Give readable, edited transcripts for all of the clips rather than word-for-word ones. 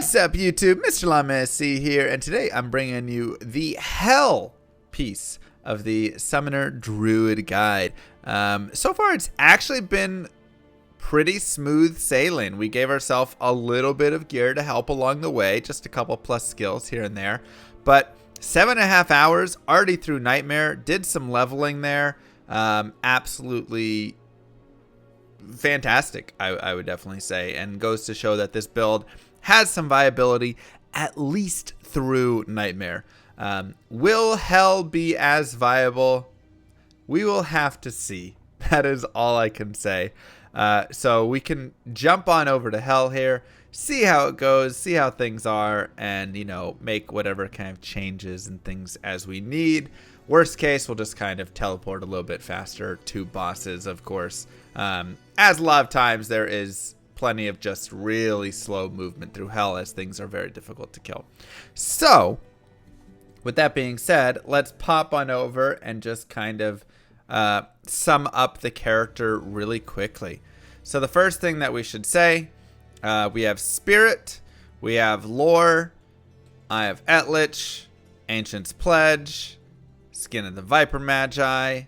What's up, YouTube? Mr. LaMessi here, and today I'm bringing you the Hell piece of the Summoner Druid Guide. So far, it's actually been pretty smooth sailing. We gave ourselves a little bit of gear to help along the way, just a couple plus skills here and there. But 7.5 hours, already through Nightmare, did some leveling there. Absolutely fantastic, I would definitely say, and goes to show that this build has some viability, at least through Nightmare. Will Hell be as viable? We will have to see. That is all I can say. So we can jump on over to Hell here, see how it goes, see how things are, and, you know, make whatever kind of changes and things as we need. Worst case, we'll just kind of teleport a little bit faster to bosses, of course. As a lot of times, there is plenty of just really slow movement through Hell, as things are very difficult to kill. So, with that being said, let's pop on over and just kind of sum up the character really quickly. So the first thing that we should say, we have Spirit, we have Lore, I have Etlich, Ancient's Pledge, Skin of the Viper Magi,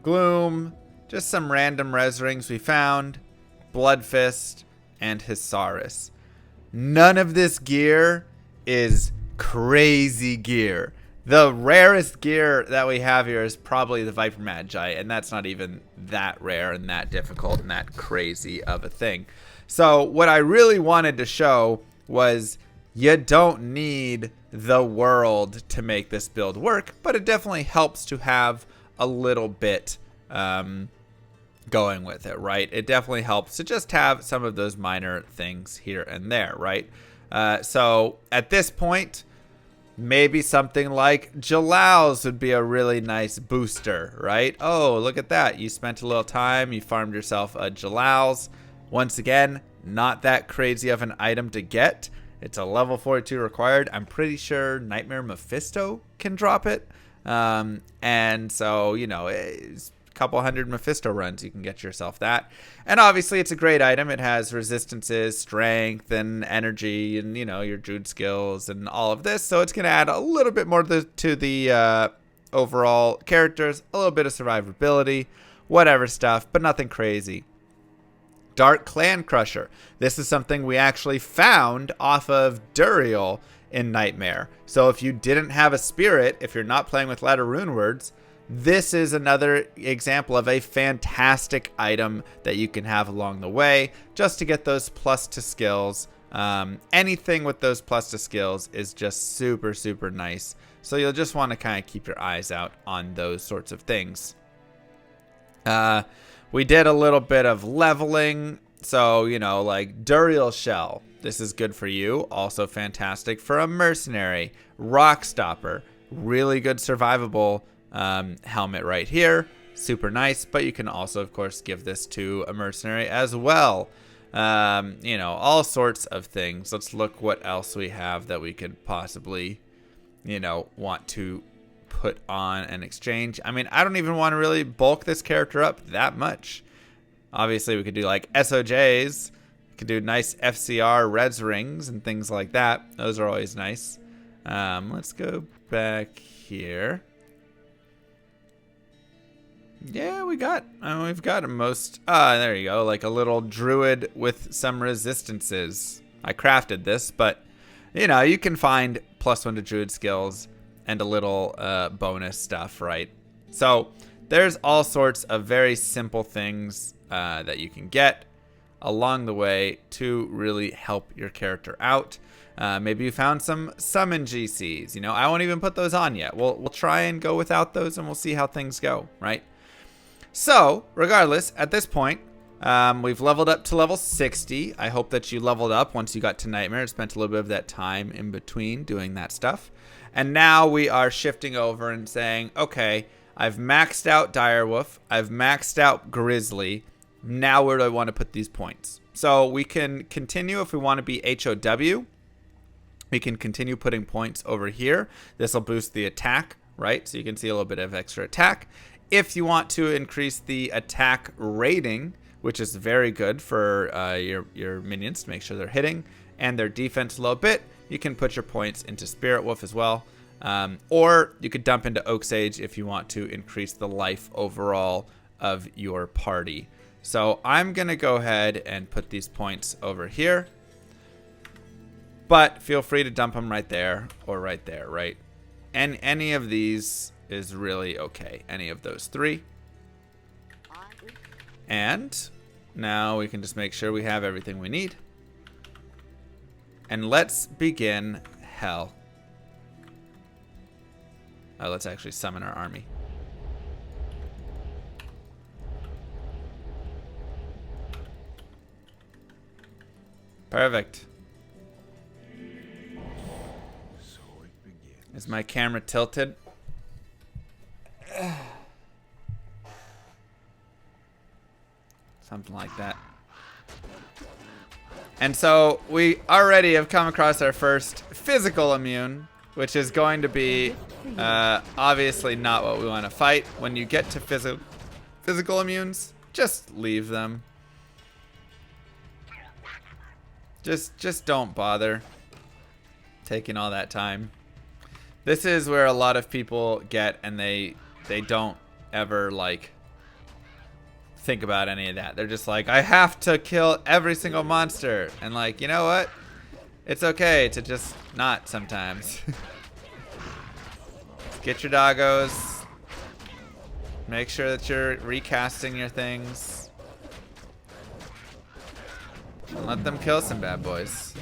Gloom, just some random res rings we found, Bloodfist, and Hisaris. None of this gear is crazy gear. The rarest gear that we have here is probably the Viper Magi, and that's not even that rare and that difficult and that crazy of a thing. So what I really wanted to show was you don't need the world to make this build work, but it definitely helps to have a little bit going with it, right? It definitely helps to just have some of those minor things here and there, right? So at this point, maybe something like Jalal's would be a really nice booster, right? Oh, look at that. You spent a little time, you farmed yourself a Jalal's. Once again, not that crazy of an item to get. It's a level 42 required. I'm pretty sure Nightmare Mephisto can drop it. And so, you know, it's a couple hundred Mephisto runs, you can get yourself that. And obviously it's a great item. It has resistances, strength, and energy, and, you know, your Druid skills and all of this. So it's going to add a little bit more to the overall characters, a little bit of survivability, whatever stuff, but nothing crazy. Dark Clan Crusher. This is something we actually found off of Duriel in Nightmare. So if you didn't have a spirit, if you're not playing with Ladder Rune Words, this is another example of a fantastic item that you can have along the way just to get those plus to skills. Anything with those plus to skills is just super, super nice. So you'll just want to kind of keep your eyes out on those sorts of things. We did a little bit of leveling. So, you know, like Duriel Shell. This is good for you. Also fantastic for a mercenary. Rock Stopper. Really good survivable helmet right here. Super nice. But you can also, of course, give this to a mercenary as well. You know, all sorts of things. Let's look what else we have that we could possibly, you know, want to put on an exchange. I mean, I don't even want to really bulk this character up that much. Obviously, we could do like SOJs. We could do nice FCR res rings and things like that. Those are always nice. Let's go back here. Yeah, we've got most. There you go. Like a little druid with some resistances. I crafted this, but you know, you can find +1 to druid skills and a little bonus stuff, right? So there's all sorts of very simple things that you can get along the way to really help your character out. Maybe you found some summon GCs. You know, I won't even put those on yet. We'll try and go without those, and we'll see how things go, right? So regardless, at this point, we've leveled up to level 60. I hope that you leveled up once you got to Nightmare. Spent a little bit of that time in between doing that stuff. And now we are shifting over and saying, okay, I've maxed out Direwolf. I've maxed out Grizzly. Now where do I want to put these points? So we can continue if we want to be HOW. We can continue putting points over here. This will boost the attack, right? So you can see a little bit of extra attack. If you want to increase the attack rating, which is very good for your minions to make sure they're hitting, and their defense a little bit. You can put your points into Spirit Wolf as well. Or you could dump into Oak Sage if you want to increase the life overall of your party. So I'm going to go ahead and put these points over here. But feel free to dump them right there or right there, right? And any of these is really okay. Any of those three. And now we can just make sure we have everything we need. And let's begin hell. Let's actually summon our army. Perfect. So it begins. Is my camera tilted? Something like that. And so we already have come across our first physical immune, which is going to be obviously not what we want to fight. When you get to physical immunes, just leave them. Just don't bother taking all that time. This is where a lot of people get, and they don't ever like think about any of that. They're just like, I have to kill every single monster, and like, you know what? It's okay to just not sometimes. Get your doggos. Make sure that you're recasting your things. And let them kill some bad boys.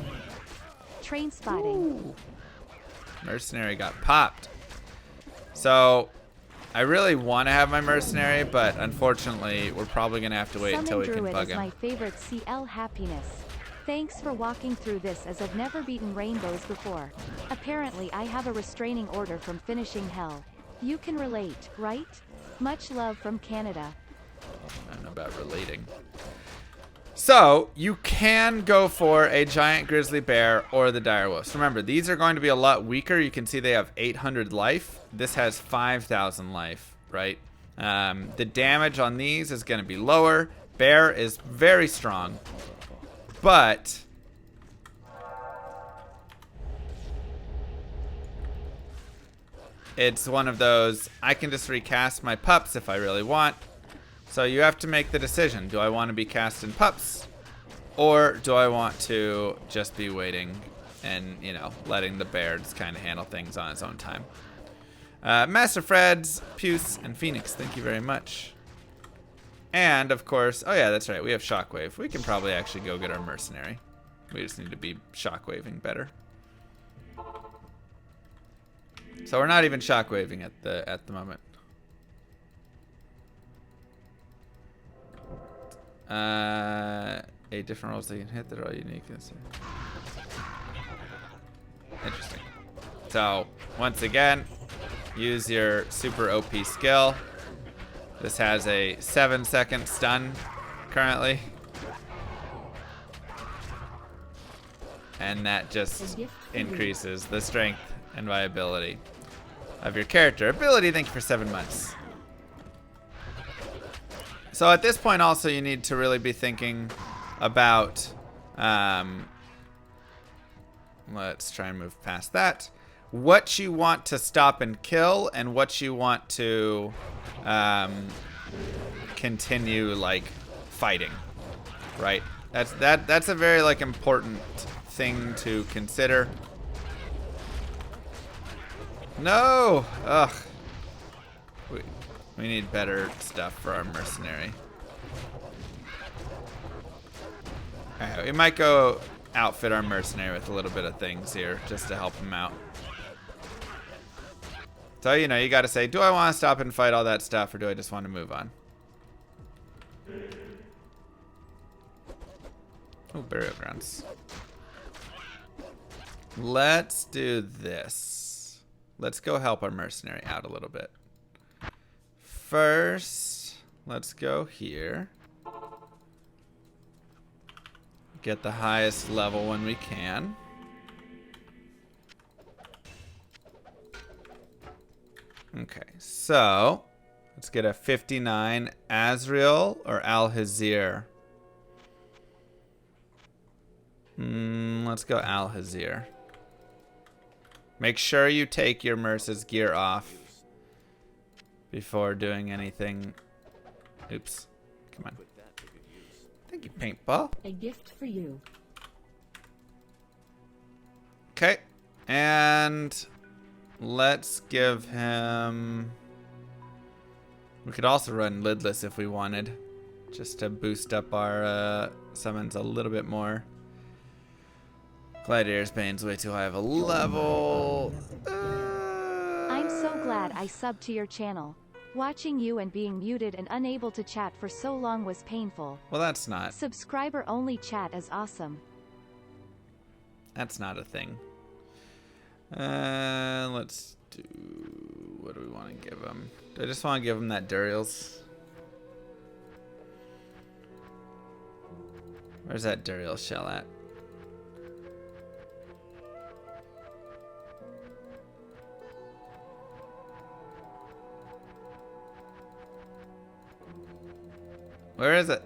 Train spotting. Ooh. Mercenary got popped. So I really want to have my mercenary, but unfortunately we're probably going to have to wait until we can Druid bug is him. my favorite CL happiness. Thanks for walking through this, as I've never beaten rainbows before. Apparently I have a restraining order from finishing hell. You can relate, right? Much love from Canada. I don't know about relating. So you can go for a giant grizzly bear or the dire wolves. Remember, these are going to be a lot weaker. You can see they have 800 life. This has 5,000 life, right? The damage on these is going to be lower. Bear is very strong. But it's one of those, I can just recast my pups if I really want. So you have to make the decision. Do I want to be casting pups? Or do I want to just be waiting and, you know, letting the bear just kind of handle things on its own time? Master Freds, Puce, and Phoenix, thank you very much. And, of course, oh yeah, that's right, we have Shockwave. We can probably actually go get our mercenary. We just need to be shockwaving better. So we're not even shockwaving at the moment. Eight different rolls they can hit that are all unique. Interesting. So, once again, use your super OP skill. This has a 7-second stun currently. And that just increases the strength and viability of your character. Ability, thank you for 7 months. So at this point also you need to really be thinking about, let's try and move past that, what you want to stop and kill and what you want to continue like fighting, right? That's a very like important thing to consider. No! Ugh. We need better stuff for our mercenary. Alright, we might go outfit our mercenary with a little bit of things here just to help him out. So, you know, you gotta say, do I want to stop and fight all that stuff or do I just want to move on? Oh, burial grounds. Let's do this. Let's go help our mercenary out a little bit. First, let's go here. Get the highest level when we can. Okay, so Let's get a 59. Azrael or Al-Hazir? Let's go Al-Hazir. Make sure you take your Merce's gear off before doing anything. Oops. Come on. Thank you, paintball. A gift for you. Okay. And let's give him... We could also run lidless if we wanted, just to boost up our summons a little bit more. Gladiator's Bane's way too high of a level. I'm so glad I subbed to your channel. Watching you and being muted and unable to chat for so long was painful. Well, that's not. Subscriber-only chat is awesome. That's not a thing. Let's do... What do we want to give him? Do I just want to give him that Duriel's? Where's that Duriel shell at? Where is it?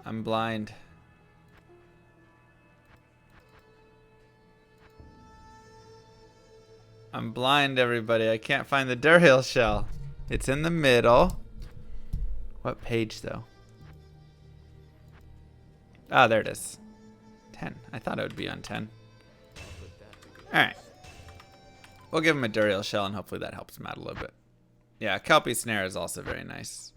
I'm blind. I'm blind, everybody. I can't find the Duriel shell. It's in the middle. What page, though? Ah, there it is. 10. I thought it would be on 10. Alright. We'll give him a Duriel shell, and hopefully that helps him out a little bit. Yeah, Kelpie Snare is also very nice.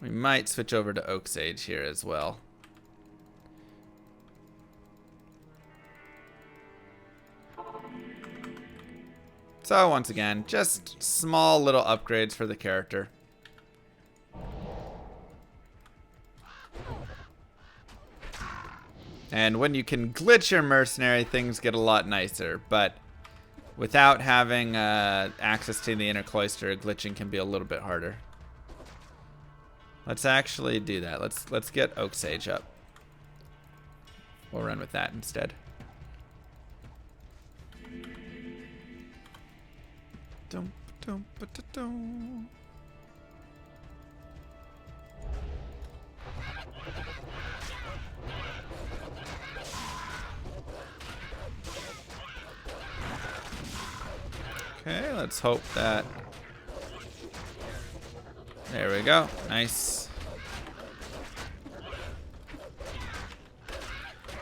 We might switch over to Oak Sage here as well. So once again, just small little upgrades for the character. And when you can glitch your mercenary, things get a lot nicer. But without having access to the inner cloister, glitching can be a little bit harder. Let's actually do that. Let's get Oak Sage up. We'll run with that instead. Dum, dum, ba-da-dum. Okay, let's hope that... There we go. Nice.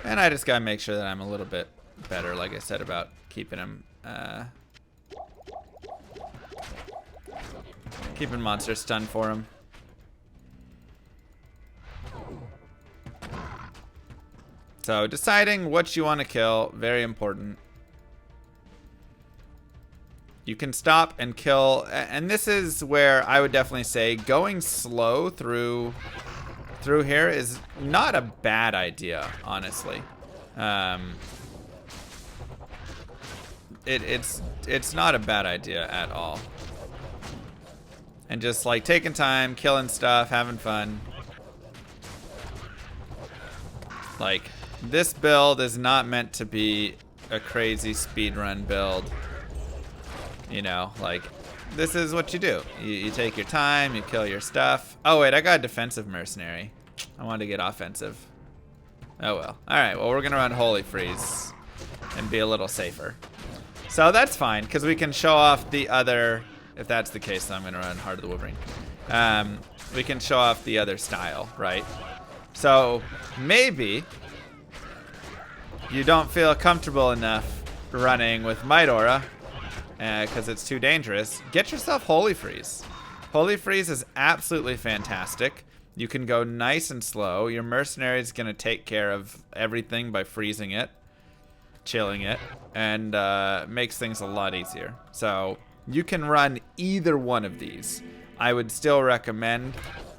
And I just gotta make sure that I'm a little bit better, like I said, about keeping him... keeping monsters stunned for him. So deciding what you want to kill, very important. You can stop and kill, and this is where I would definitely say going slow through here is not a bad idea, honestly. It's not a bad idea at all. And just like taking time, killing stuff, having fun. Like, this build is not meant to be a crazy speedrun build. You know, like, this is what you do. You take your time, you kill your stuff. Oh, wait, I got a defensive mercenary. I wanted to get offensive. Oh, well. All right, well, we're going to run Holy Freeze and be a little safer. So that's fine, because we can show off the other... If that's the case, then I'm going to run Heart of the Wolverine. We can show off the other style, right? So maybe you don't feel comfortable enough running with Might Aura because it's too dangerous. Get yourself Holy Freeze. Holy Freeze is absolutely fantastic. You can go nice and slow. Your mercenary is going to take care of everything by freezing it, chilling it, and makes things a lot easier. So you can run either one of these. I would still recommend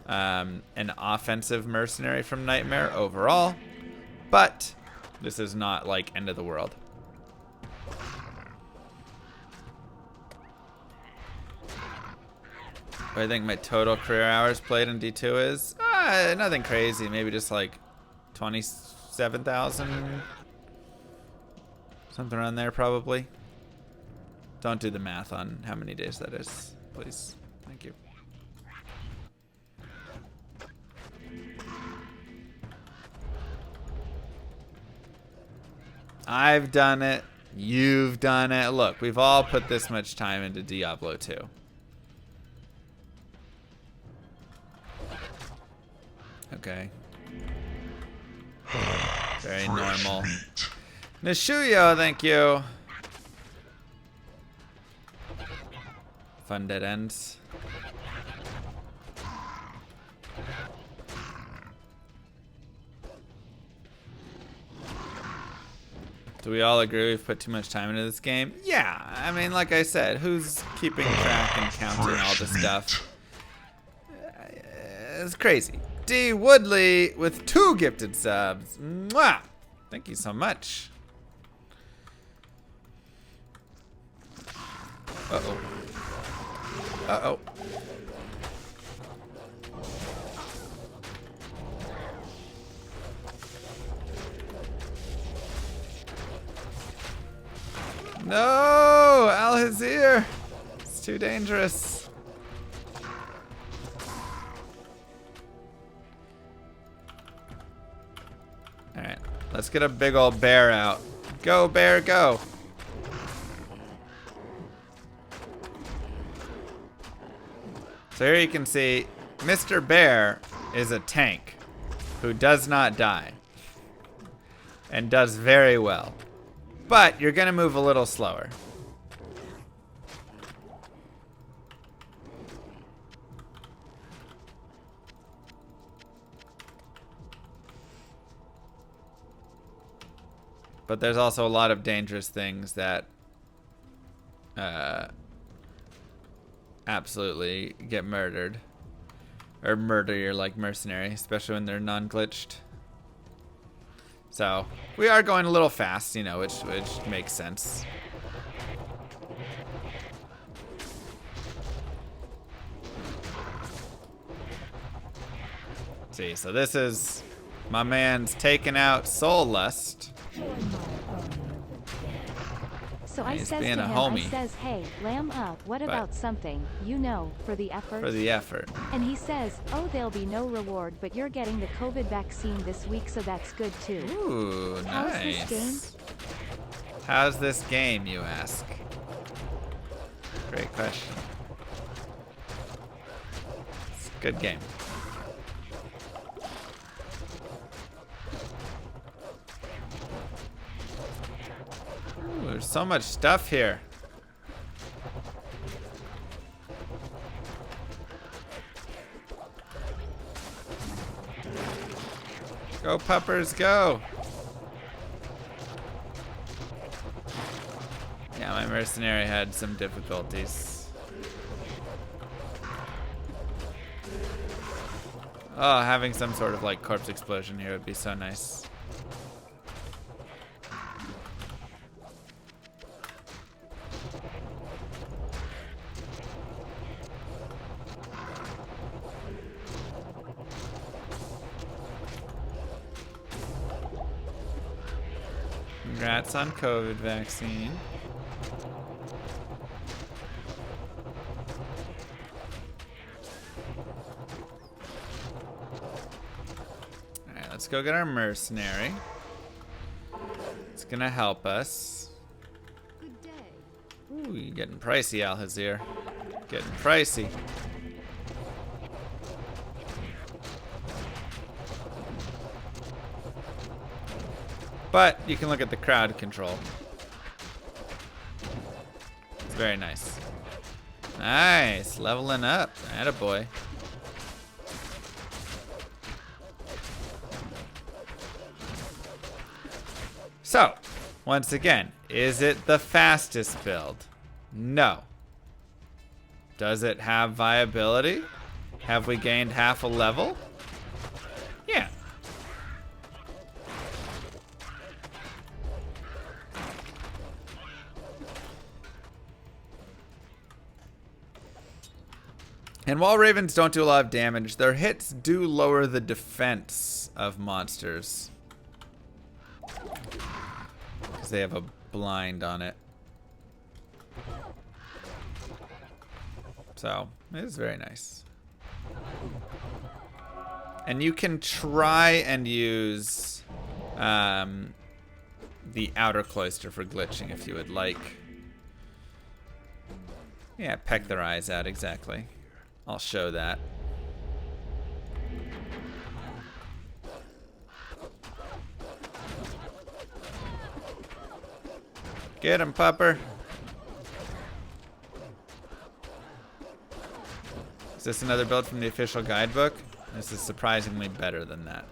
an offensive mercenary from Nightmare overall, but this is not like end of the world. What I think my total career hours played in D2 is? Nothing crazy. Maybe just like 27,000. Something around there, probably. Don't do the math on how many days that is, please. Thank you. I've done it. You've done it. Look, we've all put this much time into Diablo 2. Okay. Very normal. Nishuyo, thank you. Fun dead ends. Do we all agree we've put too much time into this game? Yeah, I mean, like I said, who's keeping track and counting all this stuff? It's crazy. D. Woodley with 2 gifted subs. Mwah! Thank you so much. Uh-oh. Uh-oh. No! Al-Hazir! It's too dangerous. Alright, let's get a big old bear out. Go, bear, go! So here you can see Mr. Bear is a tank who does not die and does very well. But you're going to move a little slower. But there's also a lot of dangerous things that absolutely get murdered. Or murder your like mercenary, especially when they're non-glitched. So we are going a little fast, you know, which makes sense. See, so this is my man's taking out Soul Lust. So I He's says to being him, a homie. I says, hey, lamb up, what about something, you know, for the effort? For the effort. And he says, oh, there'll be no reward, but you're getting the COVID vaccine this week, so that's good too. Ooh, How's nice. this game? How's this game, you ask? Great question. It's a good game. Ooh, there's so much stuff here. Go, puppers, go! Yeah, my mercenary had some difficulties. Oh, having some sort of like corpse explosion here would be so nice. Congrats on COVID vaccine. Alright, let's go get our mercenary. It's gonna help us. Good day. Ooh, you're getting pricey, Al-Hazir. Getting pricey. But you can look at the crowd control. It's very nice. Nice, leveling up. Attaboy. So, once again, is it the fastest build? No. Does it have viability? Have we gained half a level? Yeah. And while ravens don't do a lot of damage, their hits do lower the defense of monsters. Because they have a blind on it. So, it is very nice. And you can try and use the outer cloister for glitching if you would like. Yeah, peck their eyes out, exactly. I'll show that. Get him, pupper. Is this another build from the official guidebook? This is surprisingly better than that.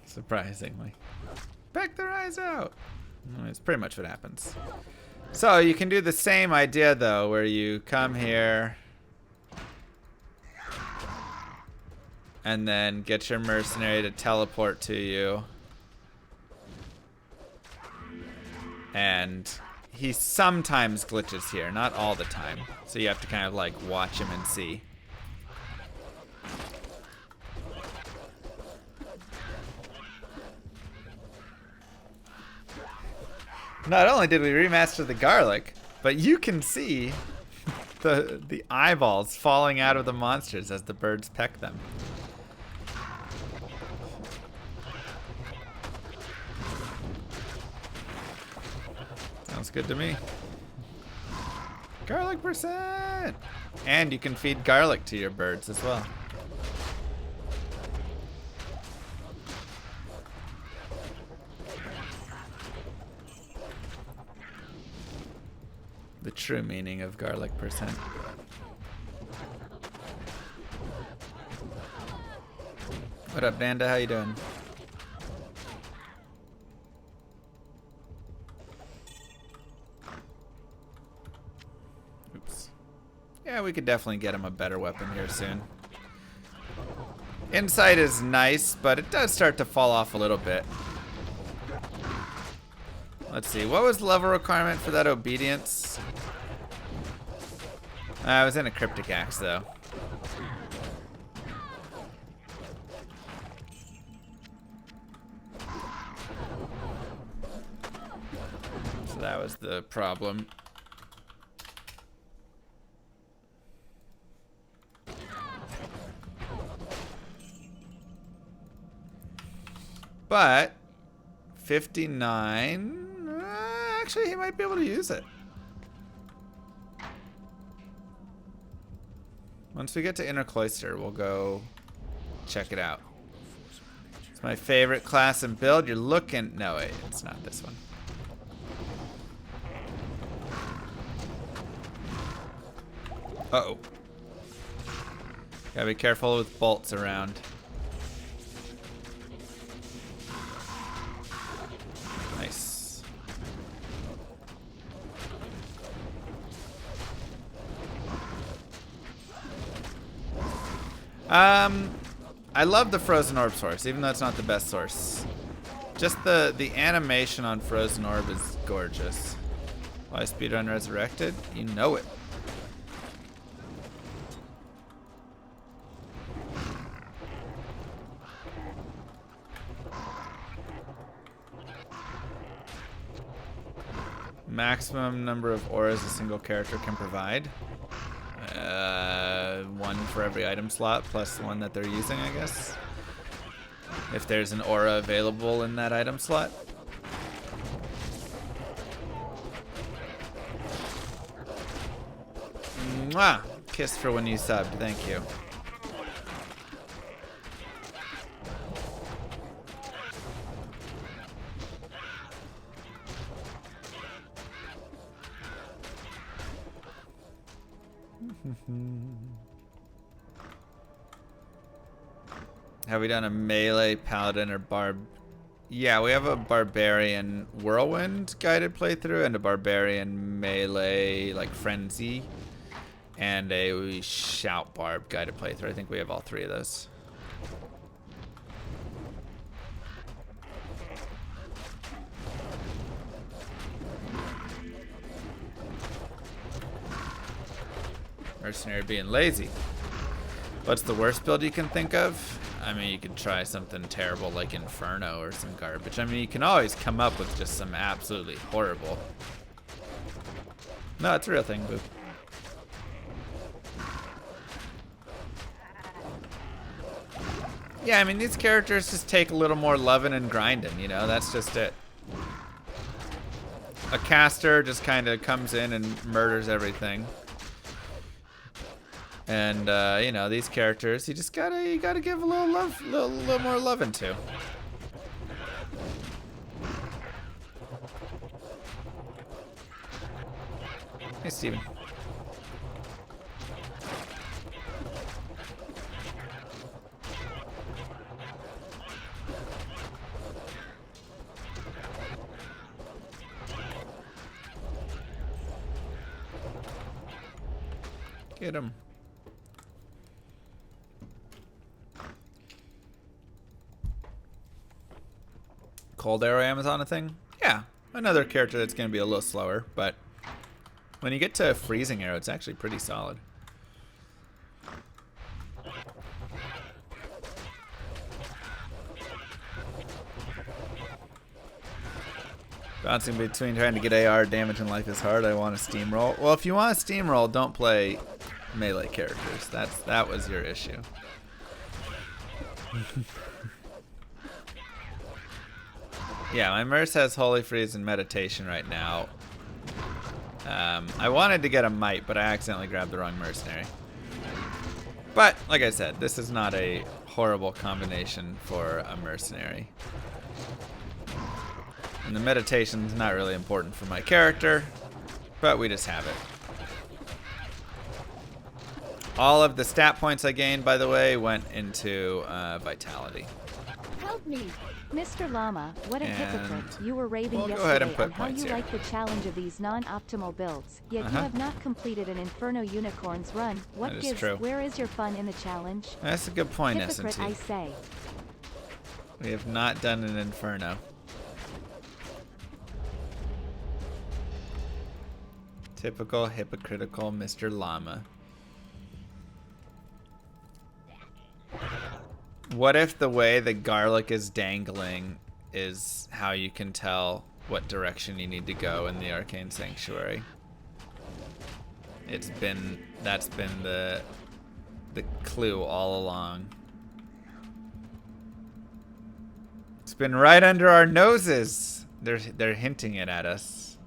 Surprisingly. Peck their eyes out. It's pretty much what happens. So you can do the same idea though, where you come here and then get your mercenary to teleport to you. And he sometimes glitches here, not all the time. So you have to kind of like watch him and see. Not only did we remaster the garlic, but you can see the eyeballs falling out of the monsters as the birds peck them. Sounds good to me. Garlic %! And you can feed garlic to your birds as well. The true meaning of garlic %. What up, Nanda? How you doing? Oops. Yeah, we could definitely get him a better weapon here soon. Insight is nice, but it does start to fall off a little bit. Let's see, what was the level requirement for that obedience? I was in a cryptic axe though. So that was the problem. But 59. Actually, he might be able to use it. Once we get to Inner Cloister, we'll go check it out. It's my favorite class and build. You're looking... No, wait, it's not this one. Uh-oh. Gotta be careful with bolts around. Nice. I love the Frozen Orb source, even though it's not the best source. Just the animation on Frozen Orb is gorgeous. Why speedrun Resurrected? You know it. Maximum number of auras a single character can provide. One for every item slot plus one that they're using, I guess. If there's an aura available in that item slot. Mwah! Kiss for when you subbed, thank you. Have we done a melee paladin or barb? Yeah, we have a barbarian whirlwind guided playthrough and a barbarian melee like frenzy and a shout barb guided playthrough. I think we have all three of those. Mercenary being lazy. What's the worst build you can think of? I mean, you could try something terrible like Inferno or some garbage. I mean, you can always come up with just some absolutely horrible. No, it's a real thing, Boo. Yeah, I mean, these characters just take a little more loving and grinding, you know? That's just it. A caster just kind of comes in and murders everything. And, you know, these characters, you gotta give a little love, little more loving to. Hey, Steven. Get him. Cold Arrow Amazon a thing? Yeah, another character that's going to be a little slower, but when you get to Freezing Arrow, it's actually pretty solid. Bouncing between trying to get AR damage in life is hard. I want to steamroll. Well, if you want to steamroll, don't play melee characters. That was your issue. Yeah, my Merce has Holy Freeze and Meditation right now. I wanted to get a Might, but I accidentally grabbed the wrong Mercenary. But, like I said, this is not a horrible combination for a Mercenary. And the Meditation's not really important for my character, but we just have it. All of the stat points I gained, by the way, went into Vitality. Help me! Mr. Llama, what a And hypocrite. You were raving we'll go ahead and yesterday put on how points you here. like the challenge of these non-optimal builds, yet you have not completed an Inferno Unicorns run. What That is gives? true. Where is your fun in the challenge? That's a good point, Hypocrite, I SMT. say. We have not done an Inferno. Typical hypocritical Mr. Llama. What if the way the garlic is dangling is how you can tell what direction you need to go in the Arcane Sanctuary? That's been the clue all along. It's been right under our noses. They're hinting it at us.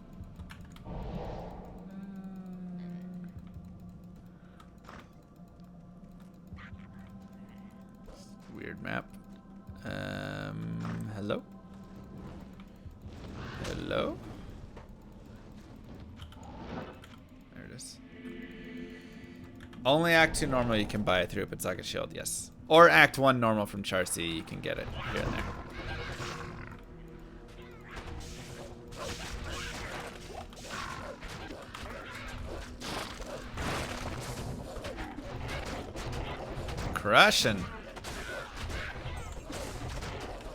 Weird map. Hello? Hello? There it is. Only Act 2 normal you can buy it through if it's like a shield, yes. Or Act 1 normal from Char C, you can get it here and there. Crushing.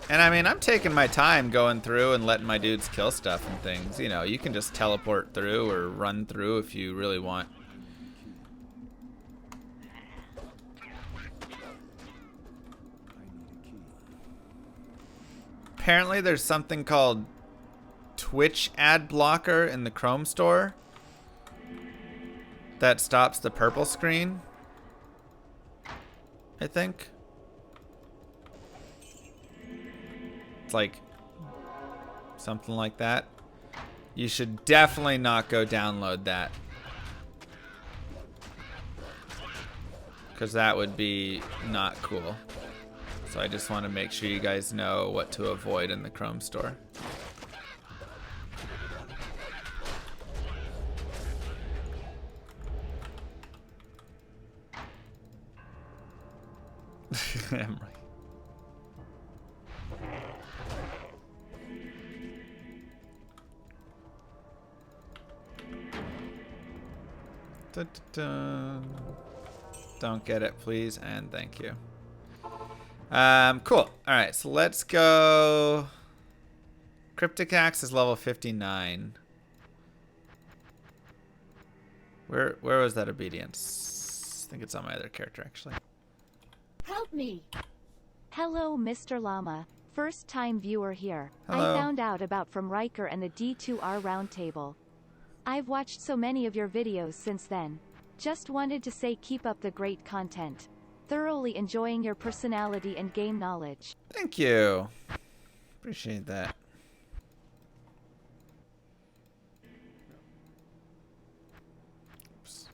And I mean, I'm taking my time going through and letting my dudes kill stuff and things. You know, you can just teleport through or run through if you really want. Apparently there's something called Twitch ad blocker in the Chrome store that stops the purple screen, I think. It's like something like that. You should definitely not go download that, because that would be not cool. So I just want to make sure you guys know what to avoid in the Chrome store. I'm right. Dun, dun, dun. Don't get it, please, and thank you. Cool. All right, so let's go. Cryptic Axe is level 59. Where was that obedience? I think it's on my other character, actually. Help me. Hello, Mr. Llama. First time viewer here. Hello. I found out about from Riker and the D2R roundtable. I've watched so many of your videos since then. Just wanted to say keep up the great content. Thoroughly enjoying your personality and game knowledge. Thank you. Appreciate that. Oops.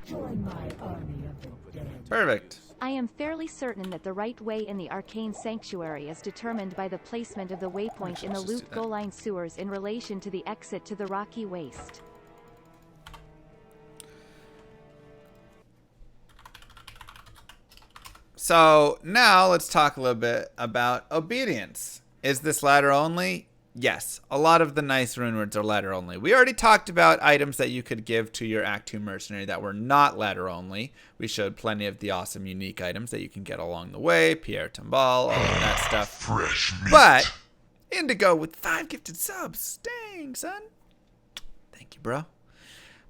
Join my army of the dead. Perfect. I am fairly certain that the right way in the Arcane Sanctuary is determined by the placement of the waypoint in the Let's just loop do that. goal line sewers in relation to the exit to the rocky waste. So now let's talk a little bit about obedience. Is this ladder only? Yes. A lot of the nice rune words are ladder only. We already talked about items that you could give to your Act 2 mercenary that were not ladder only. We showed plenty of the awesome unique items that you can get along the way. Pierre Tombal, all of that stuff. Fresh meat. But Indigo with 5 gifted subs. Dang, son. Thank you, bro.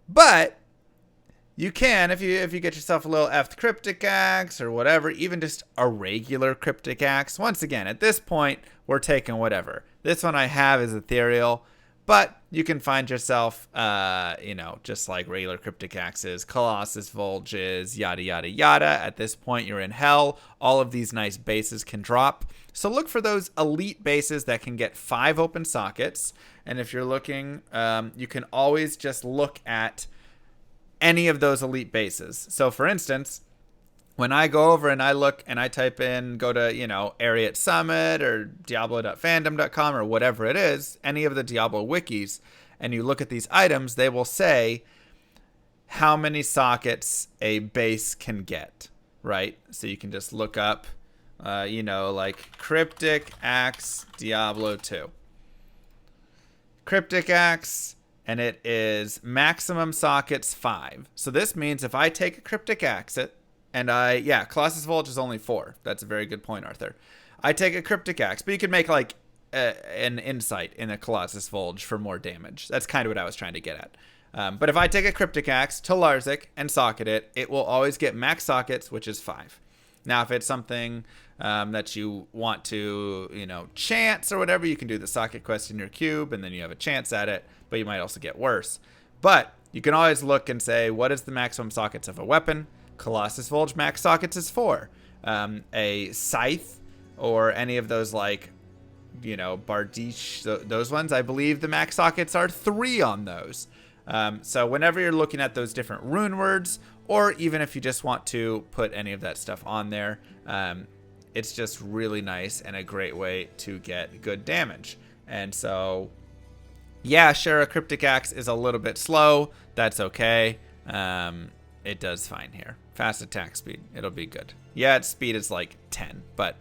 But you can, if you get yourself a little F cryptic axe or whatever, even just a regular cryptic axe. Once again, at this point, we're taking whatever. This one I have is ethereal, but you can find yourself, just like regular cryptic axes, Colossus Vulges, yada, yada, yada. At this point, you're in hell. All of these nice bases can drop. So look for those elite bases that can get 5 open sockets. And if you're looking, you can always just look at any of those elite bases. So for instance, when I go over and I look and I type in, go to, Ariat Summit or Diablo.fandom.com or whatever it is, any of the Diablo wikis, and you look at these items, they will say how many sockets a base can get, right? So you can just look up, like Cryptic Axe Diablo 2. Cryptic Axe, and it is maximum sockets 5. So this means if I take a Cryptic Axe, Colossus Vulge is only 4. That's a very good point, Arthur. I take a Cryptic Axe, but you could make like an Insight in a Colossus Vulge for more damage. That's kind of what I was trying to get at. But if I take a Cryptic Axe to Larzik and socket it, it will always get max sockets, which is 5. Now, if it's something that you want to, chance or whatever, you can do the socket quest in your cube, and then you have a chance at it, but you might also get worse. But you can always look and say, what is the maximum sockets of a weapon? Colossus Vulge max sockets is 4. A Scythe or any of those Bardiche, those ones, I believe the max sockets are 3 on those. So whenever you're looking at those different rune words, or even if you just want to put any of that stuff on there, it's just really nice and a great way to get good damage. And so, yeah, sure, a Cryptic Axe is a little bit slow. That's okay. It does fine here. Fast attack speed. It'll be good. Yeah, its speed is like 10, but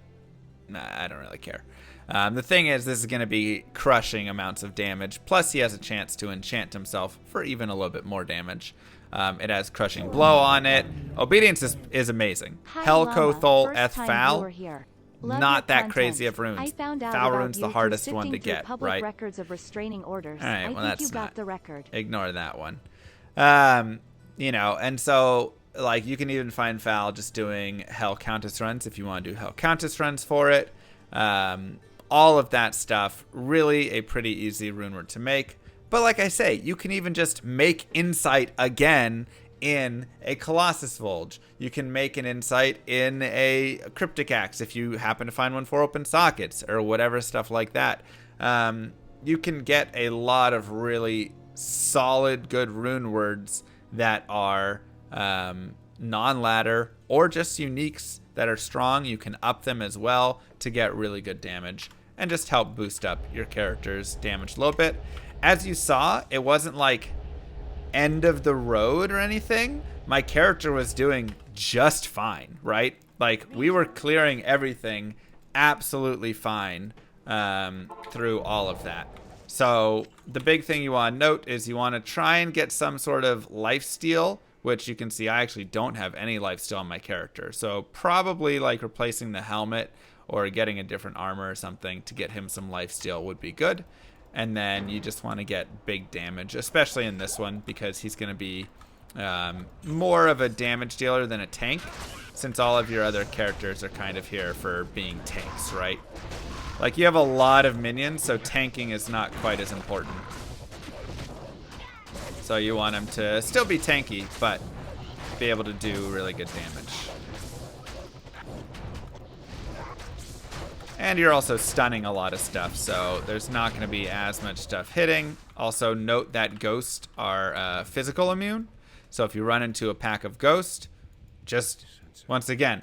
I don't really care. The thing is, this is going to be crushing amounts of damage. Plus, he has a chance to enchant himself for even a little bit more damage. It has Crushing Blow on it. Obedience is amazing. Hi, Helco Llama. Thol First Eth time Foul. viewer here. Love Not your that content. crazy of runes. I found out Foul about rune's you the through hardest one to sifting through get, public right? records of restraining orders. All right, I well, think that's you got not- the record. Ignore that one. And so, like, you can even find Foul just doing Hell Countess runs if you want to do Hell Countess runs for it. All of that stuff, really a pretty easy rune word to make. But like I say, you can even just make Insight again in a Colossus Vulge. You can make an Insight in a Cryptic Axe if you happen to find one for open sockets or whatever stuff like that. You can get a lot of really solid, good rune words that are non-ladder or just uniques that are strong. You can up them as well to get really good damage and just help boost up your character's damage a little bit. As you saw, it wasn't like end of the road or anything. My character was doing just fine, right? Like, we were clearing everything absolutely fine through all of that. So the big thing you want to note is you want to try and get some sort of lifesteal, which you can see I actually don't have any lifesteal on my character. So probably like replacing the helmet or getting a different armor or something to get him some lifesteal would be good. And then you just want to get big damage, especially in this one, because he's going to be more of a damage dealer than a tank, since all of your other characters are kind of here for being tanks, right? Like, you have a lot of minions, so tanking is not quite as important. So you want him to still be tanky, but be able to do really good damage. And you're also stunning a lot of stuff, so there's not going to be as much stuff hitting. Also, note that ghosts are physical immune. So if you run into a pack of ghosts, just, once again,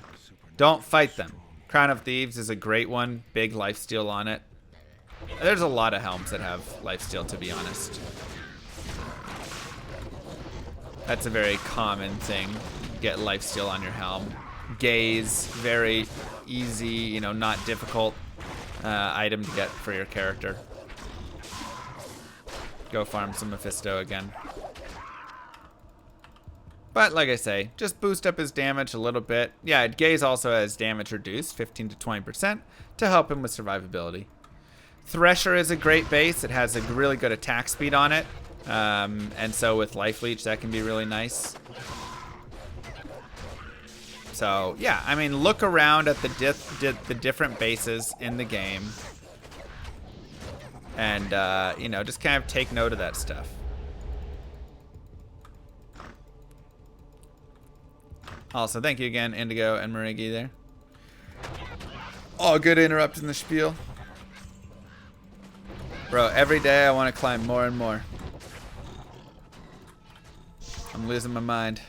don't fight them. Crown of Thieves is a great one. Big lifesteal on it. There's a lot of helms that have lifesteal, to be honest. That's a very common thing. Get lifesteal on your helm. Gaze, very easy, you know, not difficult item to get for your character. Go farm some Mephisto again. But like I say, just boost up his damage a little bit. Yeah, Gaze also has damage reduced, 15 to 20%, to help him with survivability. Thresher is a great base. It has a really good attack speed on it. And so with Life Leech, that can be really nice. So, yeah, I mean, look around at the different bases in the game. And, you know, just kind of take note of that stuff. Also, thank you again, Indigo and Marigi there. Oh, good interrupting the spiel. Bro, every day I want to climb more and more. I'm losing my mind.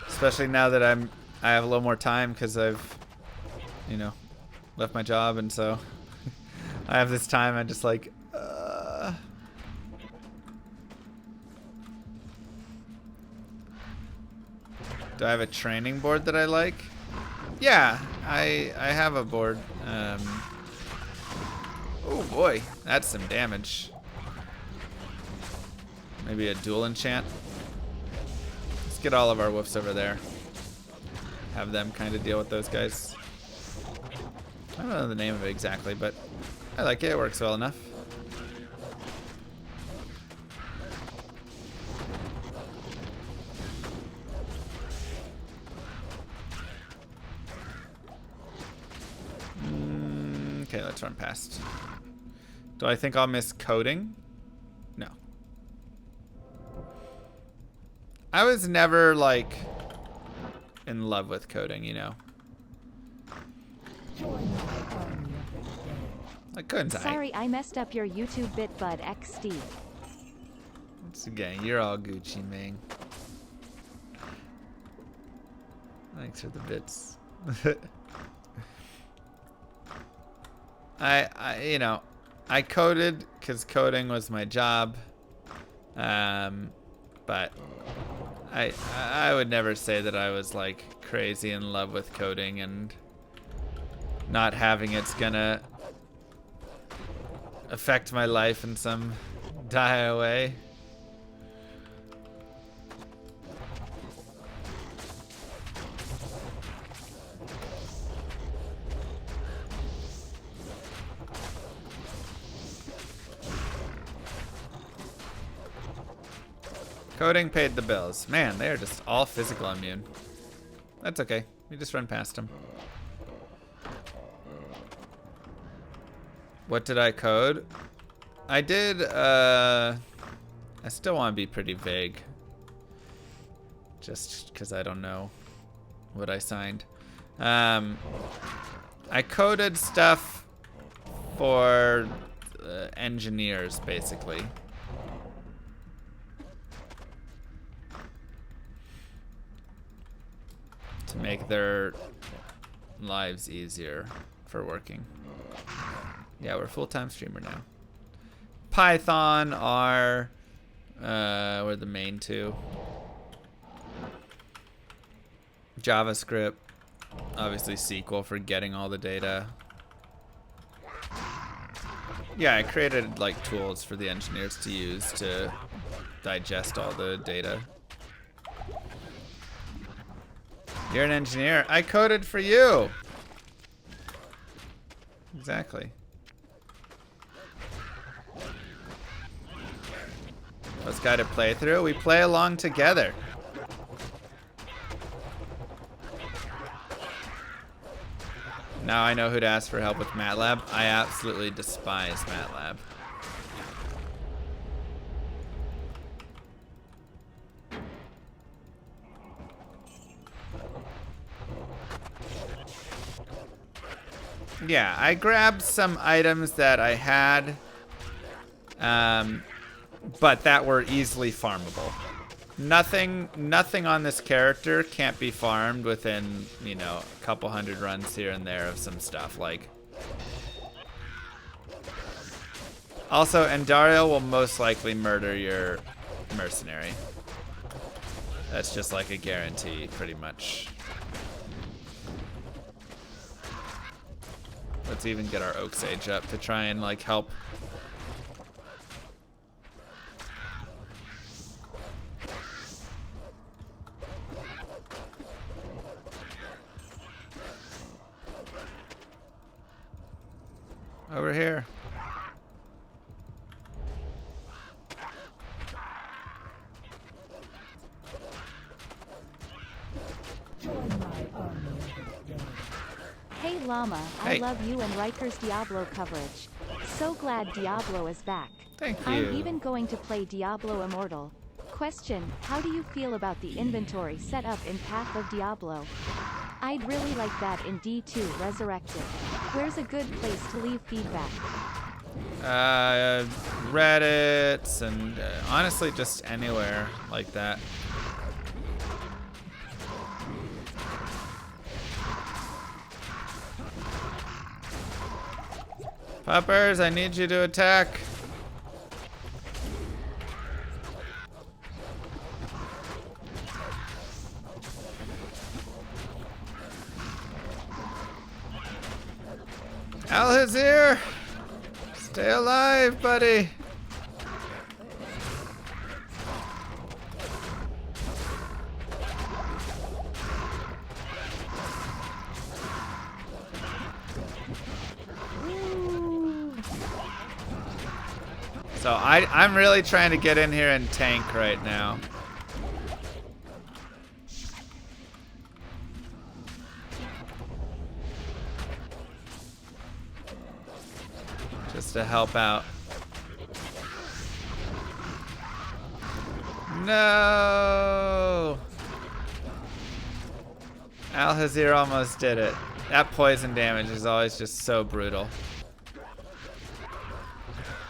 Especially now that I have a little more time because I've, you know, left my job, and so I have this time. I'm just like, do I have a training board that I like? Yeah, I have a board. Oh boy, that's some damage. Maybe a dual enchant. Let's get all of our woofs over there. Have them kind of deal with those guys. I don't know the name of it exactly, but I like it. It works well enough. Okay, let's run past. Do I think I'll miss coding? No. I was never, like, in love with coding, you know. Like, couldn't I? Sorry, I messed up your YouTube bit, bud XD. Once again, you're all Gucci, man. Thanks for the bits. you know, I coded because coding was my job. But I would never say that I was like crazy in love with coding, and not having it's gonna affect my life in some dire way. Coding paid the bills. Man, they are just all physical immune. That's okay. We just run past them. What did I code? I did, I still want to be pretty vague. Just because I don't know what I signed. I coded stuff for engineers, basically. To make their lives easier for working. Yeah, we're a full-time streamer now. Python, R, we're the main two. JavaScript, obviously SQL for getting all the data. Yeah, I created like tools for the engineers to use to digest all the data. You're an engineer. I coded for you. Exactly. Let's guide a playthrough. We play along together. Now I know who to ask for help with MATLAB. I absolutely despise MATLAB. Yeah, I grabbed some items that I had, but that were easily farmable. Nothing on this character can't be farmed within, you know, a couple hundred runs here and there of some stuff. Like, also, Andariel will most likely murder your mercenary. That's just like a guarantee, pretty much. Let's even get our Oak Sage up to try and like help. Over here. Join my army of the dead. Hey Llama, Hey. I love you and Riker's Diablo coverage. So glad Diablo is back. Thank you. I'm even going to play Diablo Immortal. Question, how do you feel about the inventory set up in Path of Diablo? I'd really like that in D2 Resurrected. Where's a good place to leave feedback? Reddit and honestly just anywhere like that. Poppers, I need you to attack. Alhazir! Stay alive, buddy! So I'm really trying to get in here and tank right now. Just to help out. No! Alhazir almost did it. That poison damage is always just so brutal.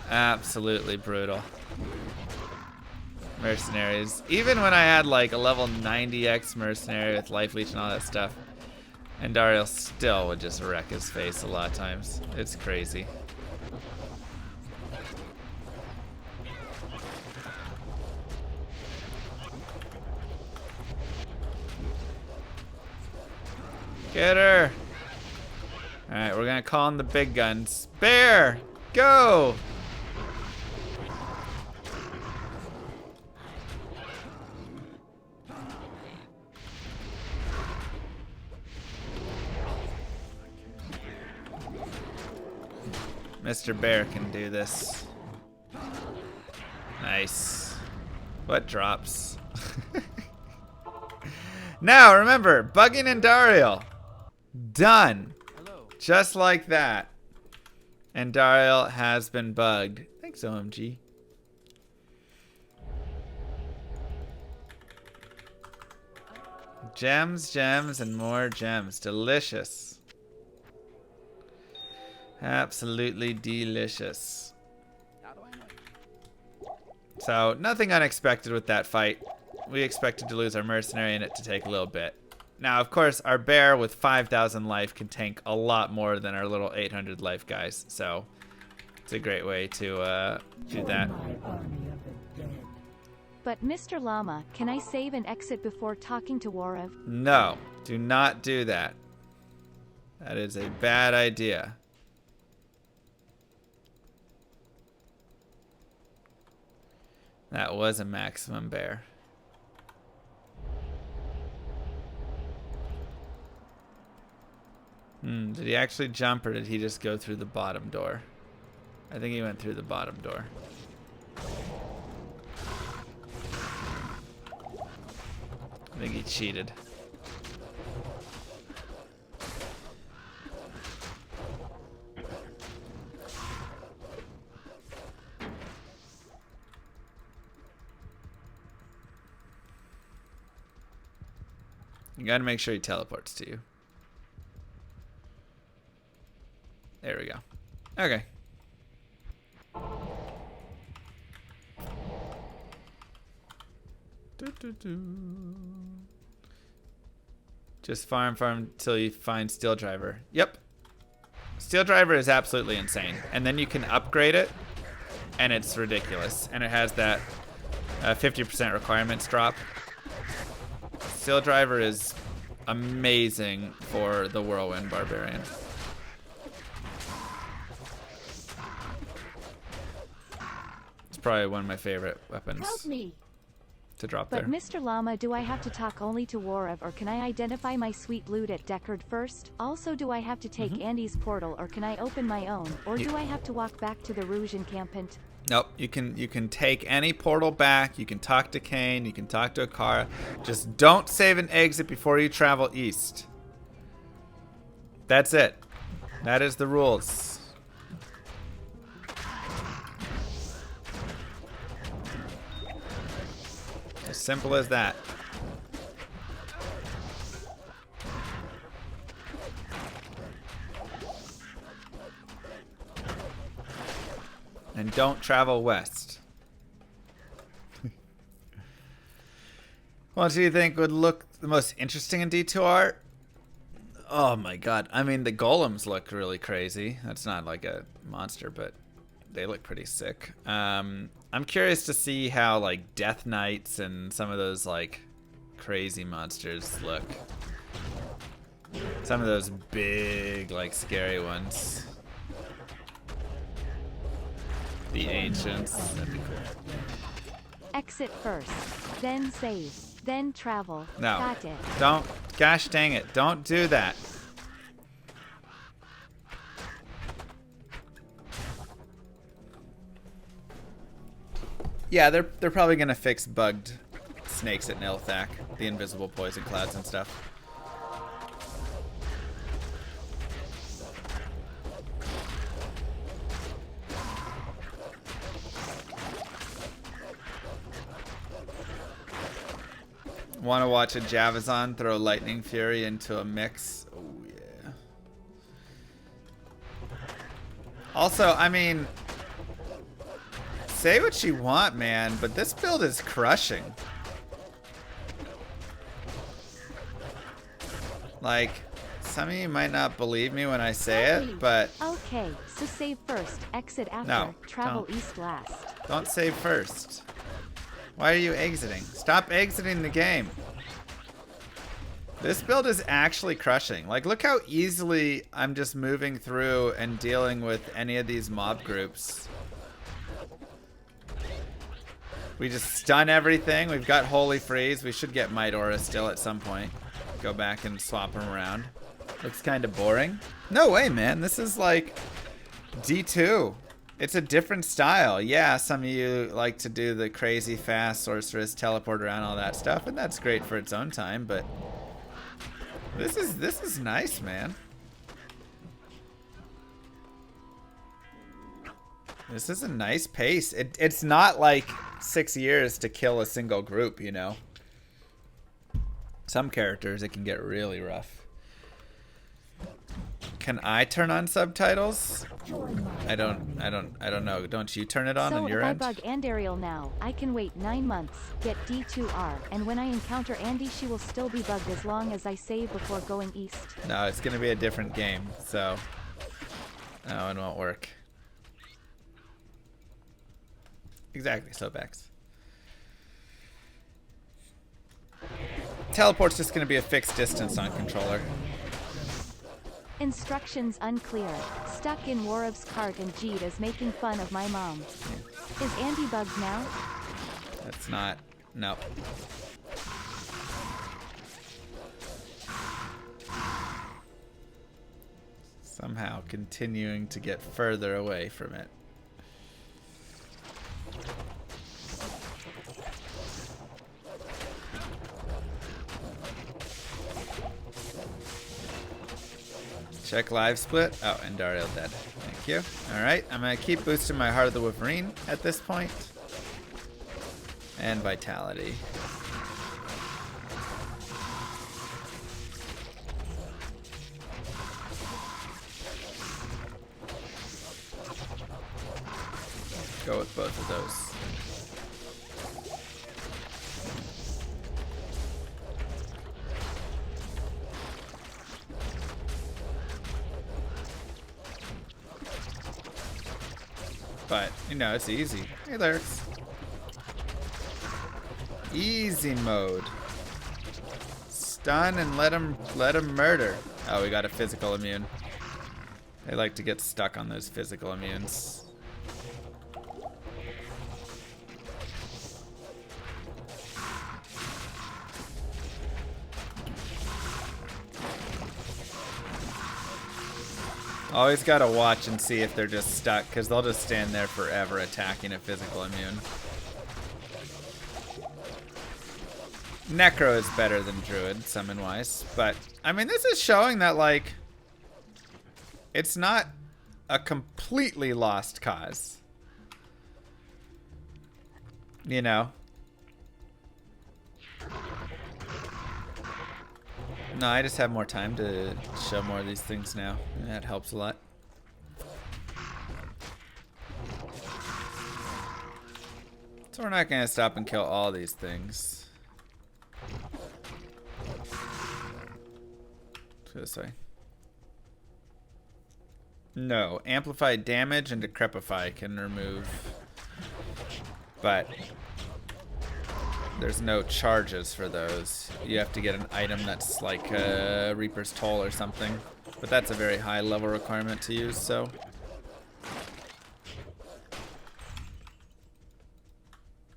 Absolutely brutal. Mercenaries. Even when I had like a level 90x mercenary with life leech and all that stuff, Andariel still would just wreck his face a lot of times. It's crazy. Get her! Alright, we're gonna call in the big guns. Bear! Go! Mr. Bear can do this. Nice. What drops? Now, remember, bugging Andariel. Done. Just like that. Andariel has been bugged. Thanks, OMG. Gems, gems, and more gems. Delicious. Absolutely delicious. So, nothing unexpected with that fight. We expected to lose our mercenary and it to take a little bit. Now, of course, our bear with 5,000 life can tank a lot more than our little 800 life guys. So, it's a great way to do that. But Mr. Llama, can I save and exit before talking to Warav? No, do not do that. That is a bad idea. That was a maximum bear. Did he actually jump or did he just go through the bottom door? I think he went through the bottom door. think he cheated. You gotta make sure he teleports to you. There we go. Okay. Just farm until you find Steel Driver. Yep. Steel Driver is absolutely insane. And then you can upgrade it, and it's ridiculous. And it has that 50% requirements drop. Steel Driver is amazing for the Whirlwind Barbarian. It's probably one of my favorite weapons. Help me. To drop But there. Mr. Llama, do I have to talk only to Warav, or can I identify my sweet loot at Deckard first? Also, do I have to take Andy's portal, or can I open my own? Or do I have to walk back to the Rouge encampment? Nope, you can take any portal back, you can talk to Kane, you can talk to Akara. Just don't save an exit before you travel east. That's it. That is the rules. As simple as that. And don't travel west. What do you think would look the most interesting in D2R? Oh my god. I mean, the golems look really crazy. That's not like a monster, but they look pretty sick. I'm curious to see how like Death Knights and some of those like crazy monsters look. Some of those big like scary ones. The ancients. That'd be cool. Exit first, then save, then travel. No. Got it. Don't. Gosh dang it. Don't do that. Yeah, they're probably gonna fix bugged snakes at Nilthak, the invisible poison clouds and stuff. Want to watch a Javazon throw Lightning Fury into a mix? Oh yeah. Also, I mean, say what you want, man, but this build is crushing. Like, some of you might not believe me when I say it, but Okay, so save first, exit after, No, travel don't. east last. don't save first. Why are you exiting? Stop exiting the game. This build is actually crushing. Like, look how easily I'm just moving through and dealing with any of these mob groups. We just stun everything. We've got Holy Freeze. We should get Might Aura still at some point. Go back and swap them around. Looks kind of boring. No way, man. This is like D2. It's a different style. Yeah, some of you like to do the crazy fast sorceress, teleport around, all that stuff, and that's great for its own time, but this is nice, man. This is a nice pace. It's not like 6 years to kill a single group, you know. Some characters, it can get really rough. Can I turn on subtitles? I don't know. Don't you turn it on So your if I end? bug Andariel now, I can wait 9 months, get D2R, and when I encounter Andy she will still be bugged as long as I save before going east. No, it's gonna be a different game, so no, it won't work. Exactly, Sobex. Teleport's just gonna be a fixed distance on controller. Instructions unclear. Stuck in Warav's cart and Jeed is making fun of my mom. Is Andy bugged now? That's not. No. Somehow continuing to get further away from it. Check live split. Oh, and Dario dead. Thank you. Alright, I'm going to keep boosting my Heart of the Wolverine at this point. And Vitality. Go with both of those. But, you know, it's easy. Hey, Lurks. Easy mode. Stun and let him murder. Oh, we got a physical immune. They like to get stuck on those physical immunes. Always gotta watch and see if they're just stuck, because they'll just stand there forever attacking a physical immune. Necro is better than Druid, summon-wise, but, I mean, this is showing that, like, it's not a completely lost cause. You know? No, I just have more time to show more of these things now. That helps a lot. So we're not going to stop and kill all these things. Let's go this way. No, amplified damage and decrepify can remove, but there's no charges for those. You have to get an item that's like Reaper's Toll or something. But that's a very high level requirement to use, so.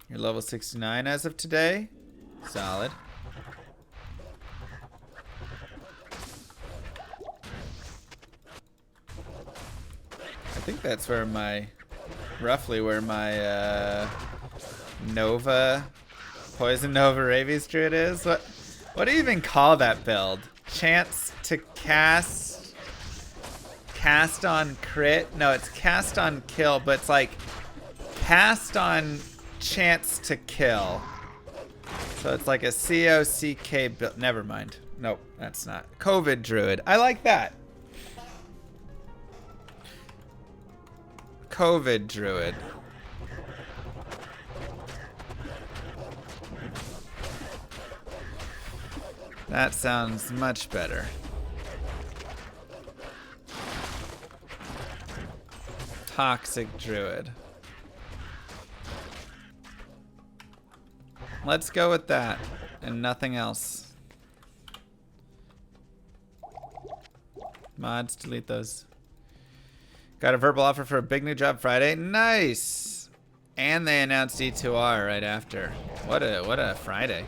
You're level 69 as of today. Solid. I think that's where my, roughly where my Nova, Poison Nova Rabies Druid is. What do you even call that build? Chance to cast on crit? No, it's cast on kill, but it's like cast on chance to kill. So it's like a COCK build. Never mind. Nope, that's not. COVID Druid. I like that. COVID Druid. That sounds much better. Toxic Druid. Let's go with that and nothing else. Mods, delete those. Got a verbal offer for a big new job Friday. Nice. And they announced E2R right after. What a Friday.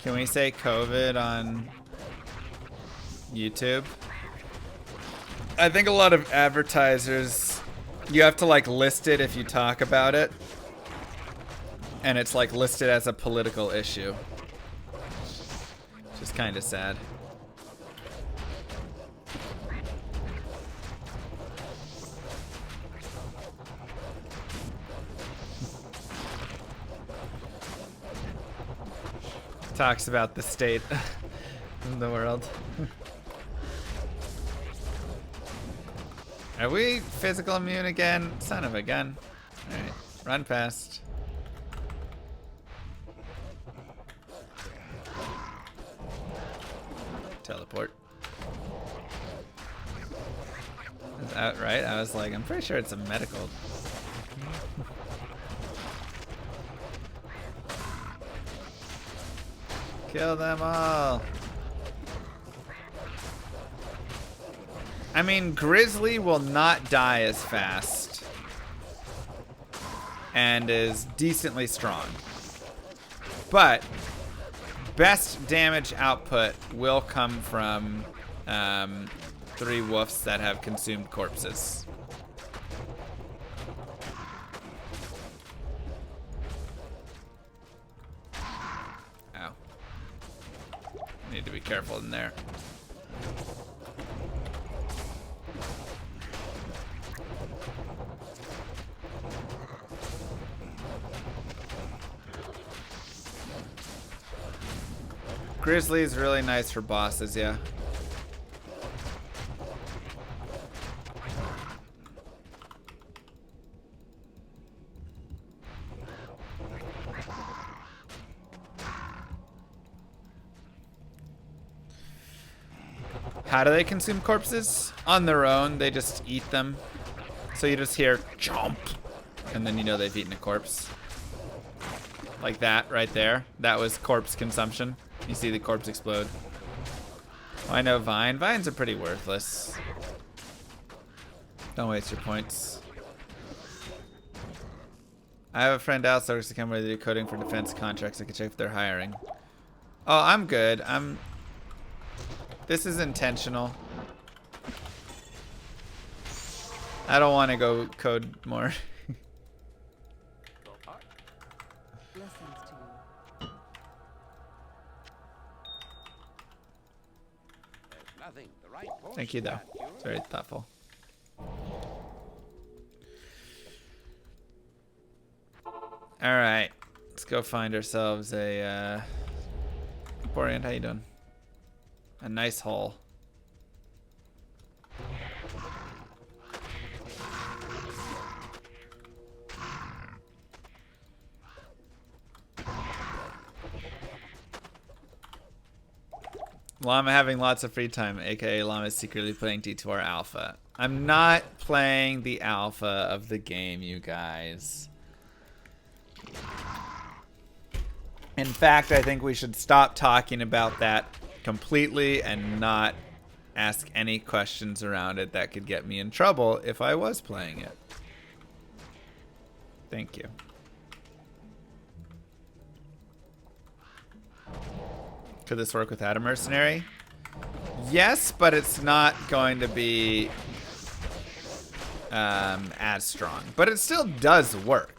Can we say COVID on YouTube? I think a lot of advertisers, you have to like list it if you talk about it. And it's like listed as a political issue. Which is kind of sad. Talks about the state of the world. Are we physical immune again? Son of a gun. Alright, run past. Teleport. Is that right? I was like, I'm pretty sure it's a medical. Kill them all. I mean, Grizzly will not die as fast and is decently strong. But best damage output will come from 3 woofs that have consumed corpses. Ow. Need to be careful in there. Grizzly is really nice for bosses, yeah. How do they consume corpses? On their own, they just eat them. So you just hear chomp, and then you know they've eaten a corpse. Like that right there. That was corpse consumption. You see the corpse explode. Oh, I know Vine. Vines are pretty worthless. Don't waste your points. I have a friend outsourced to come with do coding for defense contracts. I can check if they're hiring. Oh, I'm good. This is intentional. I don't want to go code more. Thank you, though. It's very thoughtful. All right, let's go find ourselves a. Borean, how you doing? A nice hole. Llama having lots of free time, aka Llama is secretly playing D2R Alpha. I'm not playing the alpha of the game, you guys. In fact, I think we should stop talking about that completely and not ask any questions around it that could get me in trouble if I was playing it. Thank you. Could this work without a mercenary? Yes, but it's not going to be as strong. But it still does work.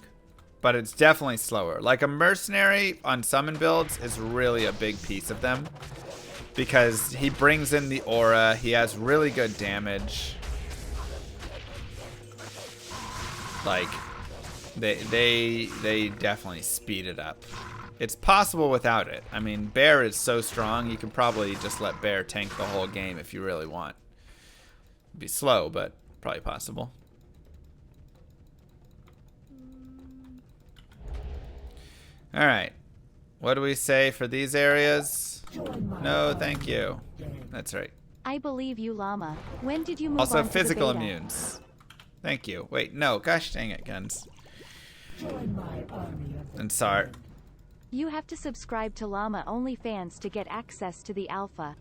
But it's definitely slower. Like a mercenary on summon builds is really a big piece of them. Because he brings in the aura. He has really good damage. Like, they definitely speed it up. It's possible without it. I mean, Bear is so strong, you can probably just let Bear tank the whole game if you really want. It'd be slow, but probably possible. Alright. What do we say for these areas? No, thank you. That's right. I believe you, Llama. When did you move Also, on to the physical beta? immunes. Thank you. Wait, no. Gosh dang it, Guns. And Sart. You have to subscribe to Llama OnlyFans to get access to the alpha.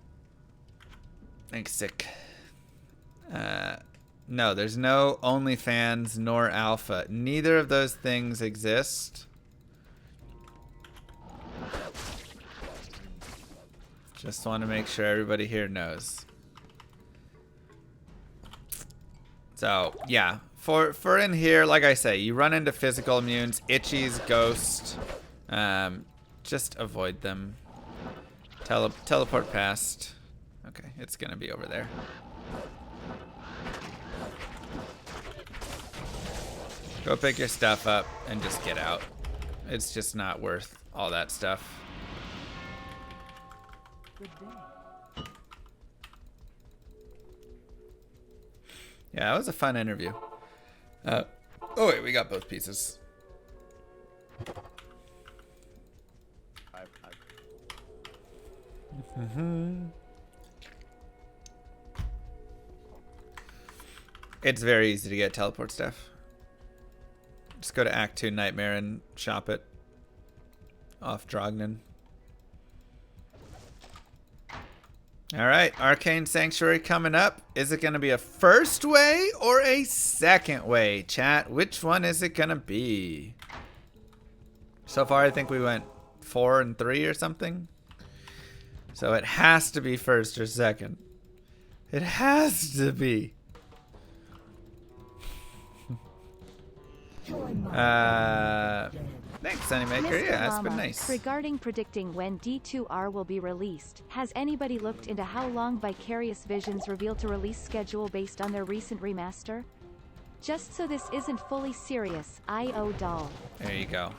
Thanks, Sick. No, there's no OnlyFans nor alpha. Neither of those things exist. Just want to make sure everybody here knows. So, yeah. For in here, like I say, you run into physical immunes, itchies, ghost. Just avoid them. Teleport past. Okay, it's gonna be over there. Go pick your stuff up and just get out. It's just not worth all that stuff. Yeah, that was a fun interview. Oh wait, we got both pieces. It's very easy to get teleport stuff. Just go to Act 2 Nightmare and shop it off Drognan. Alright, Arcane Sanctuary coming up. Is it going to be a first way or a second way, chat? Which one is it going to be? So far, I think we went 4 and 3 or something. So it has to be first or second. It has to be. Thanks, Animaker. Mr. Yeah, that's been Llama, nice. regarding predicting when D2R will be released, has anybody looked into how long Vicarious Visions revealed to release schedule based on their recent remaster? Just so this isn't fully serious, I.O. Doll. There you go.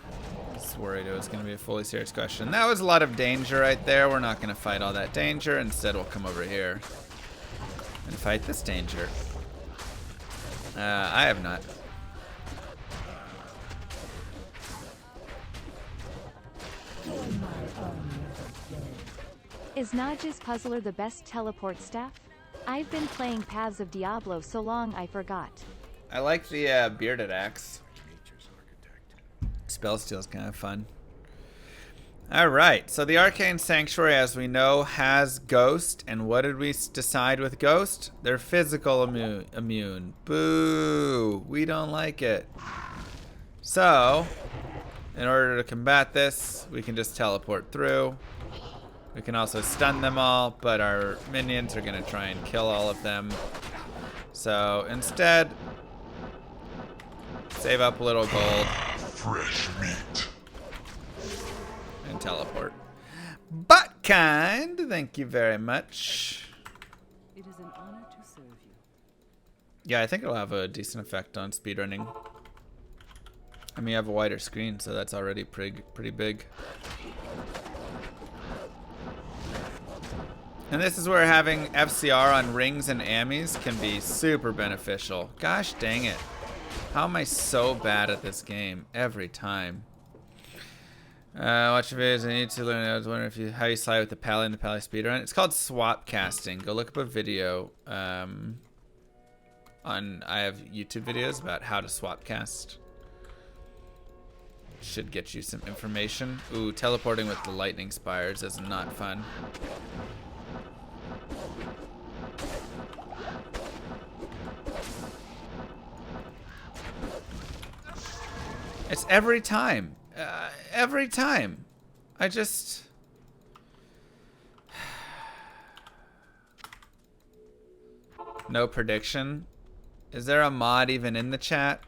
I was worried it was going to be a fully serious question. That was a lot of danger right there. We're not going to fight all that danger. Instead, we'll come over here and fight this danger. I have not. Is Naj's Puzzler the best teleport staff? I've been playing Paths of Diablo so long I forgot. I like the bearded axe. Nature's architect. Spellsteal's kind of fun. Alright, so the Arcane Sanctuary, as we know, has Ghost. And what did we decide with Ghost? They're physical immune. Boo! We don't like it. So, in order to combat this, we can just teleport through. We can also stun them all, but our minions are going to try and kill all of them. So, instead, save up a little gold. Fresh meat. And teleport. But kind, thank you very much. It is an honor to serve you. Yeah, I think it'll have a decent effect on speedrunning. I mean, you have a wider screen, so that's already pretty big. And this is where having FCR on rings and ammies can be super beneficial. Gosh dang it. How am I so bad at this game every time? Watch your videos. I need to learn. I was wondering how you slide with the Pally and the Pally speedrun. It's called swap casting. Go look up a video. I have YouTube videos about how to swap cast. Should get you some information. Ooh, teleporting with the lightning spires is not fun. It's every time. Every time. I just... No prediction. Is there a mod even in the chat?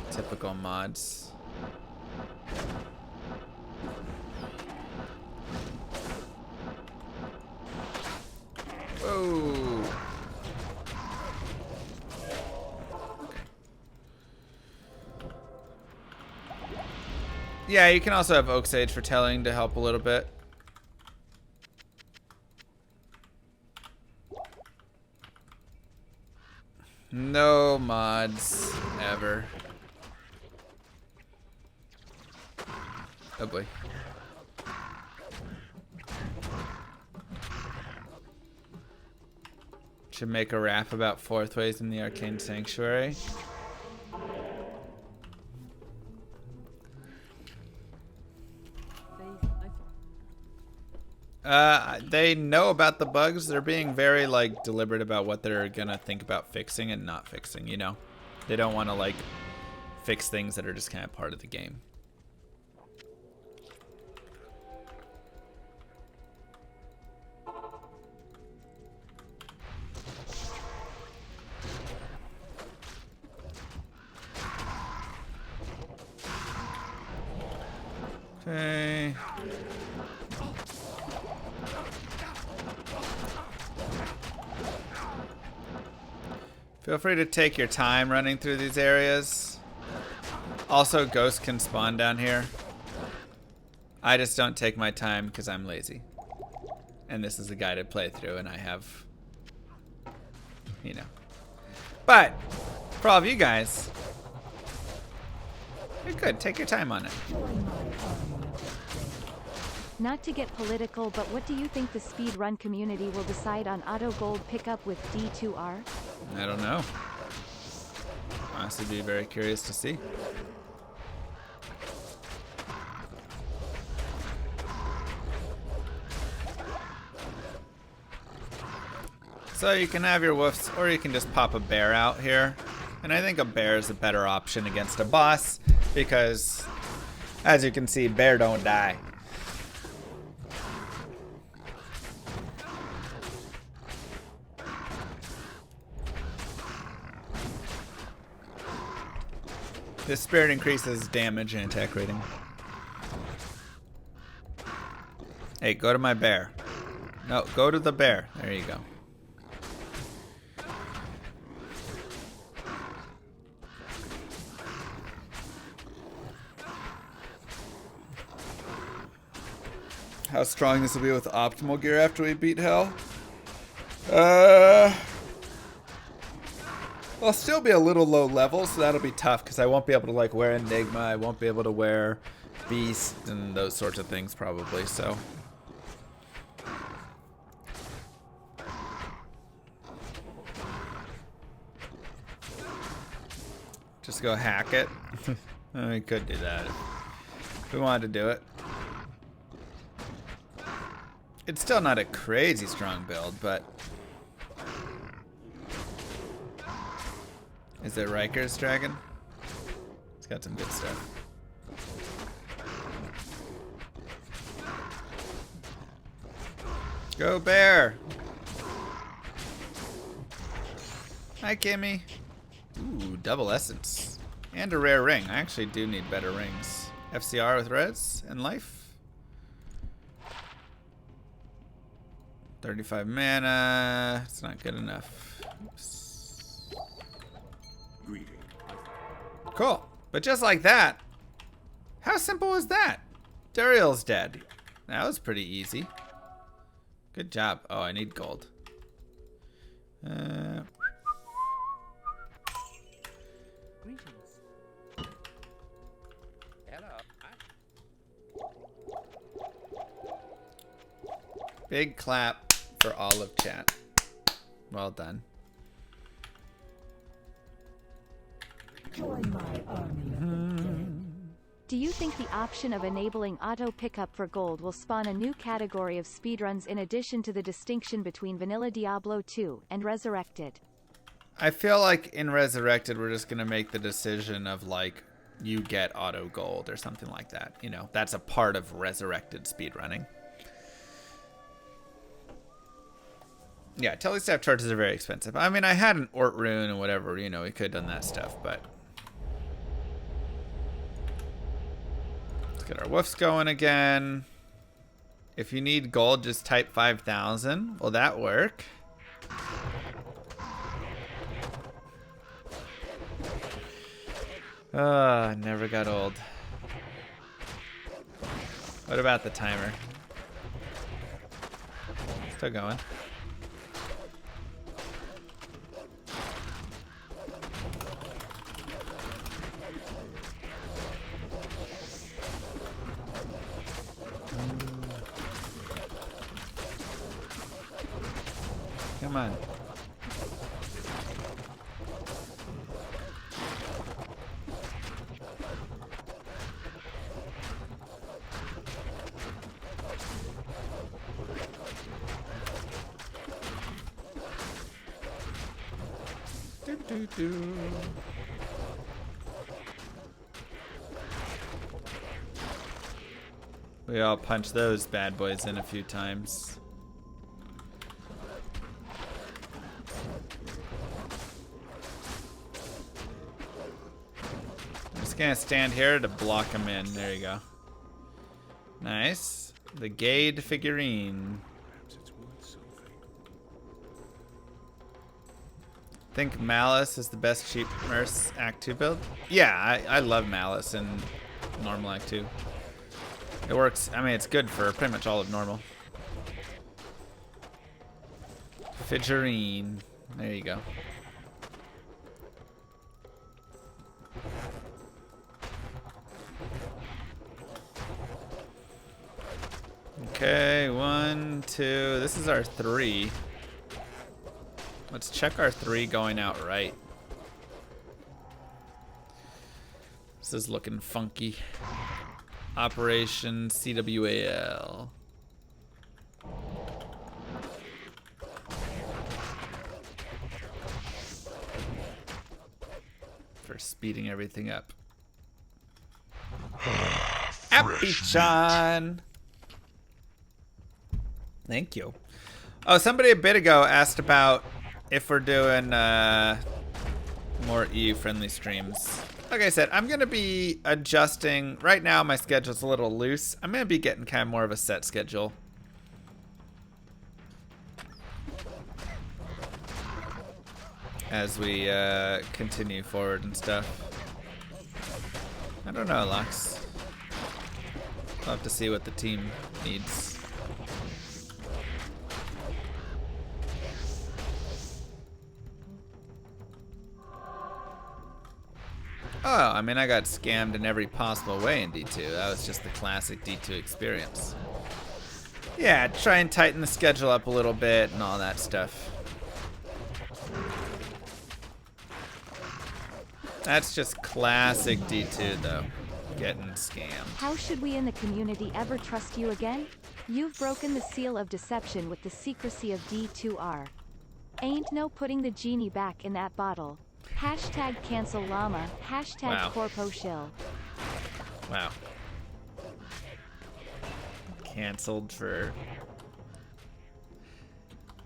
Typical mods. Whoa. Yeah, you can also have Oak Sage for telling to help a little bit. No mods ever. Oh boy. Should make a rap about fourth ways in the Arcane Sanctuary. They know about the bugs. They're being very, like, deliberate about what they're gonna think about fixing and not fixing, you know? They don't want to, like, fix things that are just kind of part of the game. Okay. Feel free to take your time running through these areas. Also, ghosts can spawn down here. I just don't take my time because I'm lazy. And this is a guided playthrough and I have, you know. But, for all of you guys, you're good. Take your time on it. Not to get political, but what do you think the speedrun community will decide on auto gold pickup with D2R? I don't know. Honestly, be very curious to see. So you can have your woofs, or you can just pop a bear out here. And I think a bear is a better option against a boss, because, as you can see, bear don't die. This spirit increases damage and attack rating. Hey, go to my bear. No, go to the bear. There you go. How strong this will be with optimal gear after we beat hell? I'll still be a little low level, so that'll be tough because I won't be able to like wear Enigma. I won't be able to wear Beast and those sorts of things probably. So just go hack it. We could do that if we wanted to do it. It's still not a crazy strong build, but is it Riker's dragon? It's got some good stuff. Go bear! Hi, Kimmy. Ooh, double essence. And a rare ring. I actually do need better rings. FCR with res and life. 35 mana. It's not good enough. Oops. Greeting. Cool. But just like that, how simple was that? Duriel's dead. That was pretty easy. Good job. Oh, I need gold. Greetings. Big clap for all of chat. Well done. Do you think the option of enabling auto pickup for gold will spawn a new category of speedruns in addition to the distinction between vanilla Diablo 2 and Resurrected? I feel like in Resurrected, we're just going to make the decision of like, you get auto gold or something like that. You know, that's a part of Resurrected speedrunning. Yeah, telestaff charges are very expensive. I mean, I had an Ort rune and whatever, you know, we could have done that stuff, but let's get our woofs going again. If you need gold, just type 5,000. Will that work? Never got old. What about the timer? Still going. Come on. Do, do, do. We all punched those bad boys in a few times. Gonna stand here to block him in. There you go. Nice. The Gade figurine. Think Malice is the best cheap Merce Act 2 build? Yeah, I love Malice in normal Act 2. It works. I mean, it's good for pretty much all of normal. Figurine. There you go. Okay, 1, 2. This is our 3. Let's check our 3 going out right. This is looking funky. Operation CWAL. For speeding everything up. Appy-chan! Thank you. Oh, somebody a bit ago asked about if we're doing more EU-friendly streams. like I said, I'm going to be adjusting. Right now, my schedule's a little loose. I'm going to be getting kind of more of a set schedule. As we continue forward and stuff. I don't know, Lux. I'll have to see what the team needs. Oh, I mean, I got scammed in every possible way in D2. That was just the classic D2 experience. Yeah, try and tighten the schedule up a little bit and all that stuff. That's just classic D2, though. Getting scammed. How should we in the community ever trust you again? You've broken the seal of deception with the secrecy of D2R. Ain't no putting the genie back in that bottle. Hashtag cancel llama. Hashtag Wow. corpo shill. Wow. Canceled for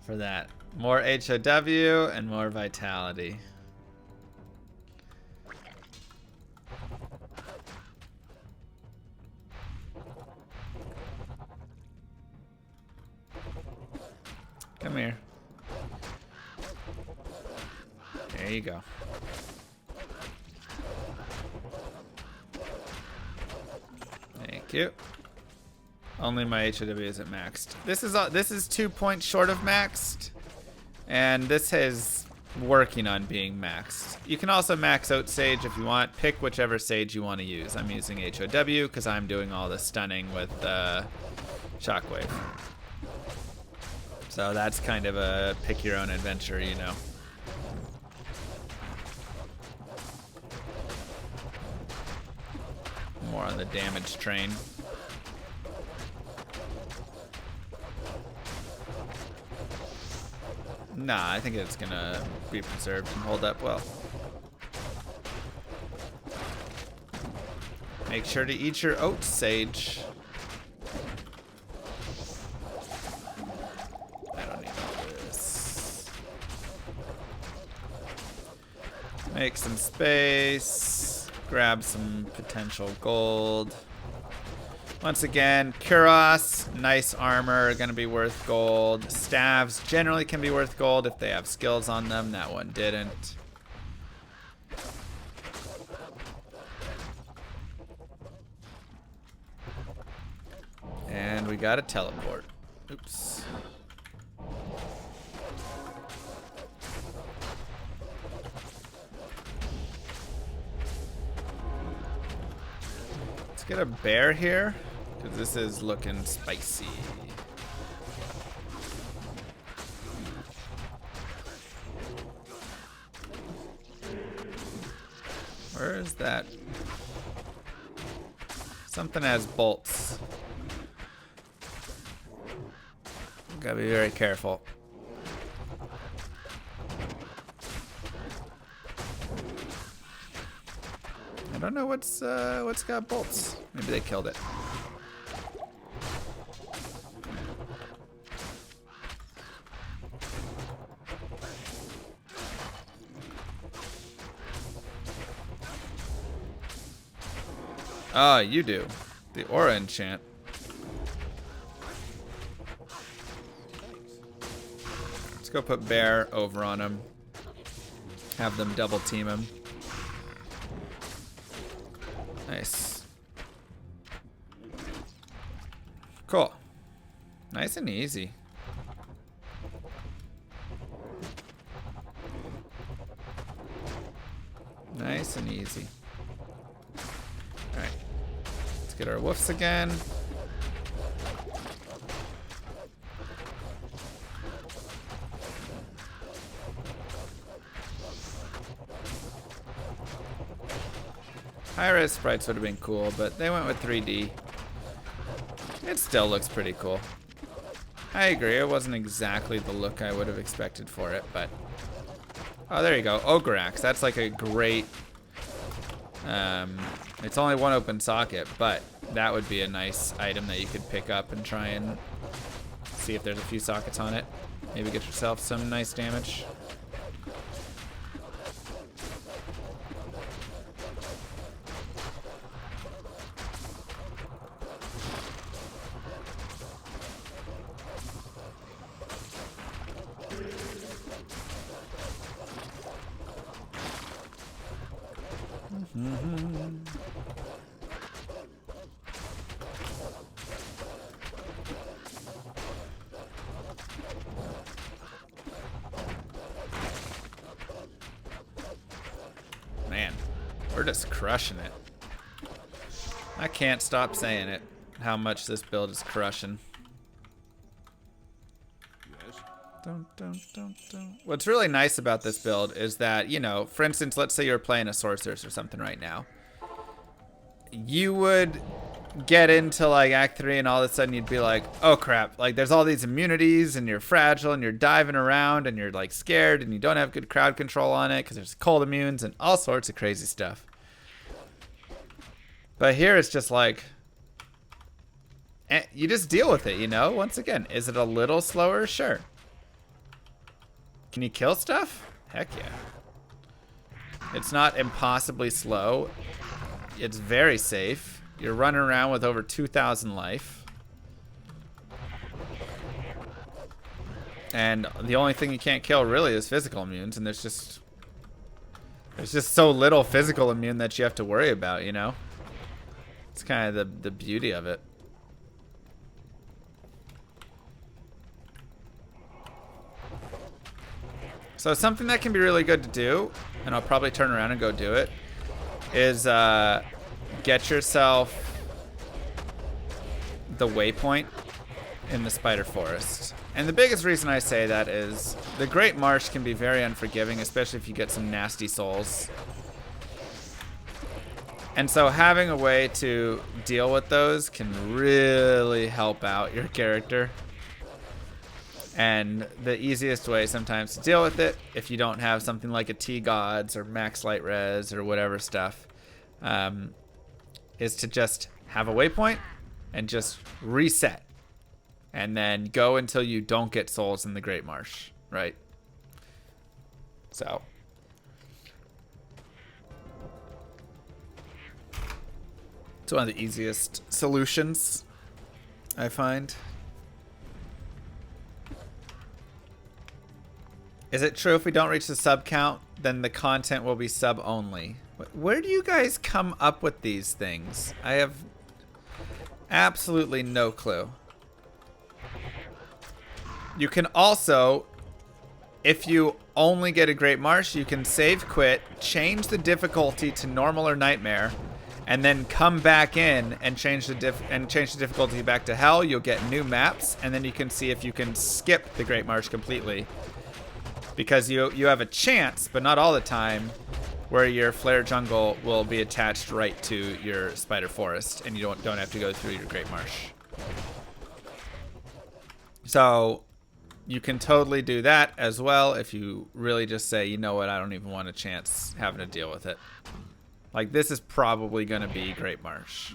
that. More HOW and more vitality. Come here. There you go. Thank you. Only my HOW isn't maxed. This is 2 points short of maxed, and this is working on being maxed. You can also max out Sage if you want. Pick whichever Sage you want to use. I'm using HOW because I'm doing all the stunning with Shockwave. So that's kind of a pick your own adventure, you know. More on the damage train. Nah, I think it's gonna be preserved and hold up well. Make sure to eat your oats, Sage. I don't need all this. Make some space. Grab some potential gold. Once again, Kuros, nice armor, gonna be worth gold. Staves generally can be worth gold if they have skills on them. That one didn't. And we got a teleport. Oops. Let's get a bear here, because this is looking spicy. Where is that? Something has bolts. Gotta be very careful. I don't know what's got bolts. Maybe they killed it. Ah, you do. The aura enchant. Let's go put bear over on him. Have them double team him. Nice. Cool. Nice and easy. Nice and easy. Alright. Let's get our woofs again. High-res sprites would have been cool, but they went with 3D. It still looks pretty cool. I agree, it wasn't exactly the look I would have expected for it, but... Oh, there you go, Ogreax. That's like a great... It's only one open socket, but that would be a nice item that you could pick up and try and see if there's a few sockets on it. Maybe get yourself some nice damage. Man, we're just crushing it. I can't stop saying it, how much this build is crushing. Yes. What's really nice about this build is that, you know, for instance, let's say you're playing a sorceress or something right now. You would get into like Act 3 and all of a sudden you'd be like, oh crap, like there's all these immunities and you're fragile and you're diving around and you're like scared and you don't have good crowd control on it because there's cold immunes and all sorts of crazy stuff. But here it's just like, you just deal with it, you know? Once again, is it a little slower? Sure. Can you kill stuff? Heck yeah. It's not impossibly slow. It's very safe. You're running around with over 2,000 life. And the only thing you can't kill really is physical immunes, and there's just so little physical immune that you have to worry about, you know? It's kind of the beauty of it. So something that can be really good to do, and I'll probably turn around and go do it, is get yourself the waypoint in the Spider Forest. And the biggest reason I say that is the Great Marsh can be very unforgiving, especially if you get some nasty souls. And so having a way to deal with those can really help out your character. And the easiest way sometimes to deal with it, if you don't have something like a T-Gods or Max Light Res or whatever stuff, is to just have a waypoint and just reset. And then go until you don't get souls in the Great Marsh, right? So. It's one of the easiest solutions, I find. Is it true if we don't reach the sub count, then the content will be sub only? Where do you guys come up with these things? I have absolutely no clue. You can also, if you only get a Great Marsh, you can save quit, change the difficulty to normal or nightmare, and then come back in and change the difficulty back to hell. You'll get new maps, and then you can see if you can skip the Great Marsh completely. Because you have a chance, but not all the time, where your Flare Jungle will be attached right to your Spider Forest, and you don't have to go through your Great Marsh. So you can totally do that as well if you really just say, you know what, I don't even want a chance having to deal with it. Like, this is probably going to be Great Marsh.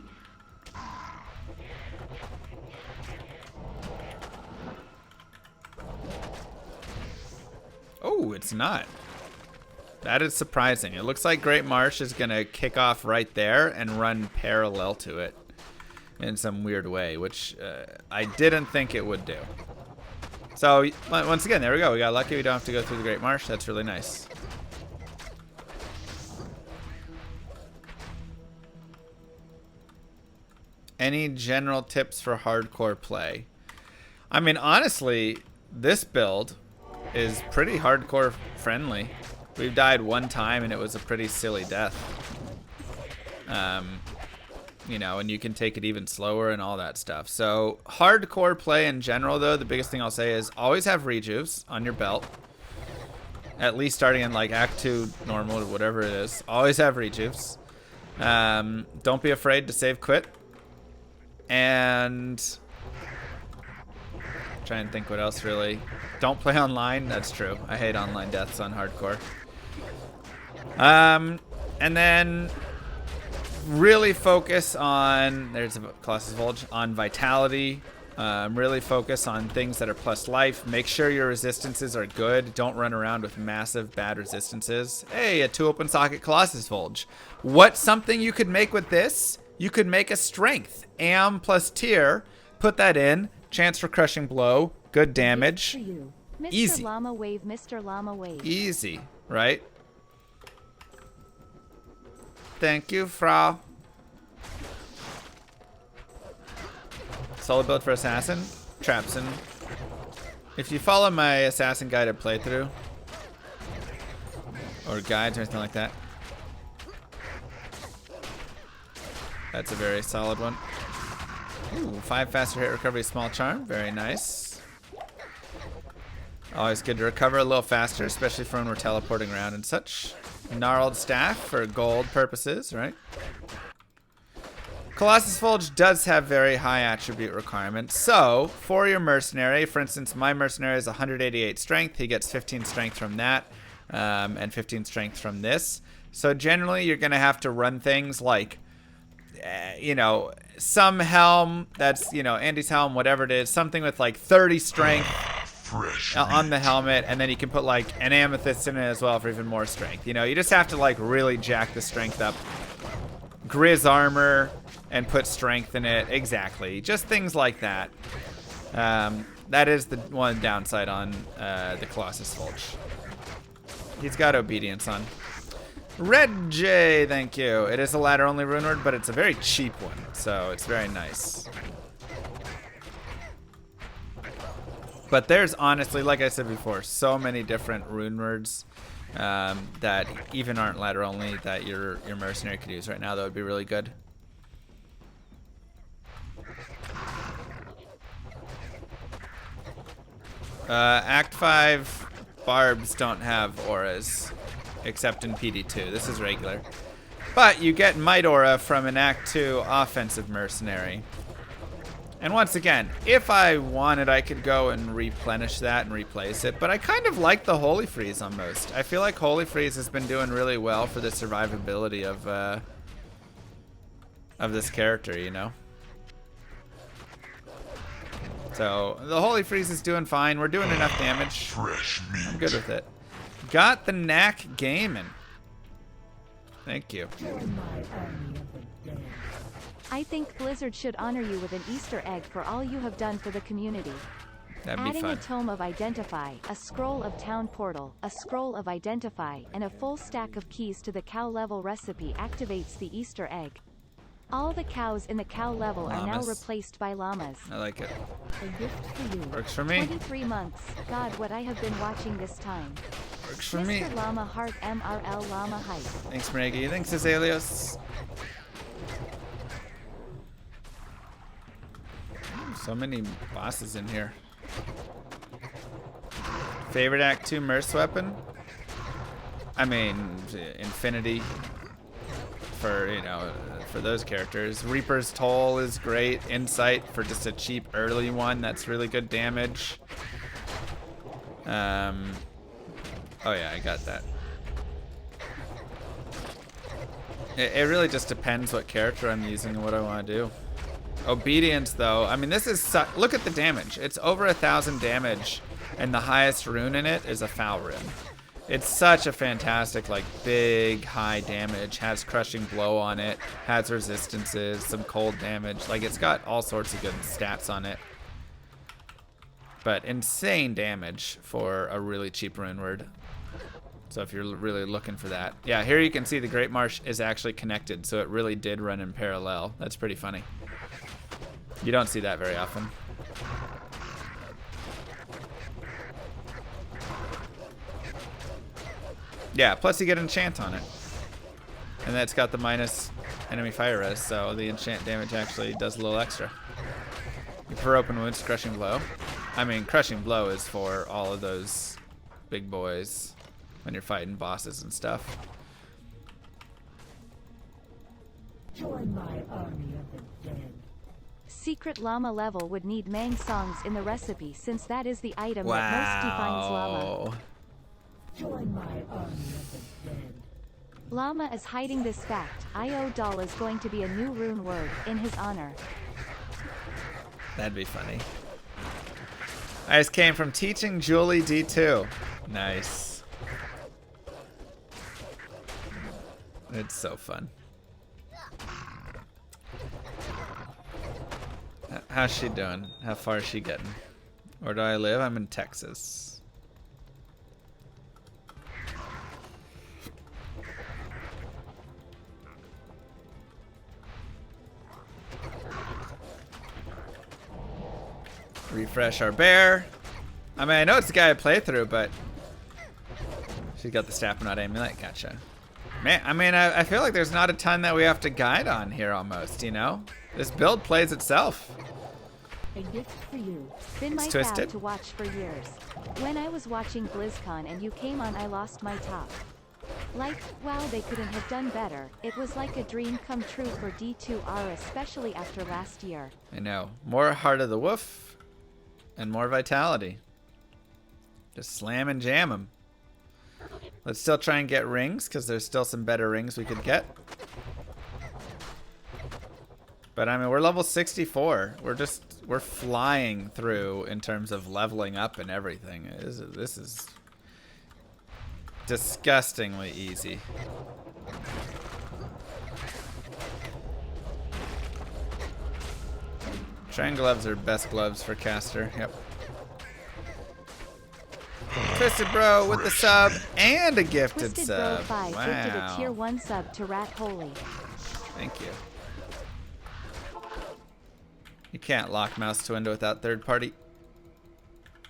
Oh, it's not. That is surprising. It looks like Great Marsh is going to kick off right there and run parallel to it in some weird way, which I didn't think it would do. So, once again, there we go. We got lucky we don't have to go through the Great Marsh. That's really nice. Any general tips for hardcore play? I mean, honestly, this build is pretty hardcore friendly. We've died one time and it was a pretty silly death. You know, and you can take it even slower and all that stuff. So hardcore play in general, though, the biggest thing I'll say is always have rejuves on your belt. At least starting in like Act 2 normal or whatever it is. Always have rejuves. Don't be afraid to save quit. And try and think what else really. Don't play online. That's true. I hate online deaths on hardcore. And then really focus on, there's a Colossus Vulge, on vitality. Really focus on things that are plus life. Make sure your resistances are good. Don't run around with massive bad resistances. Hey, a 2 open socket Colossus Vulge. What's something you could make with this? You could make a strength. Am plus tier. Put that in. Chance for crushing blow. Good damage. Mr. Easy. Llama Wave, Mr. Llama Wave. Easy, right? Thank you, Frau. Solo build for Assassin. Trapson. If you follow my Assassin guided playthrough, or guides or anything like that, that's a very solid one. Ooh, 5 faster hit recovery, small charm. Very nice. Always good to recover a little faster, especially for when we're teleporting around and such. Gnarled staff for gold purposes, right? Colossus Fulge does have very high attribute requirements. So, for your mercenary, for instance, my mercenary is 188 strength. He gets 15 strength from that, and 15 strength from this. So generally, you're going to have to run things like, you know, some helm that's, you know, Andy's helm, whatever it is, something with like 30 strength on the helmet, and then you can put like an amethyst in it as well for even more strength. You know, you just have to like really jack the strength up. Grizz armor and put strength in it. Exactly. Just things like that. That is the one downside on the Colossus Fulge. He's got obedience on. Red J, thank you. It is a ladder only rune word, but it's a very cheap one, so it's very nice. But there's honestly, like I said before, so many different rune words that even aren't ladder only that your mercenary could use right now that would be really good. Act 5 barbs don't have auras, except in PD2. This is regular. But you get Might Aura from an Act 2 offensive mercenary. And once again, if I wanted, I could go and replenish that and replace it. But I kind of like the Holy Freeze on most. I feel like Holy Freeze has been doing really well for the survivability of this character, you know? So, the Holy Freeze is doing fine. We're doing enough damage. I'm good with it. Got the knack gaming. Thank you. I think Blizzard should honor you with an Easter egg for all you have done for the community. That'd be Adding fun. a Tome of Identify, a Scroll of Town Portal, a Scroll of Identify, and a full stack of keys to the cow level recipe activates the Easter egg. All the cows in the cow level are now Llamas. replaced by llamas. I like it. A gift for you. Works for me. 23 months. God, what I have been watching this time. Works for me. Mr. Llama Heart MRL Llama Height. Thanks, Maregi. Thanks, Azaleos. So many bosses in here. Favorite Act 2 Merc weapon? I mean, Infinity. For, you know, for those characters. Reaper's Toll is great. Insight for just a cheap early one. That's really good damage. Oh yeah, I got that. It really just depends what character I'm using and what I want to do. Obedience, though, I mean, this is look at the damage. It's over 1,000 damage, and the highest rune in it is a foul rune. It's such a fantastic, like, big, high damage. Has crushing blow on it. Has resistances, some cold damage. Like, it's got all sorts of good stats on it. But insane damage for a really cheap rune word. So if you're really looking for that. Yeah, here you can see the Great Marsh is actually connected, so it really did run in parallel. That's pretty funny. You don't see that very often. Yeah, plus you get enchant on it. And that's got the minus enemy fire res, so the enchant damage actually does a little extra. For open wounds, crushing blow. I mean, crushing blow is for all of those big boys when you're fighting bosses and stuff. Join my army of the dead. Secret llama level would need Mang songs in the recipe since that is the item that most defines llama. Wow. Join my army of the dead. Llama is hiding this fact. IO doll is going to be a new rune word in his honor. That'd be funny. I just came from teaching Julie D2. Nice. It's so fun. How's she doing? How far is she getting? Where do I live? I'm in Texas. Refresh our bear. I mean, I know it's the guy I play through, but she's got the staff but not amulet. Gotcha. Man, I mean, I feel like there's not a ton that we have to guide on here almost, you know? This build plays itself. A gift for you. Been my It's fab twisted. to watch for years. When I was watching BlizzCon and you came on, I lost my top. Like, wow, they couldn't have done better. It was like a dream come true for D2R, especially after last year. I know. More Heart of the Wolf and more Vitality. Just slam and jam them. Let's still try and get rings, because there's still some better rings we could get. But I mean, we're level 64. We're flying through in terms of leveling up and everything. This is disgustingly easy. Triangle gloves are best gloves for caster. Yep. Twisted Bro with the sub and a gifted Twisted sub. Bro 5 Wow. gifted a tier 1 sub to Rat Holy. Thank you. You can't lock mouse to window without third party.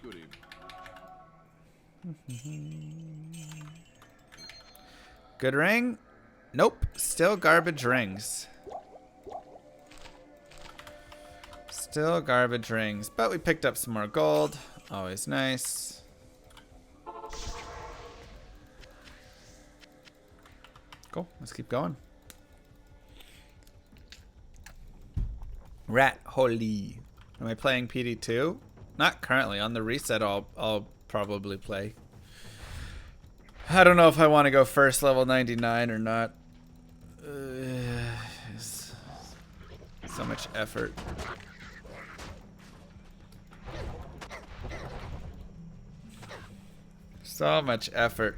Good evening. Good ring? Nope. Still garbage rings. Still garbage rings. But we picked up some more gold. Always nice. Cool. Let's keep going. Rat Holy. Am I playing PD2? Not currently. On the reset, I'll probably play. I don't know if I want to go first level 99 or not. So much effort. So much effort.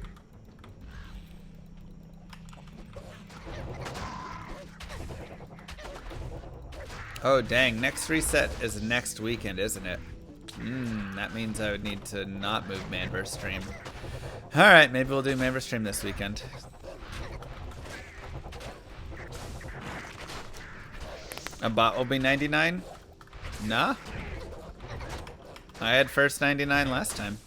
Oh dang, next reset is next weekend, isn't it? That means I would need to not move Manverse stream. Alright, maybe we'll do Manverse stream this weekend. A bot will be 99? Nah. I had first 99 last time.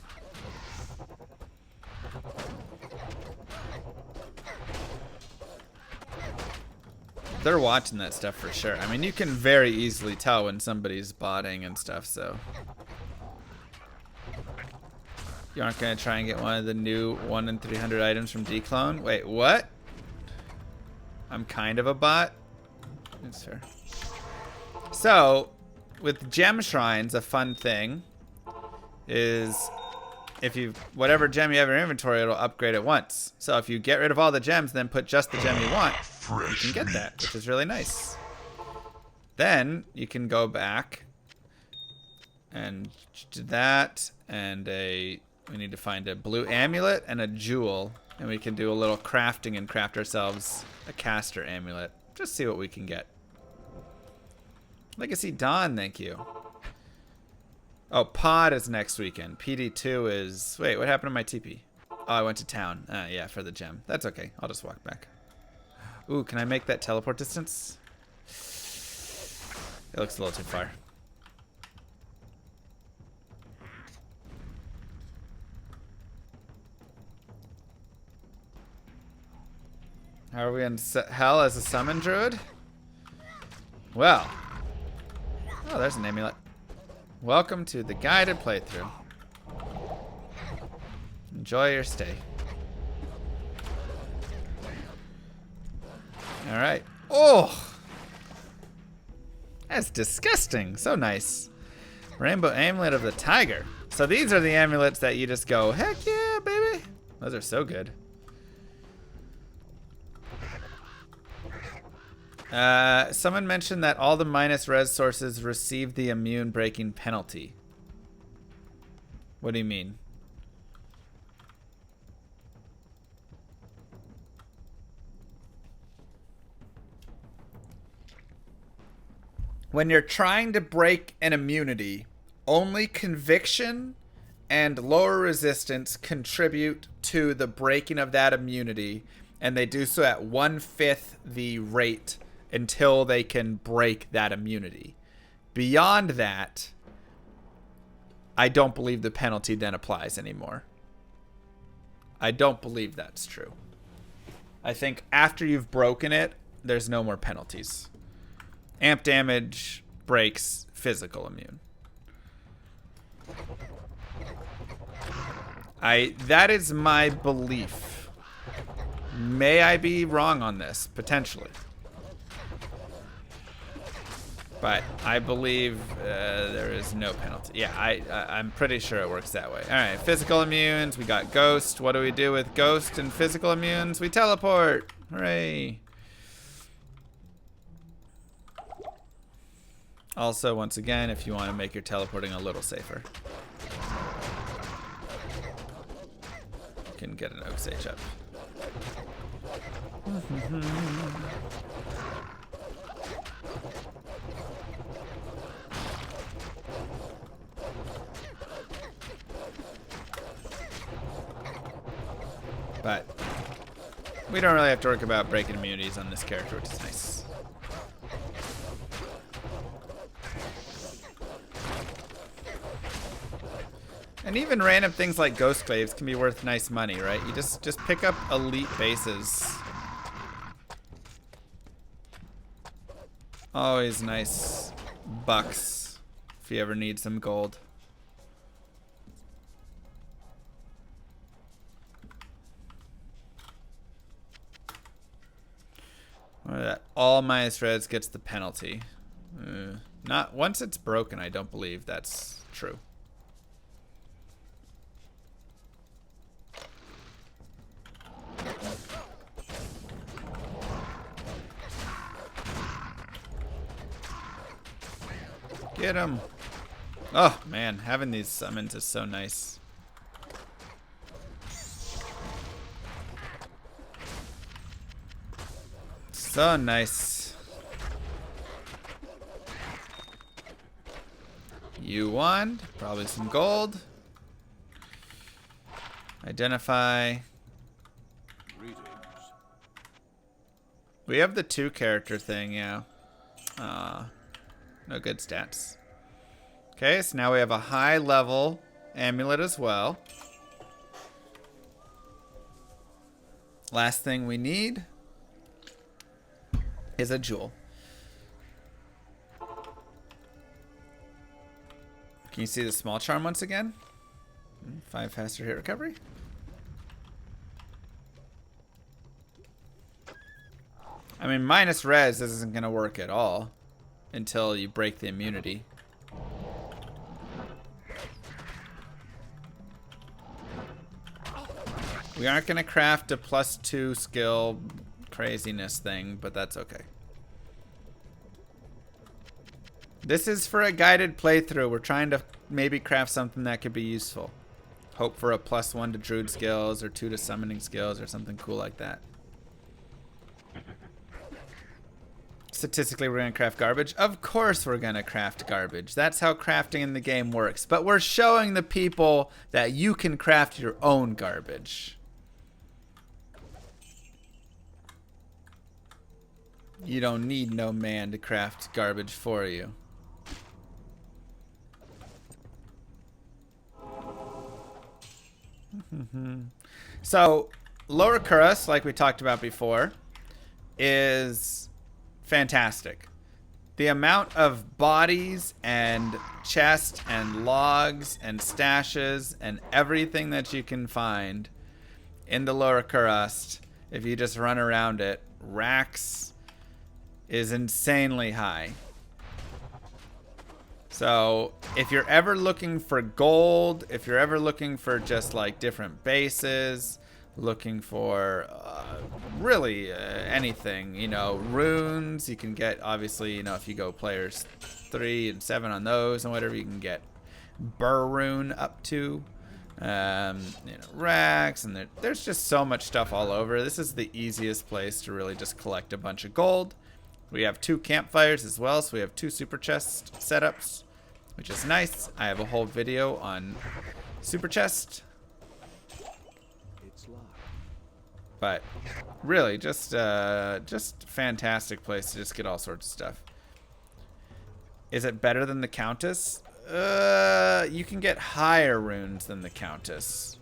They're watching that stuff for sure. I mean, you can very easily tell when somebody's botting and stuff, so. You aren't going to try and get one of the new 1 in 300 items from Declone? Wait, what? I'm kind of a bot? That's fair. So, with gem shrines, a fun thing is if you, whatever gem you have in your inventory, it'll upgrade at once. So if you get rid of all the gems, then put just the gem you want, you can get that, which is really nice. Then you can go back and do that, and we need to find a blue amulet and a jewel, and we can do a little crafting and craft ourselves a caster amulet. Just see what we can get. Legacy Dawn, thank you. Oh, Pod is next weekend. PD2 is... Wait, what happened to my TP? Oh, I went to town. Yeah, for the gem. That's okay. I'll just walk back. Ooh, can I make that teleport distance? It looks a little too far. How are we in hell as a summon druid? Well. Oh, there's an amulet. Welcome to the guided playthrough. Enjoy your stay. Alright. Oh! That's disgusting. So nice. Rainbow Amulet of the Tiger. So these are the amulets that you just go, heck yeah, baby. Those are so good. Someone mentioned that all the minus res sources receive the immune breaking penalty. What do you mean? When you're trying to break an immunity, only conviction and lower resistance contribute to the breaking of that immunity, and they do so at 1/5 the rate until they can break that immunity. Beyond that, I don't believe the penalty then applies anymore. I don't believe that's true. I think after you've broken it, there's no more penalties. Amp damage breaks physical immune. That is my belief. May I be wrong on this? Potentially. But I believe there is no penalty. Yeah, I'm pretty sure it works that way. All right, physical immunes. We got Ghost. What do we do with Ghost and physical immunes? We teleport. Hooray. Also, once again, if you want to make your teleporting a little safer, you can get an Oak Sage up. But we don't really have to worry about breaking immunities on this character, which is nice. And even random things like Ghost Claves can be worth nice money, right? You just pick up elite bases. Always nice bucks if you ever need some gold. All minus reds gets the penalty. Not once it's broken, I don't believe that's true. Get him. Oh man, having these summons is so nice. So nice. You won. Probably some gold. Identify. Greetings. We have the 2 character thing, yeah. No good stats. Okay, so now we have a high level amulet as well. Last thing we need is a jewel. Can you see the small charm once again? 5 faster hit recovery. I mean, minus res, this isn't going to work at all until you break the immunity. We aren't going to craft a +2 skill craziness thing, but that's okay. This is for a guided playthrough. We're trying to maybe craft something that could be useful. Hope for a +1 to druid skills or 2 to summoning skills or something cool like that. Statistically, we're going to craft garbage. Of course we're going to craft garbage. That's how crafting in the game works. But we're showing the people that you can craft your own garbage. You don't need no man to craft garbage for you. So, Lower Kuras, like we talked about before, is fantastic. The amount of bodies and chests and logs and stashes and everything that you can find in the Lower Kuras, if you just run around it, racks, is insanely high. So if you're ever looking for gold, if you're ever looking for just like different bases, looking for really anything, you know, runes, you can get, obviously, you know, if you go players 3 and 7 on those and whatever, you can get Burr rune up to, you know, racks, and there's just so much stuff all over. This is the easiest place to really just collect a bunch of gold. We have 2 campfires as well, so we have 2 super chest setups, which is nice. I have a whole video on super chest. It's locked. But really, just fantastic place to just get all sorts of stuff. Is it better than the Countess? You can get higher runes than the Countess.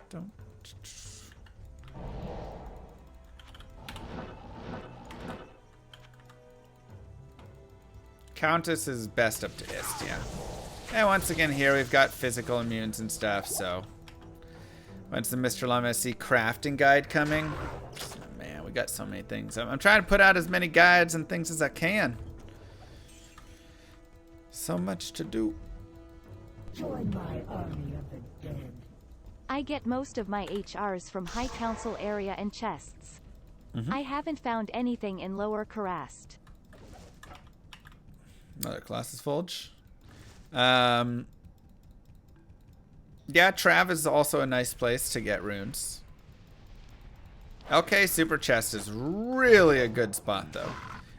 Don't. Countess is best up to Ist, yeah. And once again here we've got physical immunes and stuff, so. When's the Mr. Lamessy crafting guide coming? Oh, man, we got so many things. I'm trying to put out as many guides and things as I can. So much to do. Join my army of the dead. I get most of my HRs from High Council area and chests. I haven't found anything in Lower Karast. Another classes Fulge. Yeah, Trav is also a nice place to get runes. Okay, Super Chest is really a good spot, though.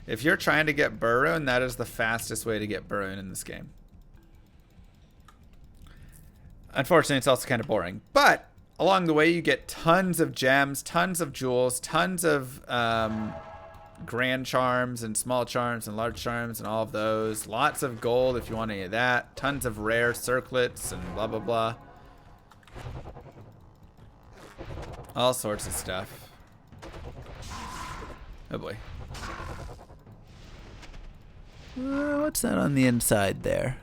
If you're trying to get Burr Rune, that is the fastest way to get Burr Rune in this game. Unfortunately, it's also kind of boring. But along the way, you get tons of gems, tons of jewels, tons of grand charms and small charms and large charms and all of those. Lots of gold if you want any of that. Tons of rare circlets and blah, blah, blah. All sorts of stuff. Oh boy. What's that on the inside there?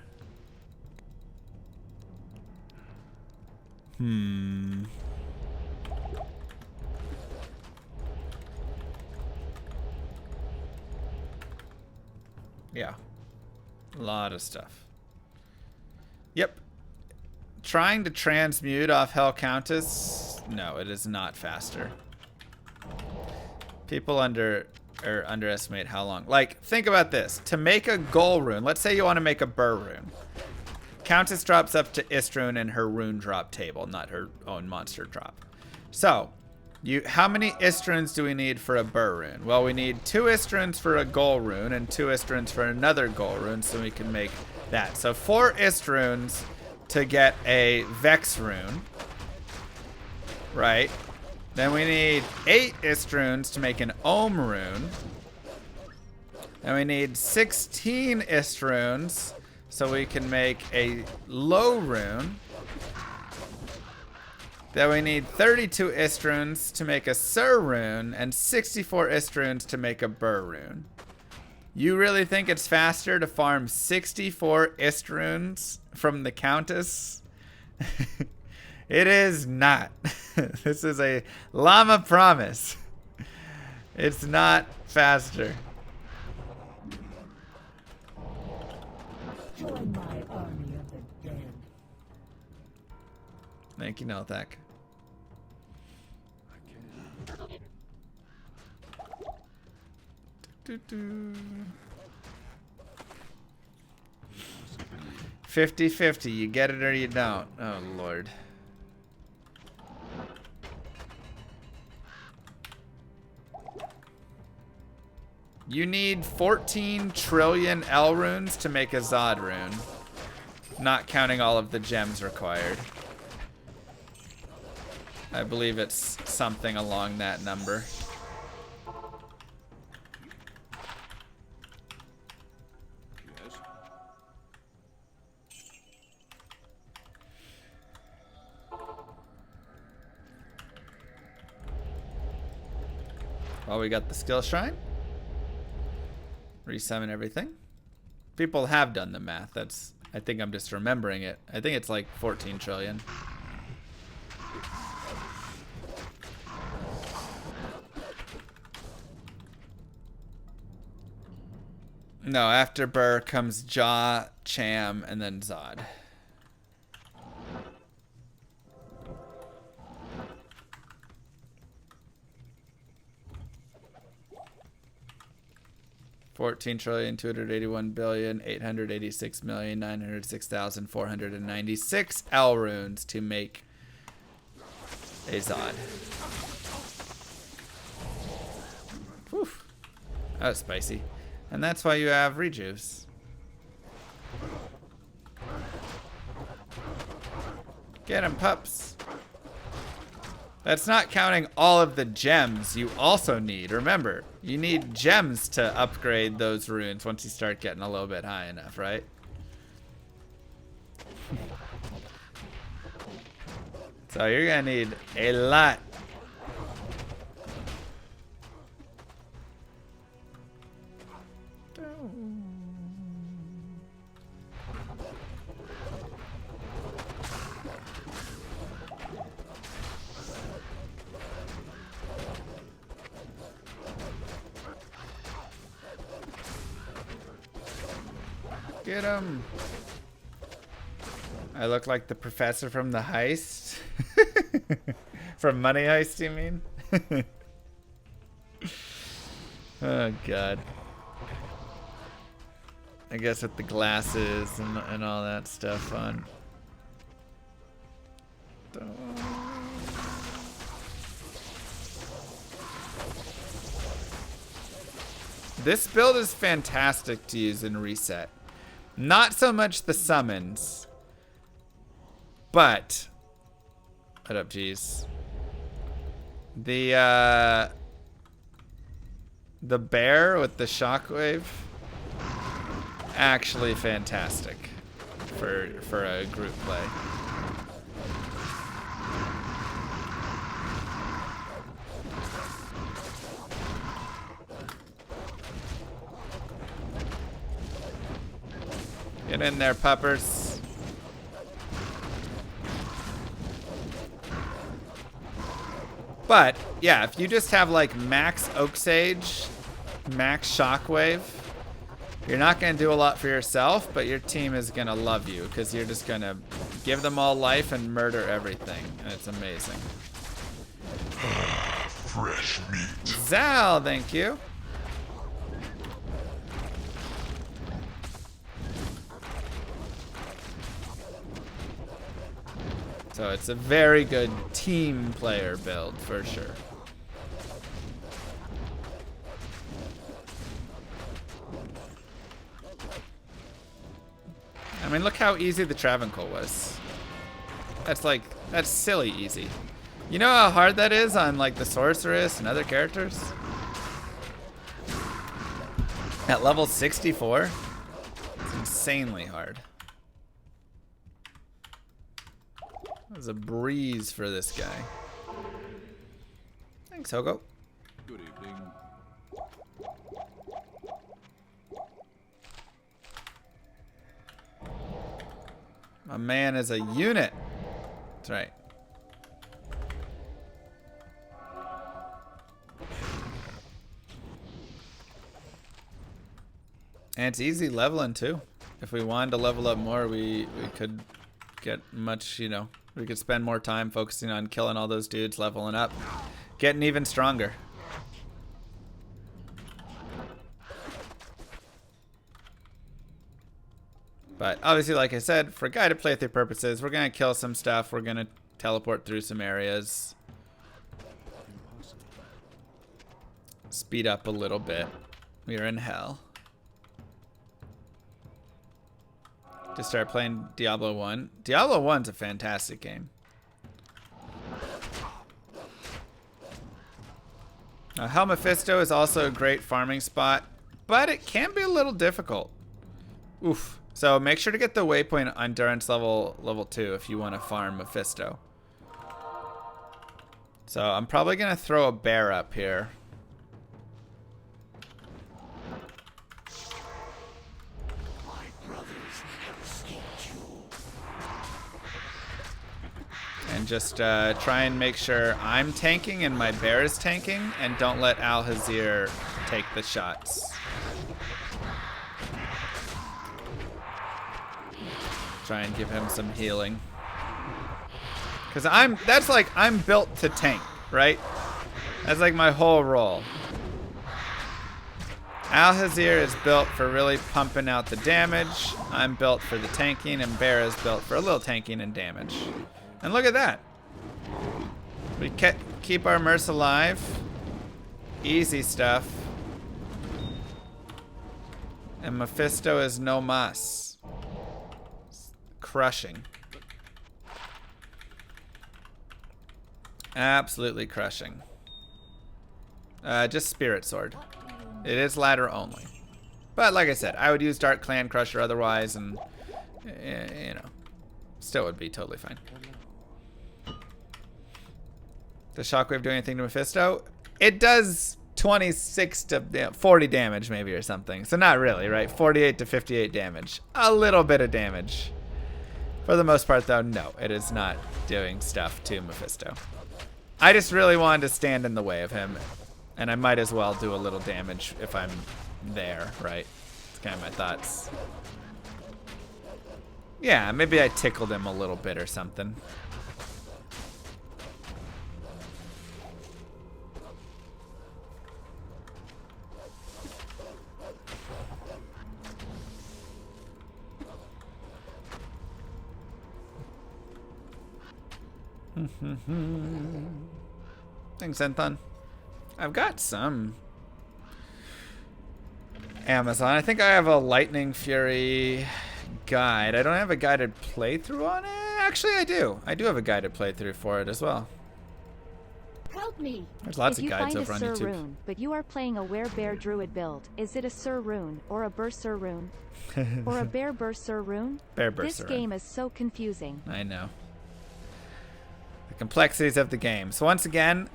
Yeah. A lot of stuff. Yep. Trying to transmute off Hell Countess, no, it is not faster. People underestimate how long. Like, think about this. To make a goal rune, let's say you want to make a Burr Rune. Countess drops up to Ist Rune in her rune drop table, not her own monster drop. So, how many Ist Runes do we need for a Burr Rune? Well, we need 2 Ist Runes for a goal rune and 2 Ist Runes for another goal rune, so we can make that. So 4 Ist Runes to get a Vex Rune, right? Then we need 8 Ist Runes to make an Ohm Rune. And we need 16 Ist Runes so we can make a Low Rune. Then we need 32 Ist Runes to make a Sur Rune and 64 Ist Runes to make a Burr Rune. You really think it's faster to farm 64 Ist Runes from the Countess? It is not. This is a llama promise. It's not faster. Join my army of the dead. Thank you, Nelthak. Do-do. 50-50. You get it or you don't. Oh, Lord. You need 14 trillion L runes to make a Zod rune. Not counting all of the gems required. I believe it's something along that number. Yes. Well, we got the skill shrine. Resummon everything. People have done the math. I think I'm just remembering it. I think it's like 14 trillion. No, after Burr comes Jaw, Cham, and then Zod. $14,281,886,906,496 L runes to make a Zod. Whew. That was spicy. And that's why you have rejuves. Get him, pups. That's not counting all of the gems you also need. Remember, you need gems to upgrade those runes once you start getting a little bit high enough, right? So you're gonna need a lot. Get him. I look like the professor from the heist. From Money Heist, you mean? Oh, God. I guess with the glasses and all that stuff on. This build is fantastic to use in Reset. Not so much the summons, but what up, geez? The bear with the shockwave, actually fantastic for a group play. Get in there, puppers. But, yeah, if you just have, like, max Oak Sage, max Shockwave, you're not going to do a lot for yourself, but your team is going to love you, because you're just going to give them all life and murder everything, and it's amazing. Fresh meat. Zal, thank you. So it's a very good team player build for sure. I mean, look how easy the Travancore was. That's silly easy. You know how hard that is on like the Sorceress and other characters? At level 64? It's insanely hard. It was a breeze for this guy. Thanks, Hogo. Good evening. My man is a unit. That's right. And it's easy leveling too. If we wanted to level up more, we could get much, you know, we could spend more time focusing on killing all those dudes, leveling up, getting even stronger. But obviously, like I said, for guided playthrough purposes, we're going to kill some stuff. We're going to teleport through some areas. Speed up a little bit. We are in hell. To start playing Diablo 1. Diablo 1's a fantastic game. Hell Mephisto is also a great farming spot, but it can be a little difficult. Oof. So make sure to get the waypoint endurance level 2 if you want to farm Mephisto. So I'm probably going to throw a bear up here. And just try and make sure I'm tanking and my bear is tanking, and don't let Al-Hazir take the shots. Try and give him some healing. Cause that's like, I'm built to tank, right? That's like my whole role. Al-Hazir is built for really pumping out the damage. I'm built for the tanking, and Bear is built for a little tanking and damage. And look at that. We keep our Mercs alive. Easy stuff. And Mephisto is no mas. Crushing. Absolutely crushing. Just Spirit Sword. It is ladder only. But like I said, I would use Dark Clan Crusher otherwise, and you know, still would be totally fine. Does Shockwave do anything to Mephisto? It does 26 to 40 damage maybe or something. So not really, right? 48 to 58 damage. A little bit of damage. For the most part though, no, it is not doing stuff to Mephisto. I just really wanted to stand in the way of him, and I might as well do a little damage if I'm there, right? It's kind of my thoughts. Yeah, maybe I tickled him a little bit or something. Thanks, Anthon. I've got some Amazon. I think I have a Lightning Fury guide. I don't have a guided playthrough on it. Actually, I do. I do have a guided playthrough for it as well. Help me. There's lots of guides over on If you YouTube. find a Sir Rune, but you are playing a Werebear Druid build, is it a Sir Rune, or a Bursar Rune? Or a Bear Bursar Rune? Bear Bursar This Rune. game is so confusing. I know. The complexities of the game. So once again,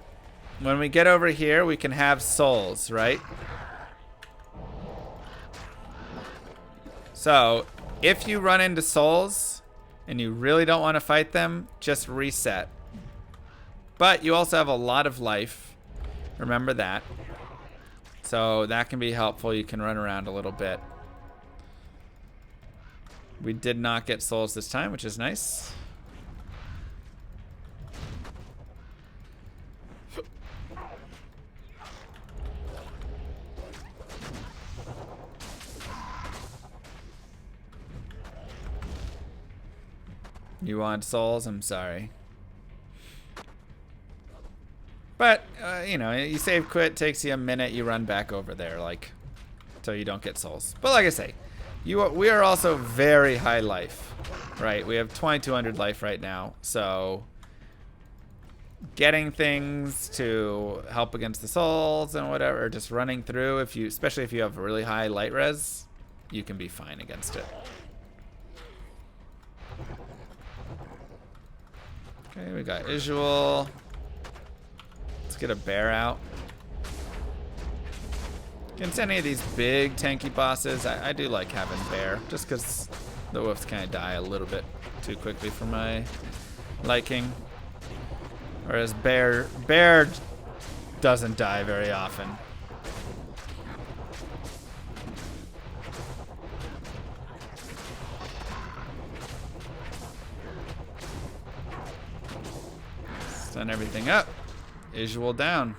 when we get over here, we can have souls, right? So if you run into souls and you really don't want to fight them, just reset. But you also have a lot of life. Remember that. So that can be helpful. You can run around a little bit. We did not get souls this time, which is nice. You want souls? I'm sorry. But, you know, you save quit, takes you a minute, you run back over there, like, so you don't get souls. But like I say, we are also very high life, right? We have 2200 life right now, so getting things to help against the souls and whatever, or just running through, especially if you have really high light res, you can be fine against it. Okay, we got Isual. Let's get a bear out. Against any of these big tanky bosses, I do like having bear, just because the wolves kind of die a little bit too quickly for my liking. Whereas bear doesn't die very often. Stun everything up. Isual down.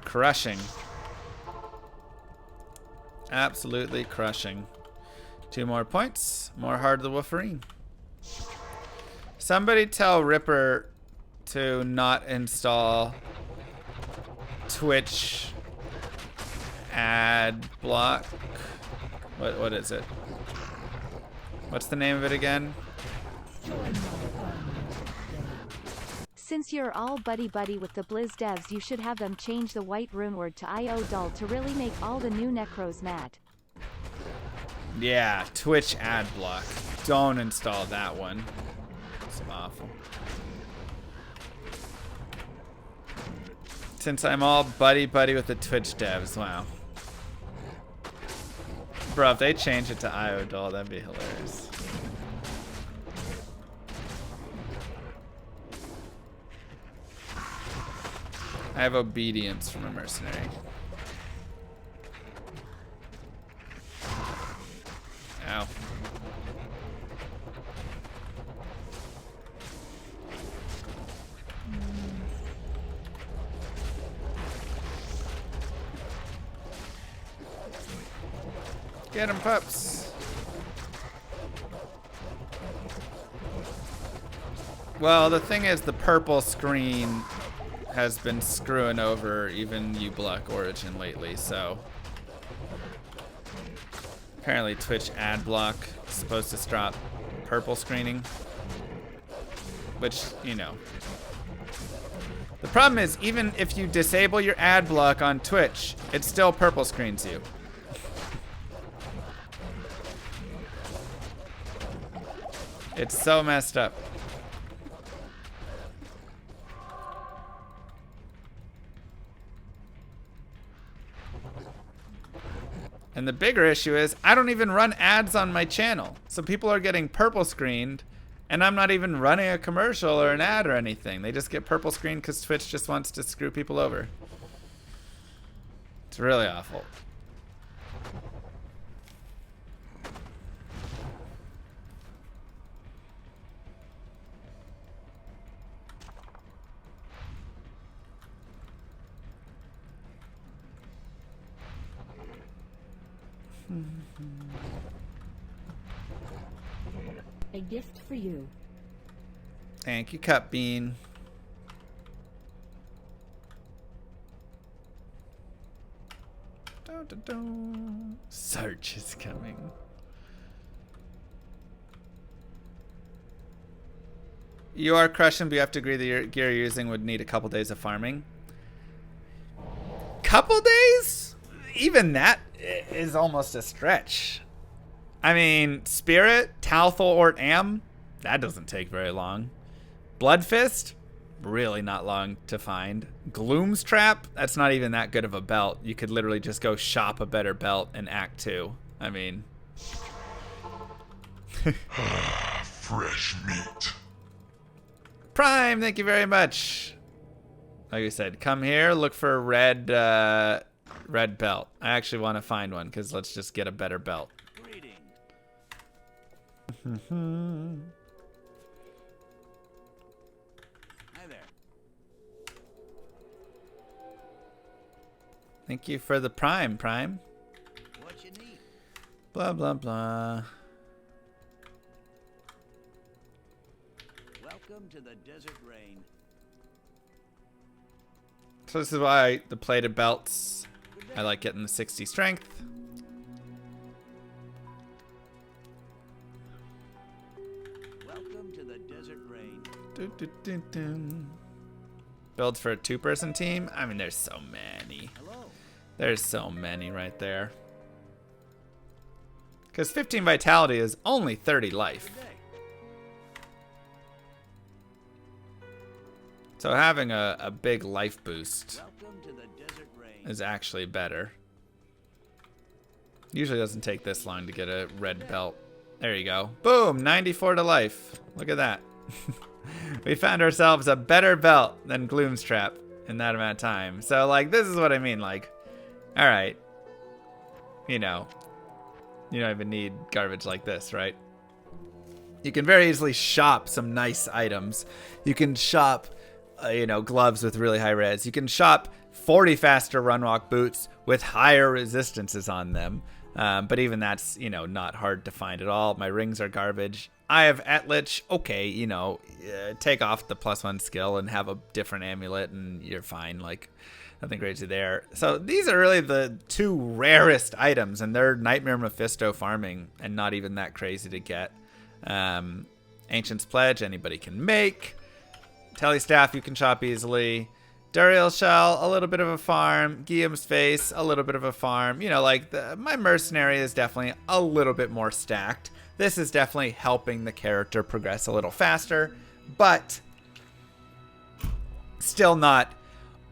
Crushing. Absolutely crushing. 2 more points. More Heart of the Wolverine. Somebody tell Ripper to not install Twitch ad block. What is it? What's the name of it again? Since you're all buddy-buddy with the Blizz devs, you should have them change the white rune word to IO dull to really make all the new Necros mad. Yeah, Twitch ad block. Don't install that one. It's awful. Since I'm all buddy-buddy with the Twitch devs, wow. Bro, if they change it to IO dull, that'd be hilarious. I have obedience from a mercenary. Ow. Get him, pups. Well, the thing is, the purple screen has been screwing over even uBlock Origin lately, so apparently Twitch ad block is supposed to stop purple screening. which, you know. The problem is, even if you disable your ad block on Twitch, it still purple screens you. It's so messed up. And the bigger issue is I don't even run ads on my channel. So people are getting purple screened and I'm not even running a commercial or an ad or anything. They just get purple screened because Twitch just wants to screw people over. It's really awful. A gift for you. Thank you, Cup Bean. Dun, dun, dun. Search is coming. You are crushing, but you have to agree that your gear you're using would need a couple days of farming. Couple days? Even that is almost a stretch. I mean, Spirit, Talthal, or Am, that doesn't take very long. Bloodfist, really not long to find. Gloom's Trap, that's not even that good of a belt. You could literally just go shop a better belt in Act 2. I mean. Fresh meat. Prime, thank you very much. Like I said, come here, look for a red belt. I actually want to find one, because let's just get a better belt. Hi there. Thank you for the Prime. What you need? Blah, blah, blah. Welcome to the desert rain. So this is why the plated belts, I like getting the 60 strength. Welcome to the desert rain. Builds for a 2-person team. I mean, there's so many. Hello. There's so many right there. Because 15 vitality is only 30 life. Good day. So having a big life boost Welcome to the desert rain. is actually better. Usually doesn't take this long to get a red belt. There you go. Boom, 94 to life. Look at that. We found ourselves a better belt than Gloom's Trap in that amount of time. So, like, this is what I mean. Like, all right. You know, you don't even need garbage like this, right? You can very easily shop some nice items. You can shop, you know, gloves with really high res. You can shop 40 faster run walk boots with higher resistances on them. But even that's, you know, not hard to find at all. My rings are garbage. I have Etlich. Okay, you know, take off the +1 skill and have a different amulet and you're fine. Like, nothing crazy there. So these are really the two rarest items, and they're Nightmare Mephisto farming and not even that crazy to get. Ancient's Pledge, anybody can make. Telestaff, you can chop easily. Duriel Shell, a little bit of a farm. Guillaume's Face, a little bit of a farm. You know, like, my Mercenary is definitely a little bit more stacked. This is definitely helping the character progress a little faster, but still not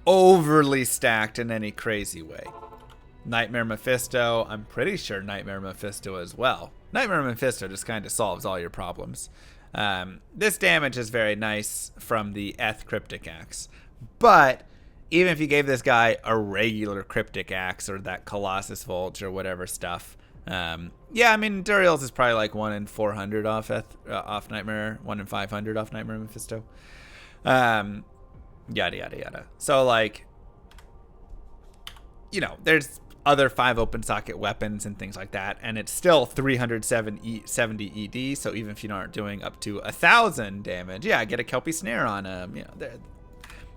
overly stacked in any crazy way. Nightmare Mephisto, I'm pretty sure Nightmare Mephisto as well. Nightmare Mephisto just kind of solves all your problems. This damage is very nice from the Eth Cryptic Axe. But even if you gave this guy a regular Cryptic Axe or that Colossus Vulture or whatever stuff, yeah, I mean, Duriel's is probably like 1 in 400 off Nightmare, 1 in 500 off Nightmare Mephisto. Yada, yada, yada. So, like, you know, there's other 5 open socket weapons and things like that, and it's still 370 ED, so even if you aren't doing up to 1,000 damage, yeah, get a Kelpie Snare on him. You know,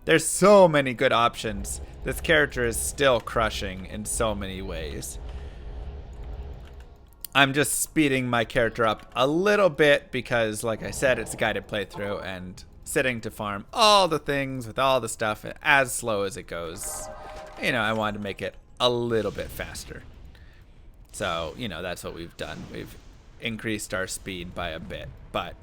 there's so many good options. This character is still crushing in so many ways. I'm just speeding my character up a little bit because, like I said, it's a guided playthrough, and sitting to farm all the things with all the stuff as slow as it goes. You know, I wanted to make it a little bit faster. So, you know, that's what we've done. We've increased our speed by a bit. But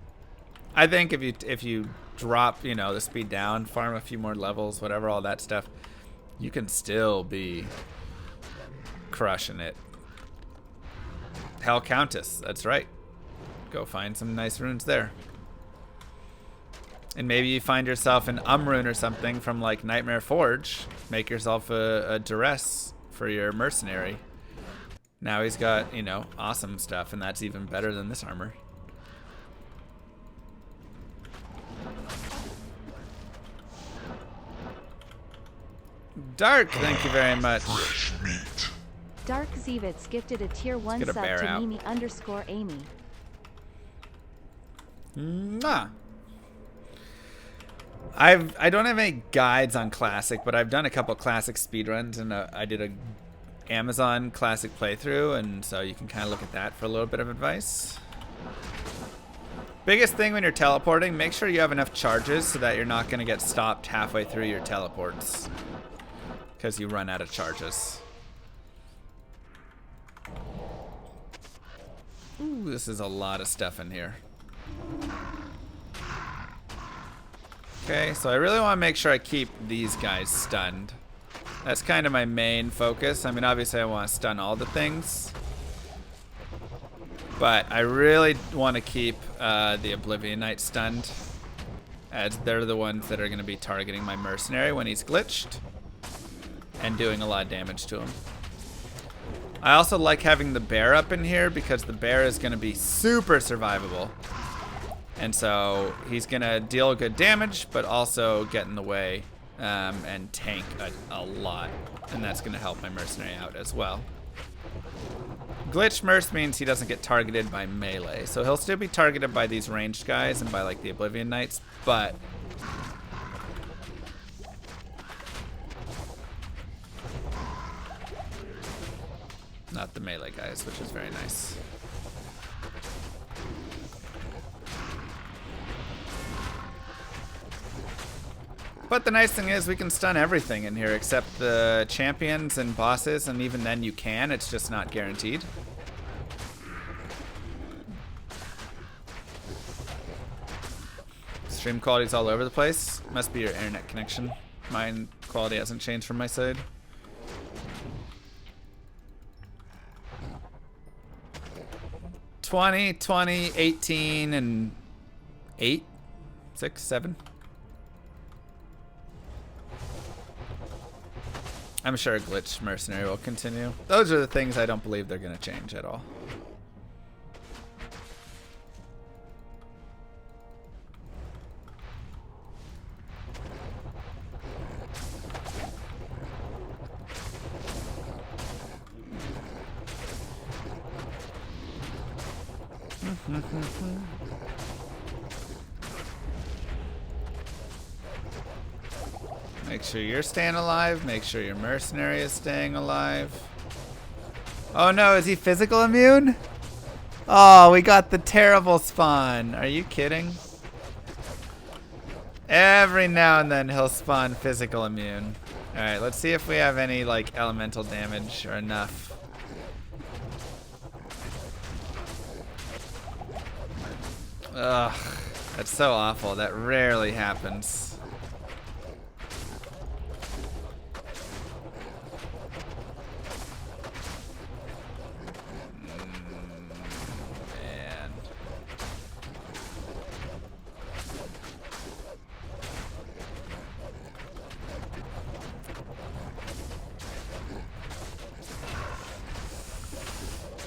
I think if you drop, you know, the speed down, farm a few more levels, whatever, all that stuff, you can still be crushing it. Hell Countess, that's right. Go find some nice runes there. And maybe you find yourself an rune or something from like Nightmare Forge. Make yourself a duress for your mercenary. Now he's got, you know, awesome stuff, and that's even better than this armor. Dark, thank you very much. Fresh meat. Dark Zevitz gifted a tier 1 get a sub bear to out. Mimi_Amy. Mwah. I don't have any guides on Classic, but I've done a couple Classic speedruns, and I did a Amazon Classic playthrough, and so you can kind of look at that for a little bit of advice. Biggest thing when you're teleporting, make sure you have enough charges so that you're not going to get stopped halfway through your teleports, because you run out of charges. Ooh, this is a lot of stuff in here. Okay, so I really want to make sure I keep these guys stunned. That's kind of my main focus. I mean, obviously I want to stun all the things, but I really want to keep the Oblivion Knight stunned, as they're the ones that are going to be targeting my mercenary when he's glitched and doing a lot of damage to him. I also like having the bear up in here because the bear is going to be super survivable. And so he's going to deal good damage, but also get in the way and tank a lot. And that's going to help my mercenary out as well. Glitch Merc means he doesn't get targeted by melee. So he'll still be targeted by these ranged guys and by like the Oblivion Knights, but not the melee guys, which is very nice. But the nice thing is we can stun everything in here except the champions and bosses, and even then you can, it's just not guaranteed. Stream quality's all over the place. Must be your internet connection. Mine quality hasn't changed from my side. $20, $20, $18, and $8, $6, $7. I'm sure Glitch Mercenary will continue. Those are the things I don't believe they're going to change at all. Make sure you're staying alive. Make sure your mercenary is staying alive. Oh no, is he physical immune? Oh, we got the terrible spawn. Are you kidding? Every now and then he'll spawn physical immune. Alright, let's see if we have any like elemental damage or enough. Ugh, that's so awful. That rarely happens. Man.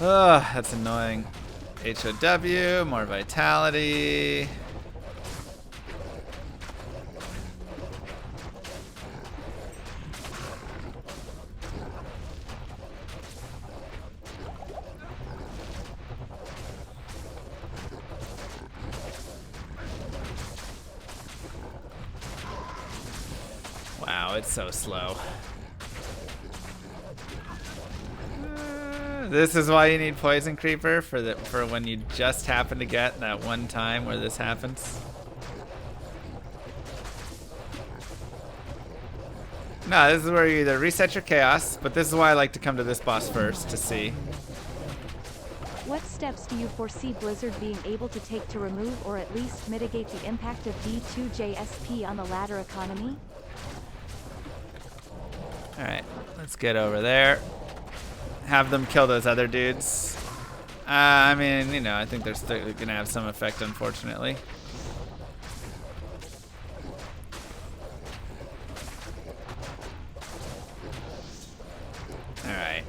Ugh, that's annoying. HOW, more vitality. Wow, it's so slow. This is why you need Poison Creeper for when you just happen to get that one time where this happens. No, this is where you either reset your chaos, but this is why I like to come to this boss first to see. What steps do you foresee Blizzard being able to take to remove or at least mitigate the impact of D2JSP on the ladder economy? Alright, let's get over there. Have them kill those other dudes. I mean, you know, I think they're still going to have some effect, unfortunately. Alright.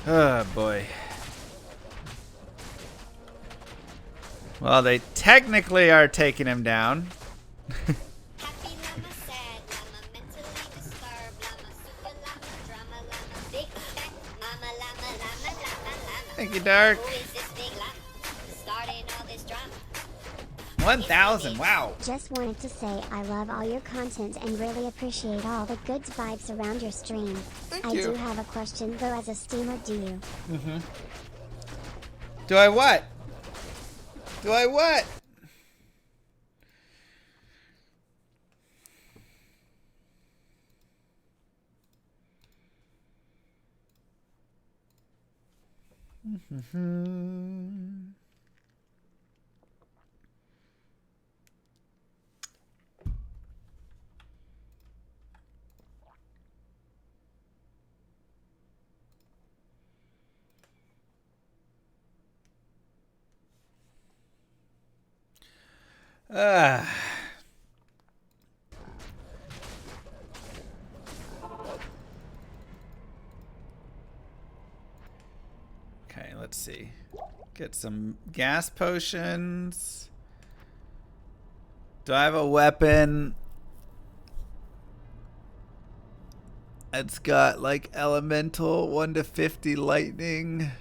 Oh, boy. Well, they technically are taking him down. Happy llama, sad llama, mentally disturbed llama, super llama, drama llama, big fat mama llama, llama, llama, llama. Thank you, Dark. Who is this big llama? Starting all this drama. 1,000, wow. Just wanted to say I love all your content and really appreciate all the good vibes around your stream. Thank I you. do have a question though, as a streamer, do you? Do I what? Do I what? Okay, let's see. Get some gas potions. Do I have a weapon? It's got like elemental 1 to 50 lightning.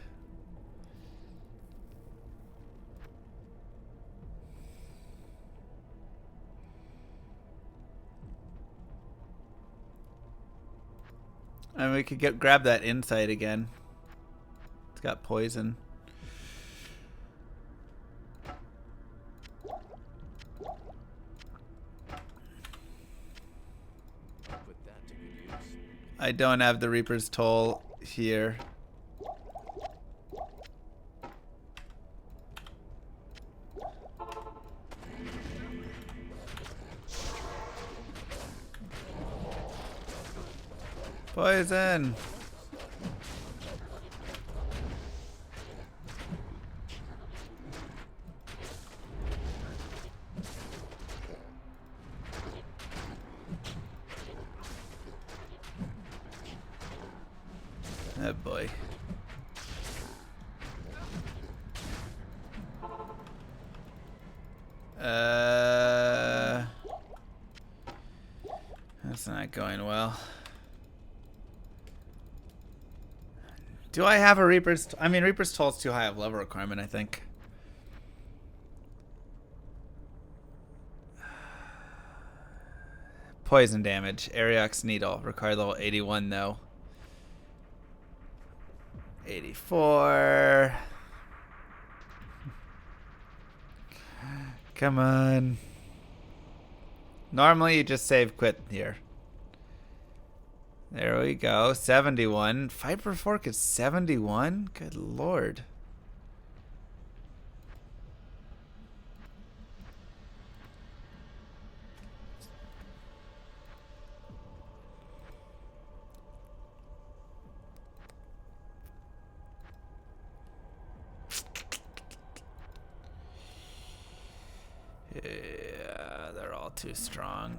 And we could grab that insight again. It's got poison. I don't have the Reaper's Toll here. Poison. Oh boy. That's not going well. Do I have a Reaper's? I mean, Reaper's Toll's too high of level requirement, I think. Poison damage. Ariox Needle. Required level 81, though. 84. Come on. Normally, you just save quit here. There we go. 71. Viper Fork is 71? Good lord. Yeah, they're all too strong.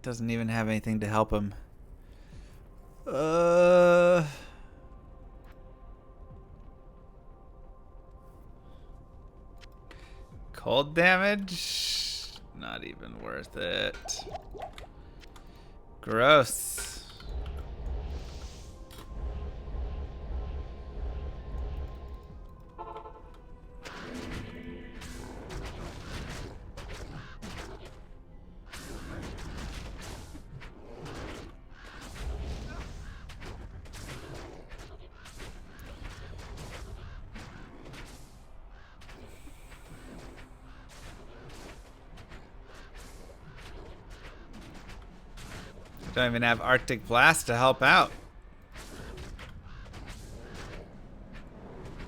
Doesn't even have anything to help him. Cold damage? Not even worth it. Gross. Don't even have Arctic Blast to help out.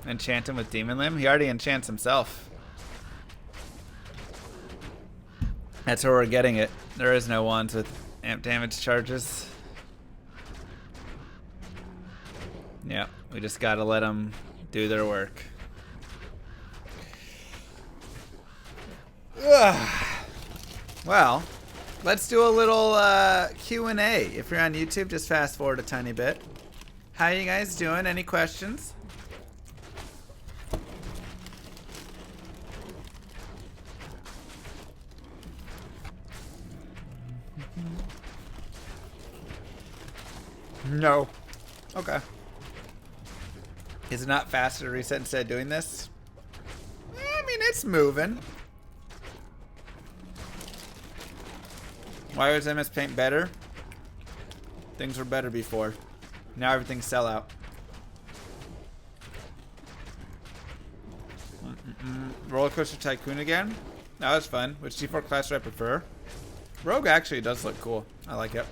Enchant him with Demon Limb? He already enchants himself. That's where we're getting it. There is no wands with amp damage charges. Yeah, we just gotta let them do their work. Ugh. Well, let's do a little Q&A. If you're on YouTube, just fast forward a tiny bit. How you guys doing? Any questions? No. Okay. Is it not faster to reset instead of doing this? I mean, it's moving. Why was MS Paint better? Things were better before. Now everything's sellout. Roller Coaster Tycoon again? That was fun. Which D4 class do I prefer? Rogue actually does look cool. I like it.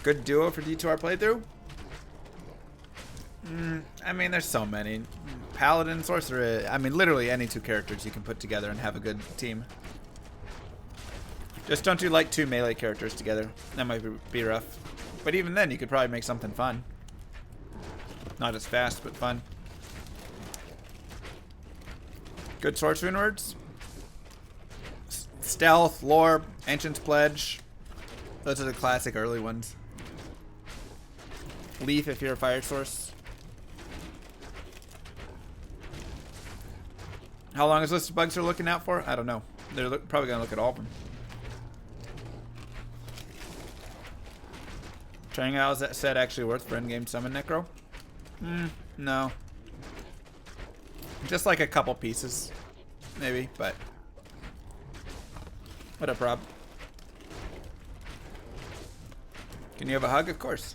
Good duo for D2R playthrough? I mean, there's so many. Paladin, Sorcerer. I mean, literally any two characters you can put together and have a good team. Just don't do like two melee characters together. That might be rough. But even then, you could probably make something fun. Not as fast, but fun. Good Sorcerer words? Stealth, Lore, Ancient's Pledge. Those are the classic early ones. Leaf if you're a fire source. How long is list of bugs they're looking out for? I don't know. They're probably going to look at all of them. Triangle, is that set actually worth for endgame summon Necro? No. Just like a couple pieces. Maybe, but... What up, Rob? Can you have a hug? Of course.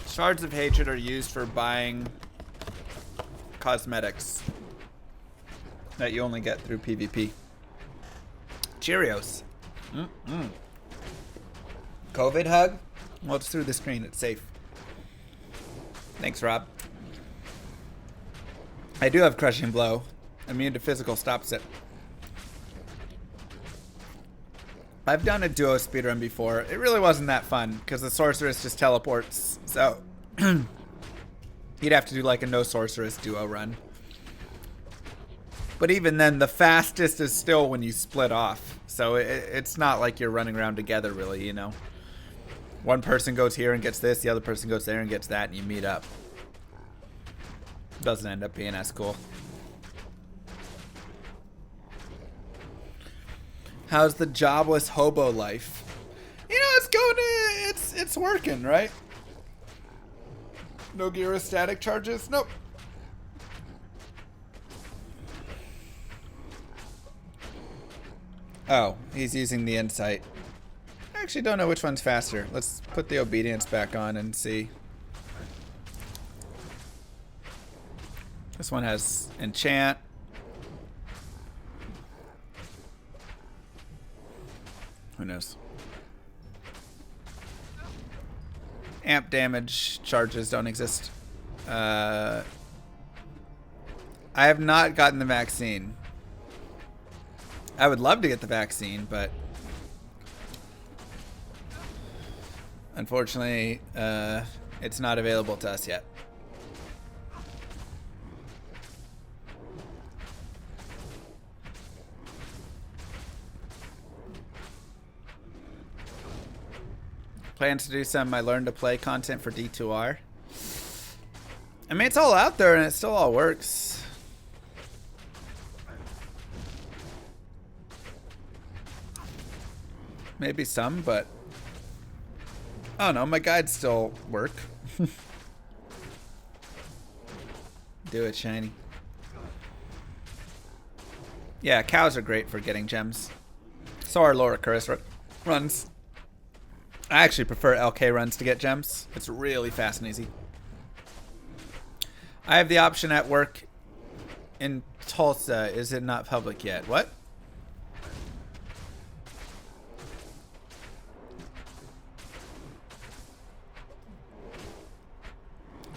Shards of Hatred are used for buying cosmetics that you only get through PvP. Cheerios. COVID hug? Well, it's through the screen. It's safe. Thanks, Rob. I do have Crushing Blow. Immune to physical stops it. I've done a duo speedrun before. It really wasn't that fun because the sorceress just teleports. So you'd have to do like a no sorceress duo run. But even then, the fastest is still when you split off. So it's not like you're running around together really, you know. One person goes here and gets this, the other person goes there and gets that, and you meet up. Doesn't end up being as cool. How's the jobless hobo life? You know, it's going to, it's working, right? No Gira static charges? Nope. Oh, he's using the insight. I actually don't know which one's faster. Let's put the obedience back on and see. This one has enchant. Who knows? Amp damage charges don't exist. I have not gotten the vaccine. I would love to get the vaccine, but unfortunately, it's not available to us yet. Plans to do some I learned to play content for D2R. I mean, it's all out there and it still all works. Maybe some, but I don't know, my guides still work. Do it, shiny. Yeah, cows are great for getting gems. So are Laura Curris runs. I actually prefer LK runs to get gems. It's really fast and easy. I have the option at work in Tulsa, is it not public yet? What?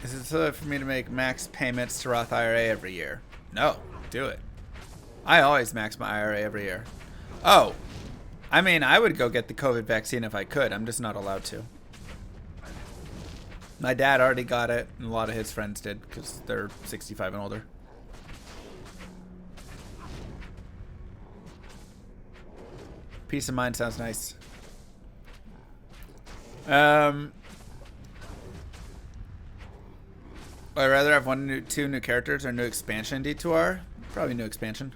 Is it so for me to make max payments to Roth IRA every year? No, do it. I always max my IRA every year. Oh, I mean, I would go get the COVID vaccine if I could. I'm just not allowed to. My dad already got it, and a lot of his friends did because they're 65 and older. Peace of mind sounds nice. Would I rather have two new characters or new expansion D2R? Probably new expansion.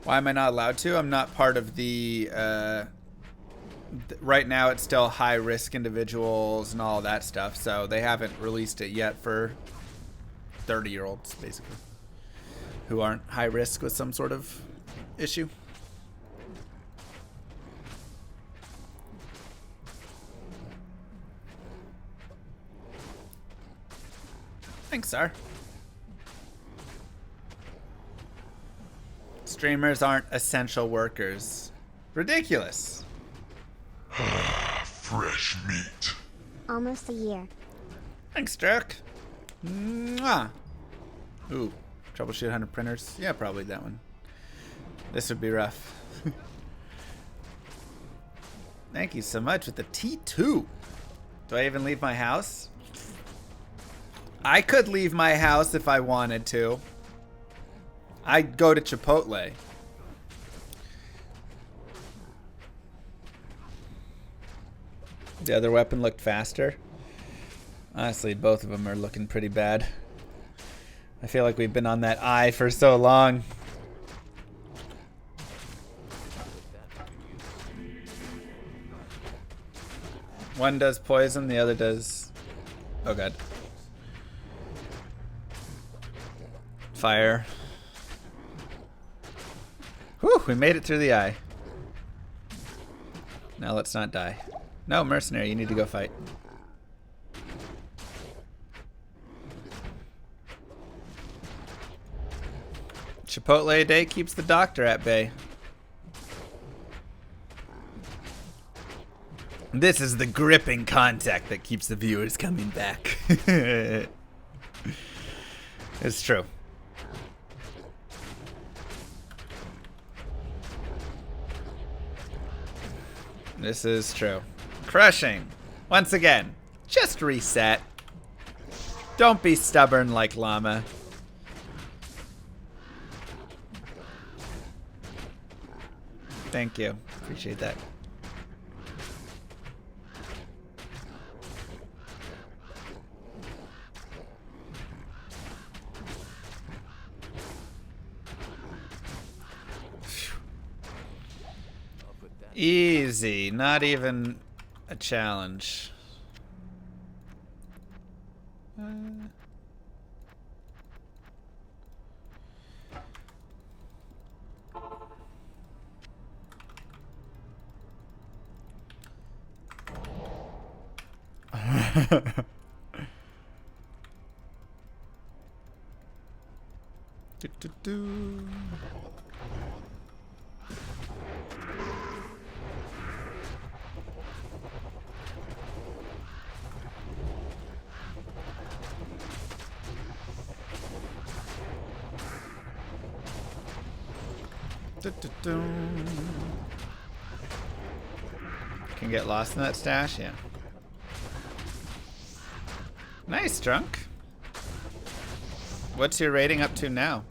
Why am I not allowed to? I'm not part of the... right now it's still high-risk individuals and all that stuff, so they haven't released it yet for 30-year-olds, basically, who aren't high-risk with some sort of issue. Thanks, sir. Streamers aren't essential workers. Ridiculous. Fresh meat. Almost a year. Thanks, Dirk. Mwah. Ooh, troubleshoot 100 printers. Yeah, probably that one. This would be rough. Thank you so much with the T2. Do I even leave my house? I could leave my house if I wanted to. I'd go to Chipotle. The other weapon looked faster. Honestly, both of them are looking pretty bad. I feel like we've been on that eye for so long. One does poison, the other does... Oh god. Fire. Whew, we made it through the eye. Now let's not die. No, mercenary, you need to go fight. Chipotle a day keeps the doctor at bay. This is the gripping contact that keeps the viewers coming back. It's true. This is true. Crushing. Once again, just reset. Don't be stubborn like Llama. Thank you. Appreciate that. Easy, not even a challenge. Do. Can get lost in that stash, yeah. Nice, Drunk. What's your rating up to now?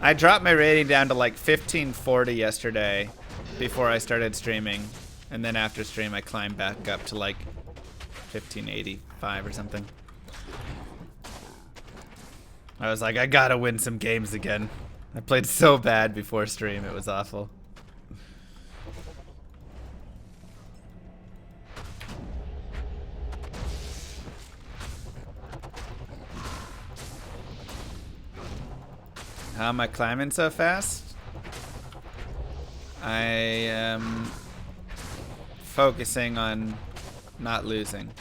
I dropped my rating down to like 1540 yesterday before I started streaming. And then after stream, I climbed back up to like 1585 or something. I was like, I gotta win some games again. I played so bad before stream, it was awful. How am I climbing so fast? I am focusing on not losing.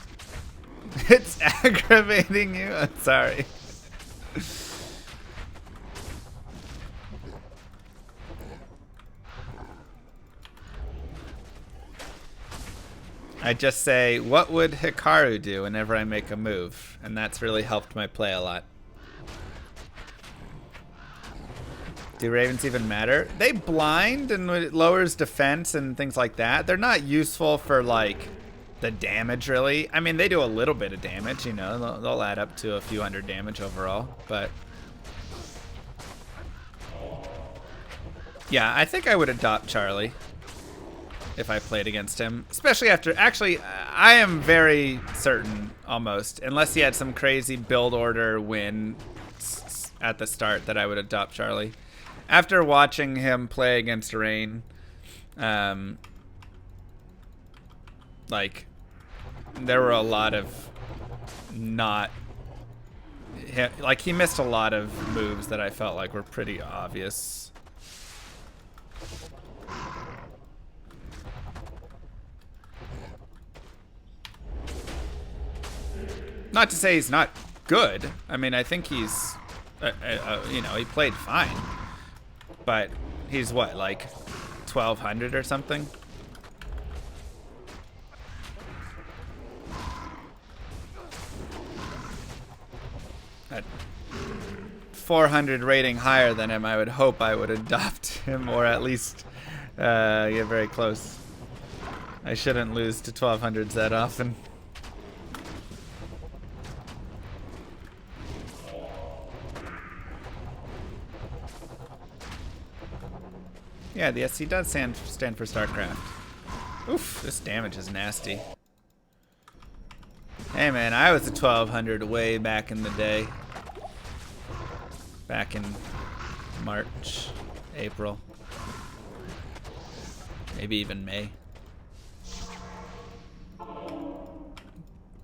It's aggravating you? I'm sorry. I just say, what would Hikaru do whenever I make a move? And that's really helped my play a lot. Do ravens even matter? They blind and it lowers defense and things like that. They're not useful for like the damage really. I mean, they do a little bit of damage, you know. They'll add up to a few hundred damage overall, but yeah, I think I would adopt Charlie if I played against him, especially after, actually, I am very certain almost, unless he had some crazy build order win at the start, that I would adopt Charlie. After watching him play against Rain, like, there were a lot of like, he missed a lot of moves that I felt like were pretty obvious. Not to say he's not good. I mean, I think he's, you know, he played fine. But he's what, like 1200 or something? At 400 rating higher than him, I would hope I would adopt him, or at least get very close. I shouldn't lose to 1200s that often. Yeah, the SC does stand for StarCraft. Oof, this damage is nasty. Hey man, I was a 1200 way back in the day. Back in March, April. Maybe even May.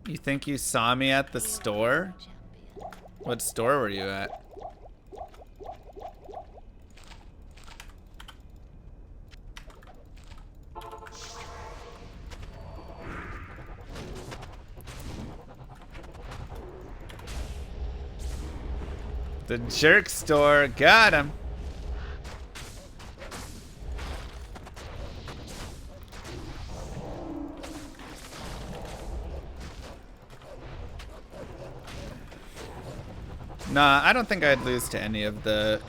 You think you saw me at the store? What store were you at? The jerk store, got him. Nah, I don't think I'd lose to any of the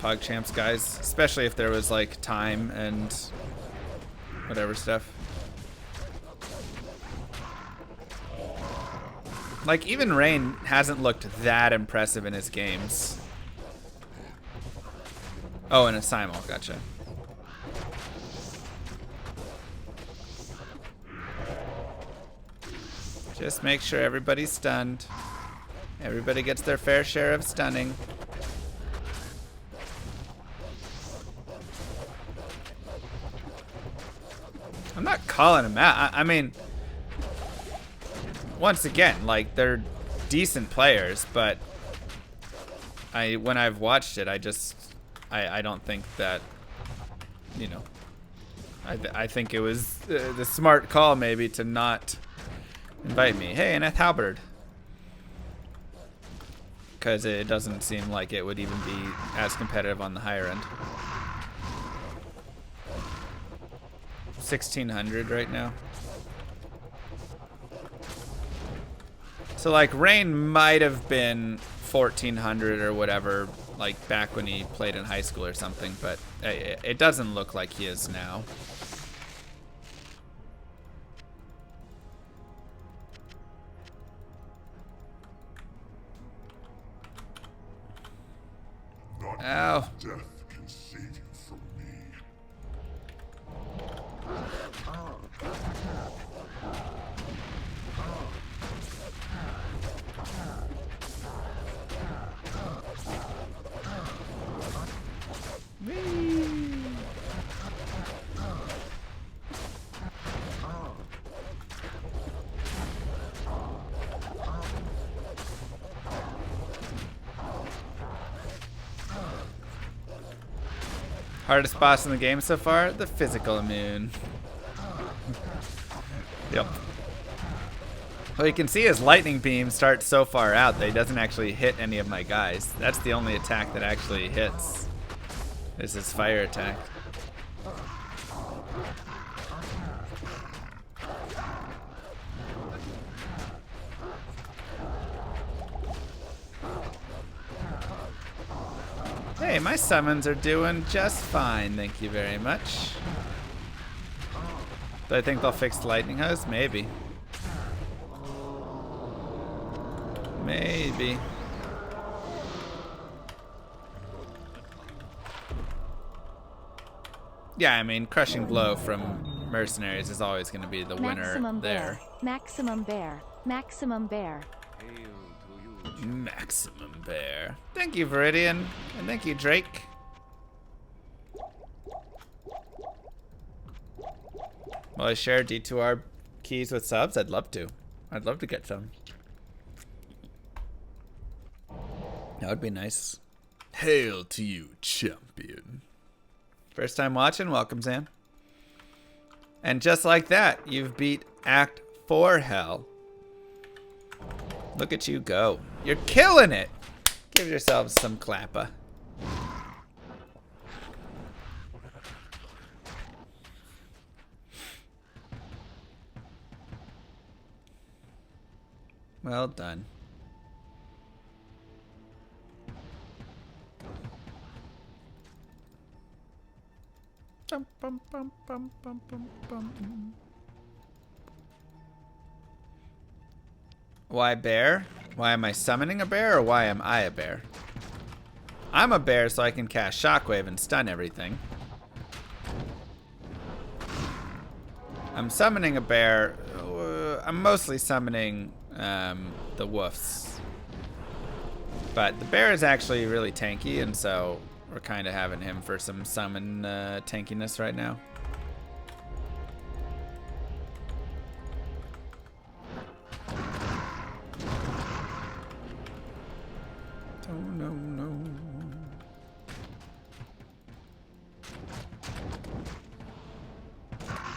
PogChamps guys, especially if there was like time and whatever stuff. Like, even Rain hasn't looked that impressive in his games. Oh, and a Simul, gotcha. Just make sure everybody's stunned. Everybody gets their fair share of stunning. I'm not calling him out. I mean, once again, like, they're decent players, but when I've watched it, I don't think that, you know, I think it was the smart call maybe to not invite me. Hey, Aneth Halberd. Because it doesn't seem like it would even be as competitive on the higher end. 1600 right now. So like Rain might have been 1400 or whatever, like back when he played in high school or something, but it doesn't look like he is now. Ow. Death can save you from me. Hardest boss in the game so far? The physical immune. Yep. Well, you can see his lightning beam starts so far out that he doesn't actually hit any of my guys. That's the only attack that actually hits, is his fire attack. Hey, my summons are doing just fine, thank you very much. Do I think they'll fix the lightning hose? Maybe. Maybe. Yeah, I mean, crushing blow from mercenaries is always going to be the winner Maximum there. bear. Maximum bear. Maximum bear. Maximum bear. Thank you, Viridian. And thank you, Drake. Will I share D2R keys with subs? I'd love to. I'd love to get some. That would be nice. Hail to you, champion. First time watching? Welcome, Sam. And just like that, you've beat Act 4 Hell. Look at you go. You're killing it. Give yourselves some clappa. Well done. Bum, bum, bum, bum, bum, bum, bum. Why bear? Why am I summoning a bear, or why am I a bear? I'm a bear so I can cast Shockwave and stun everything. I'm summoning a bear. I'm mostly summoning the woofs. But the bear is actually really tanky, and so we're kind of having him for some summon tankiness right now. No.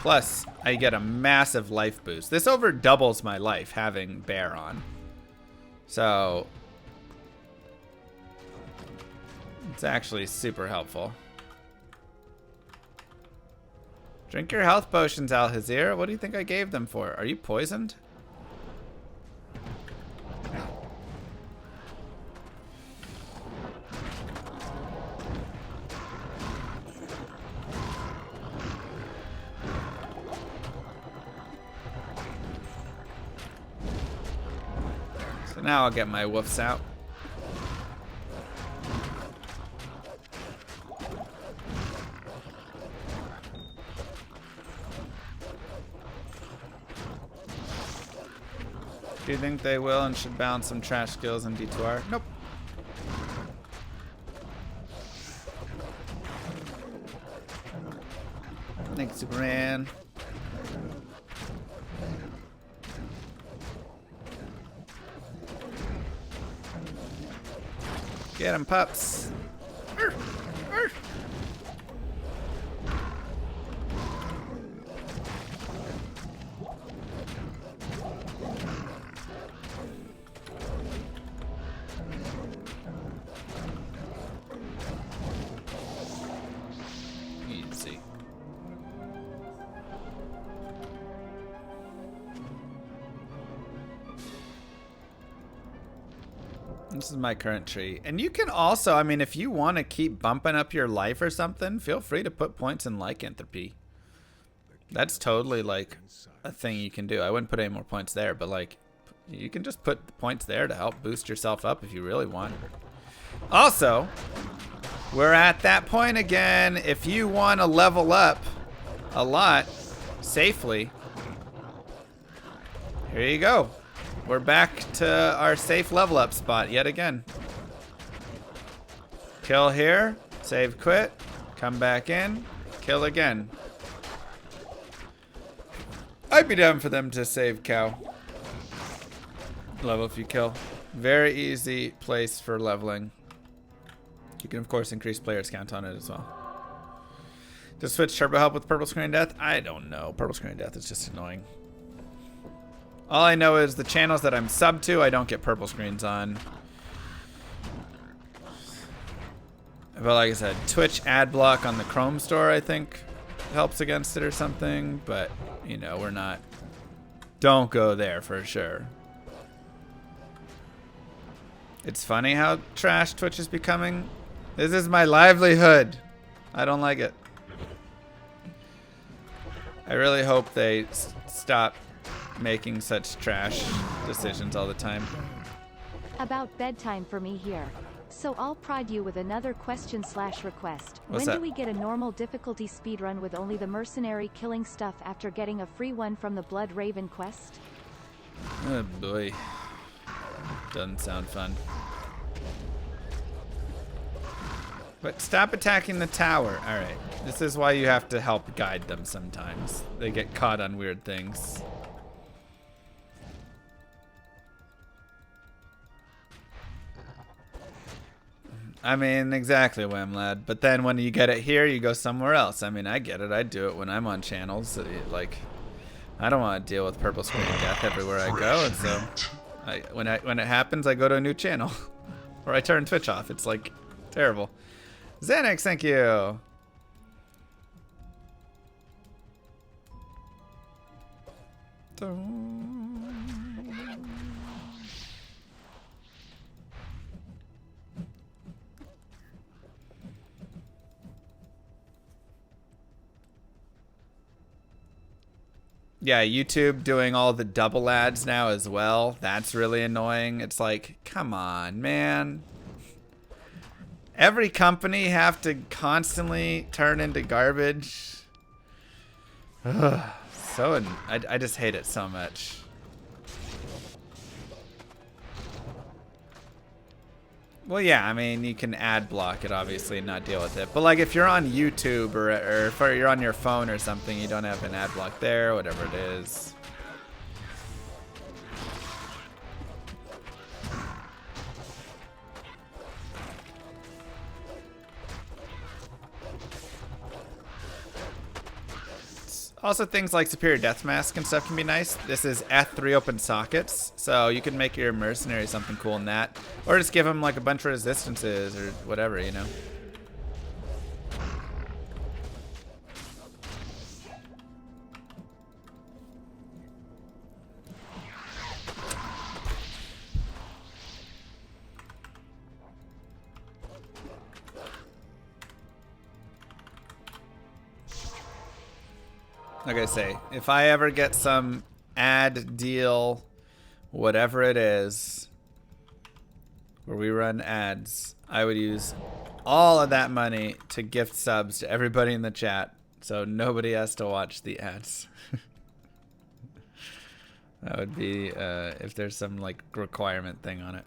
Plus, I get a massive life boost. This over doubles my life having bear on. So it's actually super helpful. Drink your health potions, Alhazir. What do you think I gave them for? Are you poisoned? So now I'll get my woofs out. Do you think they will and should balance some trash skills in D2R? Nope. Thanks, Superman. Get him, pups. Arf, arf. Easy. This is my current tree. And you can also, I mean, if you want to keep bumping up your life or something, feel free to put points in lycanthropy. That's totally like a thing you can do. I wouldn't put any more points there, but like you can just put the points there to help boost yourself up if you really want. Also, we're at that point again. If you want to level up a lot safely, here you go. We're back to our safe level up spot yet again. Kill here, save quit, come back in, kill again. I'd be down for them to save cow. Level if you kill. Very easy place for leveling. You can of course increase players count on it as well. Does Switch Turbo help with purple screen death? I don't know. Purple screen death is just annoying. All I know is the channels that I'm sub to, I don't get purple screens on. But like I said, Twitch ad block on the Chrome store, I think, helps against it or something. But, you know, we're not... Don't go there for sure. It's funny how trash Twitch is becoming. This is my livelihood. I don't like it. I really hope they stop making such trash decisions all the time. About bedtime for me here. So I'll prod you with another question/request. What's When that? do we get a normal difficulty speedrun with only the mercenary killing stuff after getting a free one from the Blood Raven quest? Oh boy. Doesn't sound fun. But stop attacking the tower. Alright. This is why you have to help guide them sometimes. They get caught on weird things. I mean, exactly, Whamlad. But then when you get it here, you go somewhere else. I mean, I get it. I do it when I'm on channels. Like, I don't want to deal with purple screen death everywhere I go. And so, when it happens, I go to a new channel. Or I turn Twitch off. It's like terrible. Xanax, thank you. Yeah, YouTube doing all the double ads now as well. That's really annoying. It's like, come on, man. Every company have to constantly turn into garbage. Ugh, I just hate it so much. Well, yeah, I mean, you can ad block it, obviously, and not deal with it. But, like, if you're on YouTube or if you're on your phone or something, you don't have an ad block there, whatever it is. Also, things like Superior Death Mask and stuff can be nice. This is F3 open sockets, so you can make your mercenary something cool in that. Or just give them like a bunch of resistances or whatever, you know. Like I say, if I ever get some ad deal, whatever it is, where we run ads, I would use all of that money to gift subs to everybody in the chat, so nobody has to watch the ads. That would be if there's some like requirement thing on it.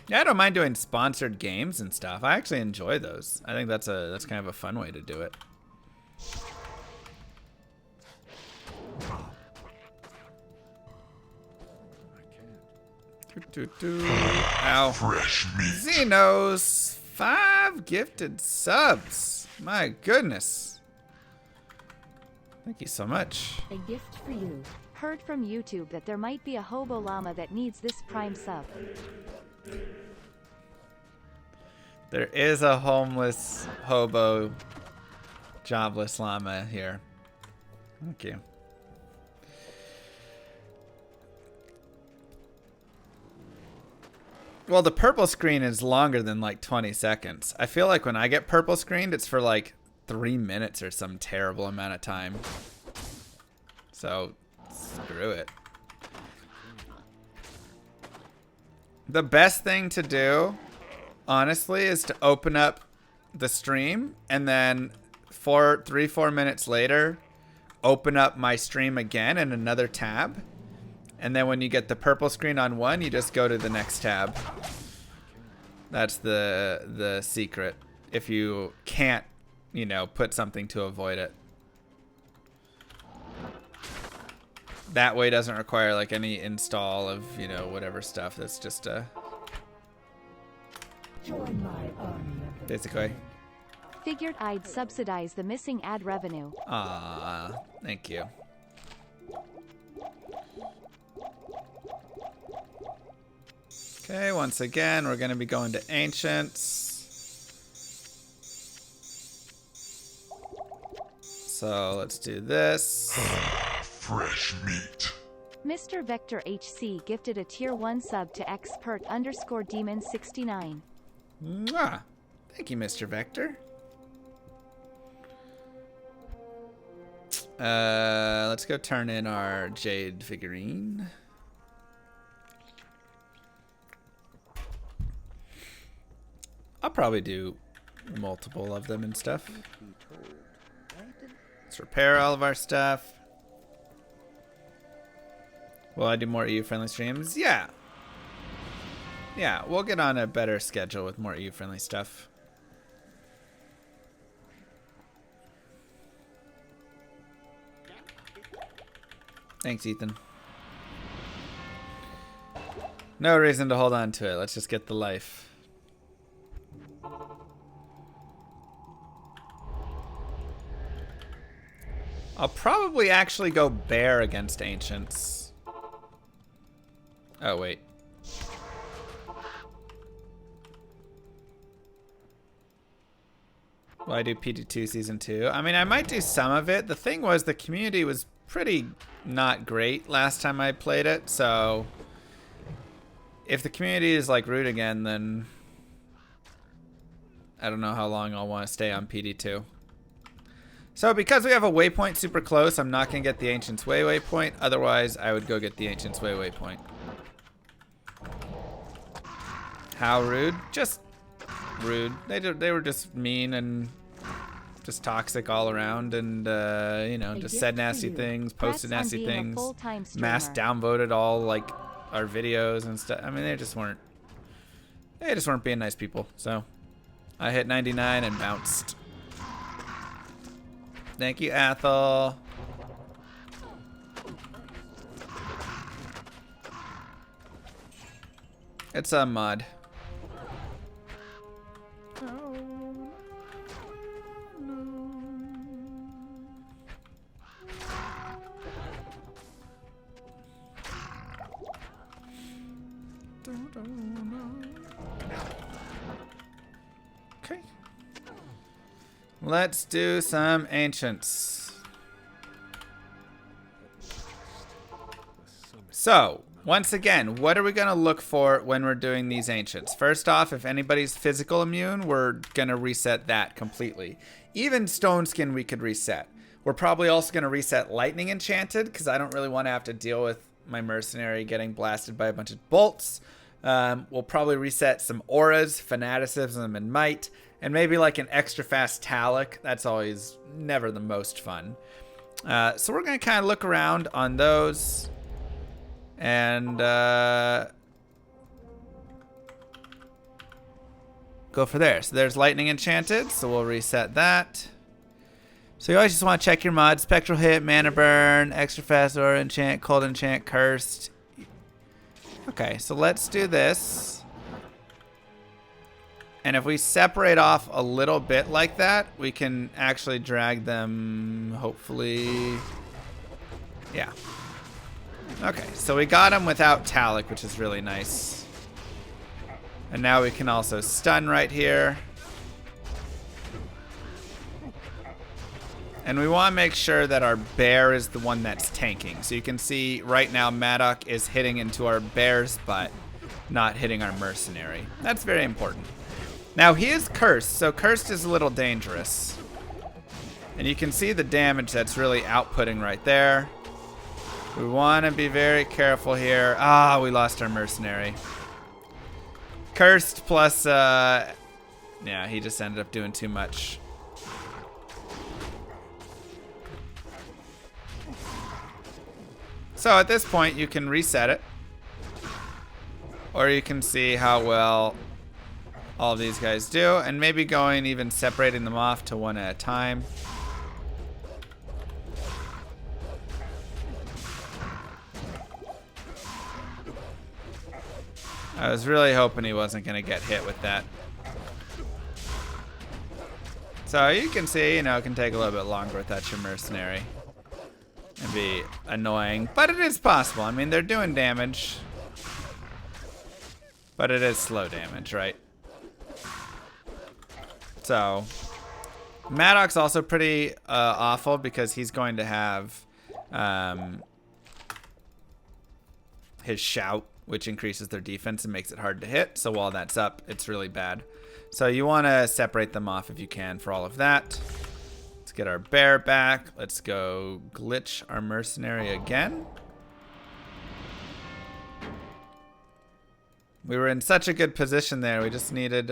Yeah, I don't mind doing sponsored games and stuff. I actually enjoy those. I think that's kind of a fun way to do it. Ow. Fresh meat. Xenos, 5 gifted subs. My goodness. Thank you so much. A gift for you. Heard from YouTube that there might be a hobo llama that needs this prime sub. There is a homeless, hobo, jobless llama here. Thank you. Well, the purple screen is longer than like 20 seconds. I feel like when I get purple screened, it's for like 3 minutes or some terrible amount of time. So, screw it. The best thing to do, honestly, is to open up the stream and then 3-4 minutes later, open up my stream again in another tab. And then when you get the purple screen on one, you just go to the next tab. That's the secret. If you can't, you know, put something to avoid it. That way it doesn't require like any install of, you know, whatever stuff. That's just Join my army of the basically. Figured I'd subsidize the missing ad revenue. Ah, thank you. Okay, once again, we're going to be going to Ancients. So let's do this. Fresh meat. Mr. Vector HC gifted a tier 1 sub to expert_demon69. Mwah. Thank you, Mr. Vector. Let's go turn in our Jade figurine. I'll probably do multiple of them and stuff. Let's repair all of our stuff. Will I do more EU-friendly streams? Yeah. Yeah, we'll get on a better schedule with more EU-friendly stuff. Thanks, Ethan. No reason to hold on to it. Let's just get the life. I'll probably actually go bear against Ancients. Oh, wait. Will I do PT2 Season 2? I mean, I might do some of it. The thing was, the community was pretty not great last time I played it, so if the community is like rude again, then I don't know how long I'll want to stay on PD2. So because we have a waypoint super close, I'm not going to get the Ancients Way waypoint. Otherwise, I would go get the Ancients Way waypoint. How rude? Just rude. They were just mean and just toxic all around, and you know, just said nasty things, posted nasty things, mass downvoted all like our videos and stuff. I mean, they just weren't being nice people. So I hit 99 and bounced. Thank you, Athel. It's a mod. Okay. Let's do some Ancients. So, once again, what are we going to look for when we're doing these Ancients? First off, if anybody's physical immune, we're going to reset that completely. Even Stone Skin we could reset. We're probably also going to reset Lightning Enchanted, because I don't really want to have to deal with my mercenary getting blasted by a bunch of bolts. We'll probably reset some auras, fanaticism, and might, and maybe like an extra fast Talic. That's always never the most fun. So we're going to kind of look around on those and go for there. So there's Lightning Enchanted, so we'll reset that. So you always just want to check your mods: Spectral Hit, Mana Burn, Extra Fast Aura Enchant, Cold Enchant, Cursed. Okay, so let's do this. And if we separate off a little bit like that, we can actually drag them, hopefully. Yeah. Okay, so we got them without Talic, which is really nice. And now we can also stun right here. And we want to make sure that our bear is the one that's tanking. So you can see right now Maddock is hitting into our bear's butt, not hitting our mercenary. That's very important. Now he is cursed, so cursed is a little dangerous. And you can see the damage that's really outputting right there. We want to be very careful here. Ah, we lost our mercenary. Cursed plus, yeah, he just ended up doing too much. So at this point, you can reset it. Or you can see how well all of these guys do. And maybe going even separating them off to one at a time. I was really hoping he wasn't going to get hit with that. So you can see, you know, it can take a little bit longer without your mercenary. And be annoying, but it is possible. I mean, they're doing damage. But it is slow damage, right? So, Maddox's also pretty awful because he's going to have his shout, which increases their defense and makes it hard to hit. So while that's up, it's really bad. So you want to separate them off if you can for all of that. Let's get our bear back. Let's go glitch our mercenary again. We were in such a good position there. We just needed...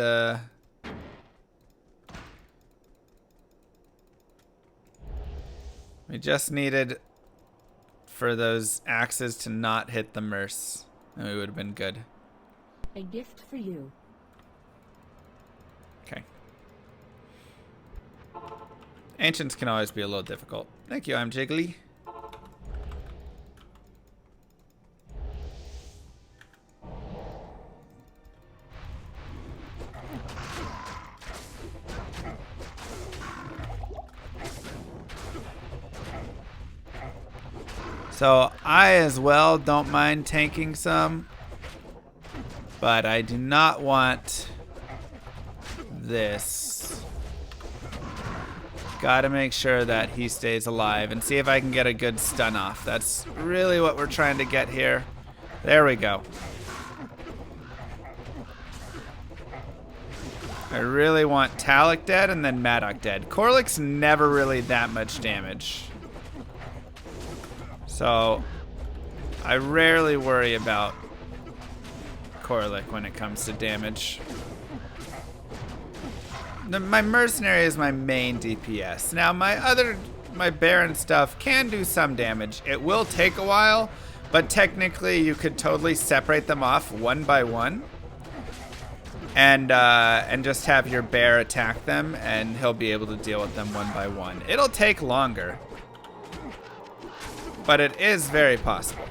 we just needed for those axes to not hit the merce. And we would have been good. A gift for you. Okay. Ancients can always be a little difficult. Thank you, I'm Jiggly. So I as well don't mind tanking some, but I do not want this. Gotta make sure that he stays alive and see if I can get a good stun off. That's really what we're trying to get here. There we go. I really want Talik dead and then Maddox dead. Corlic's never really that much damage. So, I rarely worry about Corlic when it comes to damage. My mercenary is my main DPS. Now, my Baron stuff can do some damage. It will take a while, but technically you could totally separate them off one by one. And just have your bear attack them, and he'll be able to deal with them one by one. It'll take longer. But it is very possible.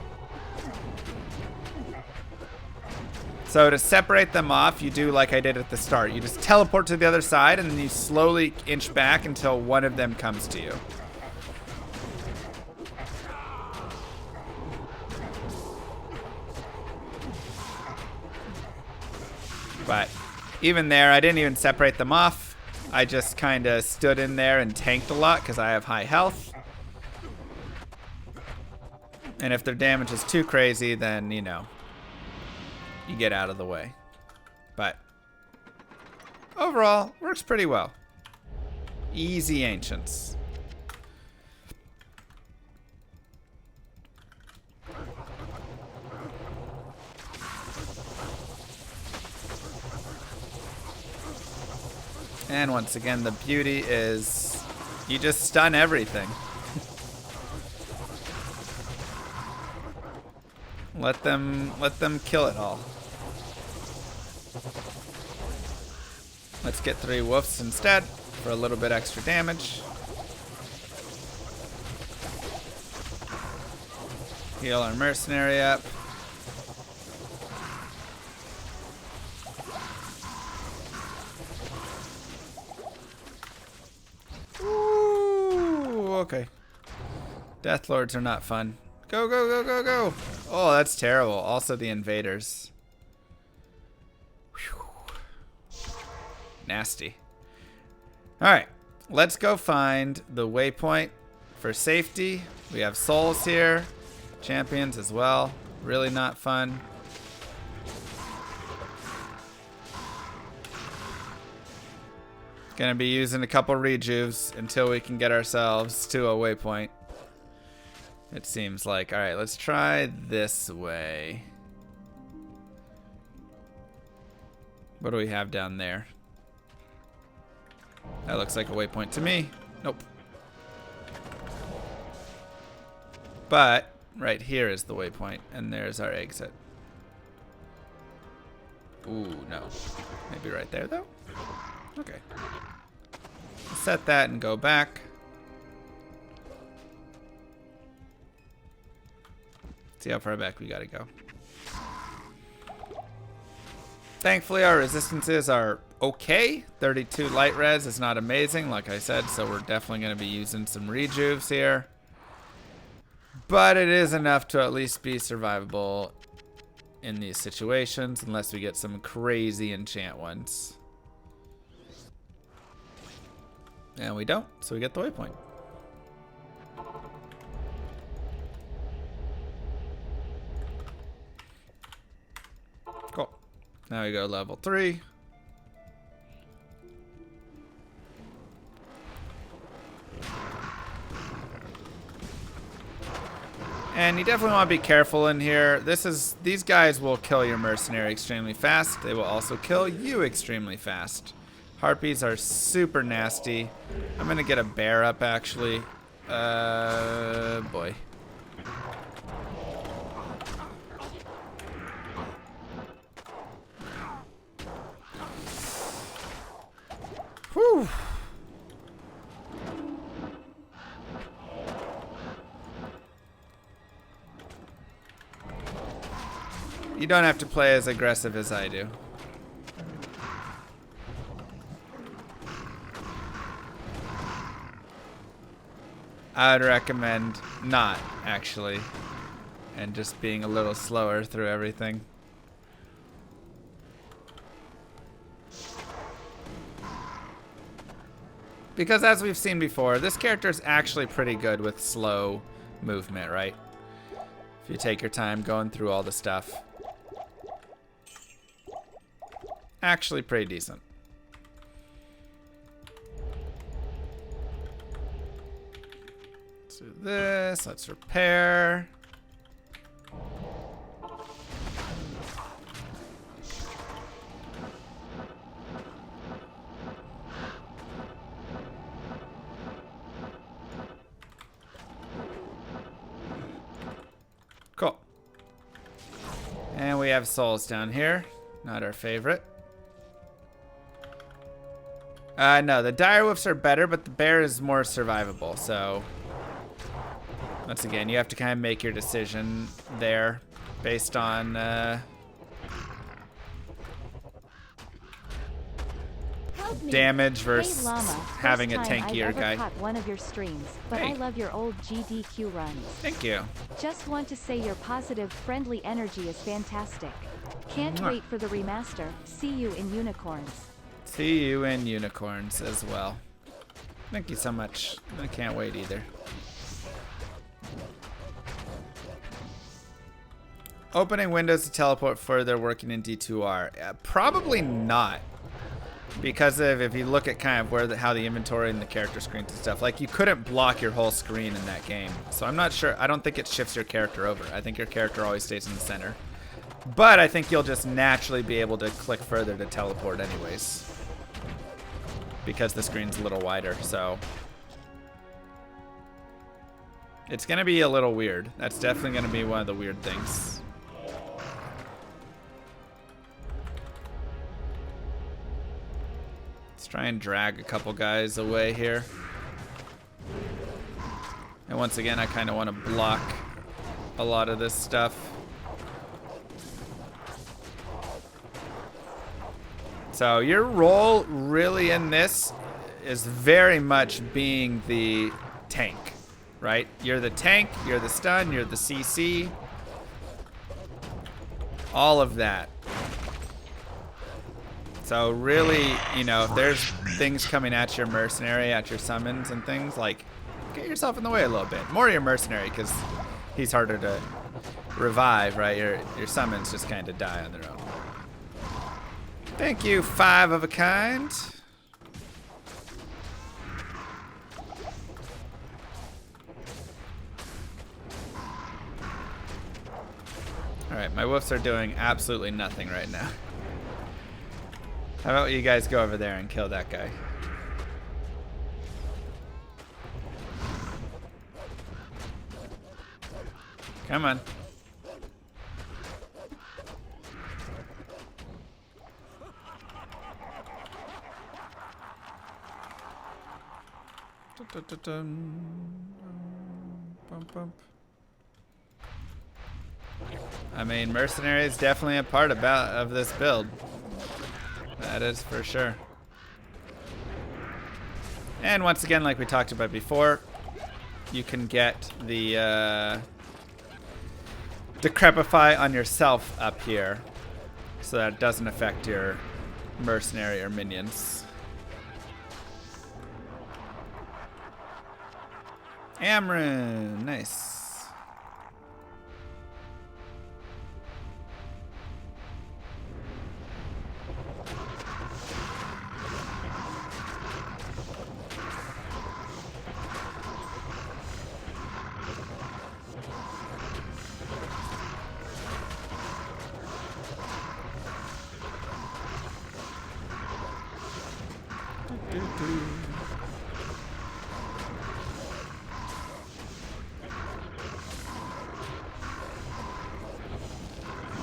So to separate them off, you do like I did at the start. You just teleport to the other side and then you slowly inch back until one of them comes to you. But even there, I didn't even separate them off. I just kind of stood in there and tanked a lot because I have high health. And if their damage is too crazy, then, you know, you get out of the way. But overall, works pretty well. Easy ancients. And once again, the beauty is you just stun everything. Let them kill it all. Let's get 3 woofs instead for a little bit extra damage. Heal our mercenary up. Ooh, okay. Death Lords are not fun. Go, go, go, go, go. Oh, that's terrible. Also the invaders. Whew. Nasty. Alright. Let's go find the waypoint for safety. We have souls here. Champions as well. Really not fun. Gonna be using a couple rejuves until we can get ourselves to a waypoint. It seems like. Alright, let's try this way. What do we have down there? That looks like a waypoint to me. Nope. But right here is the waypoint, and there's our exit. Ooh, no. Maybe right there, though? Okay. Set that and go back. See how far back we gotta go. Thankfully, our resistances are okay. 32 light res is not amazing, like I said, so we're definitely gonna be using some rejuves here. But it is enough to at least be survivable in these situations unless we get some crazy enchant ones. And we don't, so we get the waypoint. Cool. Now we go level 3. And you definitely want to be careful in here. These guys will kill your mercenary extremely fast. They will also kill you extremely fast. Harpies are super nasty. I'm gonna get a bear up actually. Boy. Whew. You don't have to play as aggressive as I do. I would recommend not, actually. And just being a little slower through everything. Because as we've seen before, this character is actually pretty good with slow movement, right? If you take your time going through all the stuff. Actually pretty decent. Let's do this. Let's repair. Cool. And we have souls down here. Not our favorite. No, the direwolves are better, but the bear is more survivable, so once again, you have to kind of make your decision there based on damage versus hey, Llama. having a First time tankier I've ever guy. caught one of your streams, but Hey. I love your old GDQ runs. Thank you. Just want to say your positive, friendly energy is fantastic. Can't Mwah. wait for the remaster. See you in Unicorns. See you in unicorns as well. Thank you so much. I can't wait either. Opening windows to teleport further working in D2R. Probably not. Because of, if you look at kind of where how the inventory and the character screens and stuff, like you couldn't block your whole screen in that game. So I'm not sure. I don't think it shifts your character over. I think your character always stays in the center. But I think you'll just naturally be able to click further to teleport anyways. Because the screen's a little wider, so. It's gonna be a little weird. That's definitely gonna be one of the weird things. Let's try and drag a couple guys away here. And once again, I kind of want to block a lot of this stuff. So your role really in this is very much being the tank, right? You're the tank, you're the stun, you're the CC. All of that. So really, you know, if there's things coming at your mercenary, at your summons and things, like, get yourself in the way a little bit. More your mercenary, because he's harder to revive, right? Your summons just kind of die on their own. Thank you, 5 of a kind. Alright, my wolves are doing absolutely nothing right now. How about you guys go over there and kill that guy? Come on. I mean, mercenary is definitely a part of this build. That is for sure. And once again, like we talked about before, you can get the decrepify on yourself up here, so that it doesn't affect your mercenary or minions. Amryn, nice.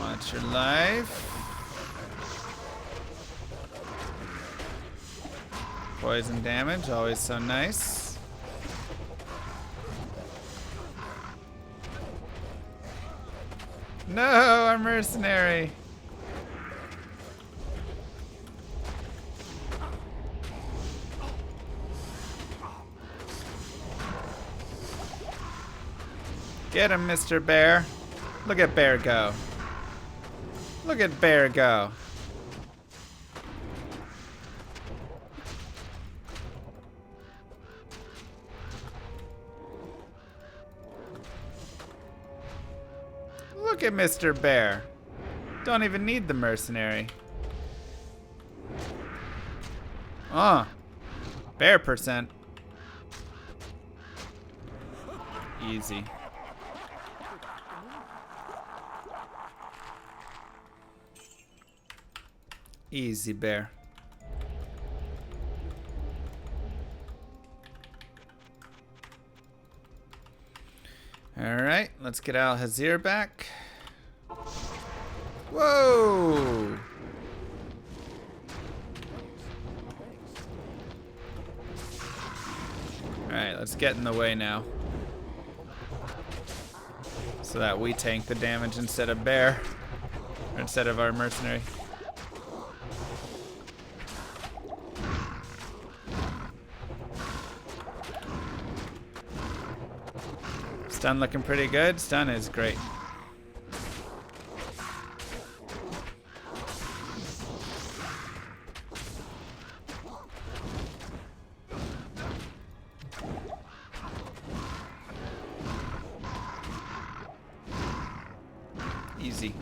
Watch your life. Poison damage, always so nice. No, our mercenary. Get him, Mr. Bear. Look at Bear go. Look at Bear go. Look at Mr. Bear. Don't even need the mercenary. Bear percent. Easy. Easy, Bear. Alright, let's get Al Hazir back. Whoa! Alright, let's get in the way now. So that we tank the damage instead of Bear. Or instead of our mercenary. Stun looking pretty good. Stun is great. Easy.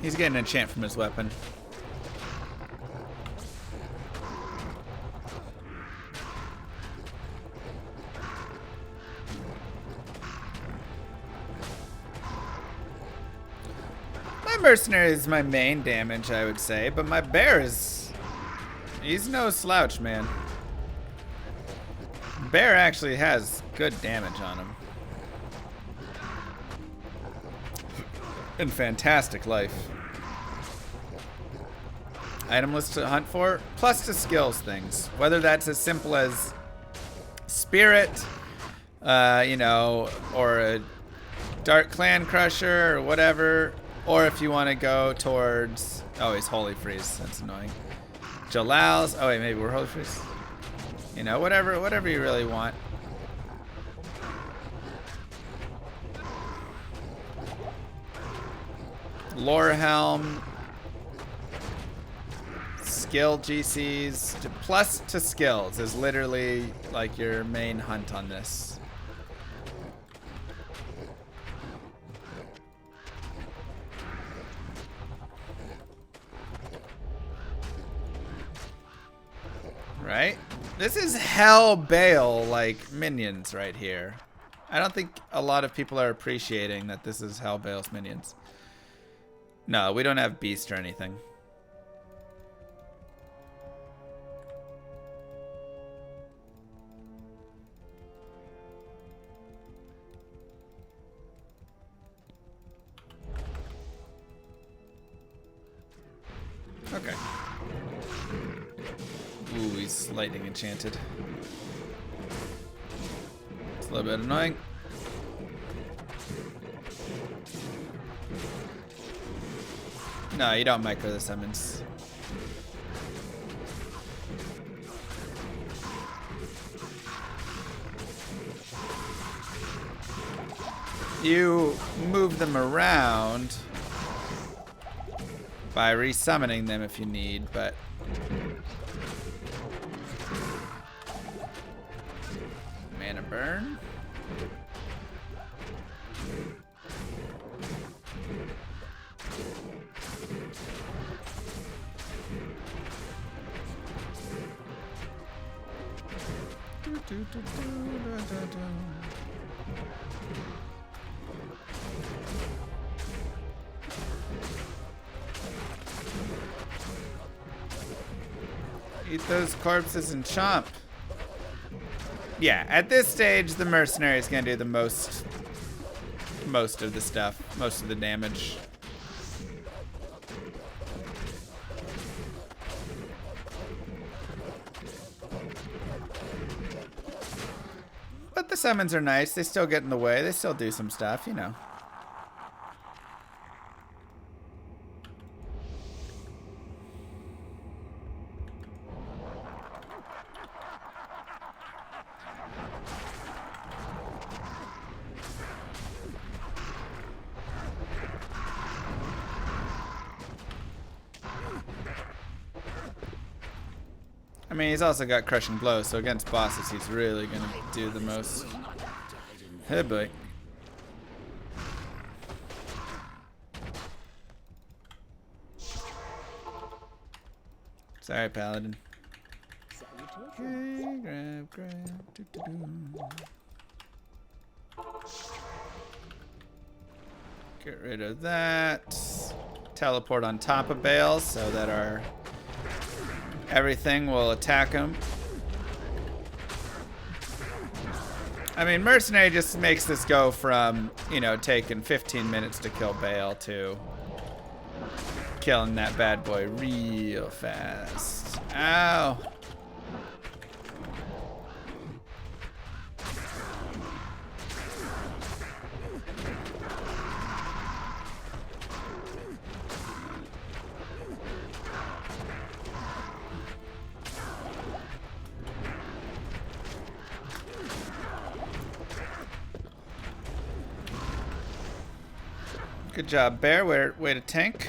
He's getting a enchant from his weapon. My mercenary is my main damage, I would say, but my bear is... he's no slouch, man. Bear actually has good damage on him. And fantastic life. Item list to hunt for, plus to skills things. Whether that's as simple as spirit, you know, or a dark clan crusher or whatever, or if you want to go towards, oh, he's holy freeze. That's annoying. Jalal's. Oh wait, maybe we're holy freeze. You know, whatever you really want. Lore Helm, skill GCs, plus to skills is literally like your main hunt on this. Right? This is Hell Bale like minions right here. I don't think a lot of people are appreciating that this is Hell Bale's minions. No, we don't have beast or anything. Okay. Ooh, he's lightning enchanted. It's a little bit annoying. No, you don't micro the summons. You move them around by resummoning them if you need, but mana burn. Eat those corpses and chomp. Yeah, at this stage, the mercenary is going to do the most of the stuff, most of the damage. But the summons are nice. They still get in the way. They still do some stuff, you know. I mean, he's also got Crushing Blow, so against bosses, he's really going to do the most. Hey, boy. Sorry, Paladin. Okay, grab. Get rid of that. Teleport on top of Bale so that our everything will attack him. I mean, Mercenary just makes this go from, you know, taking 15 minutes to kill Bale to killing that bad boy real fast. Ow. Good job, Bear. Way to tank.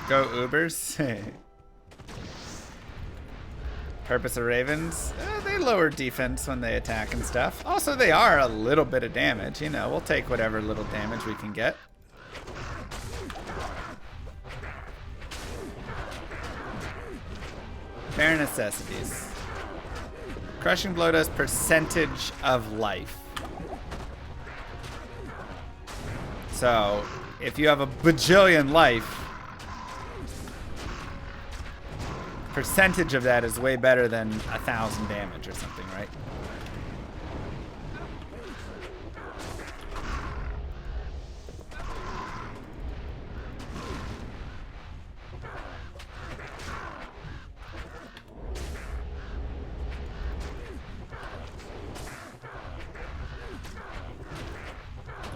Go Ubers. Purpose of Ravens. They lower defense when they attack and stuff. Also, they are a little bit of damage. You know, we'll take whatever little damage we can get. Bare necessities. Crushing Blow does percentage of life. So, if you have a bajillion life, percentage of that is way better than 1,000 damage or something, right?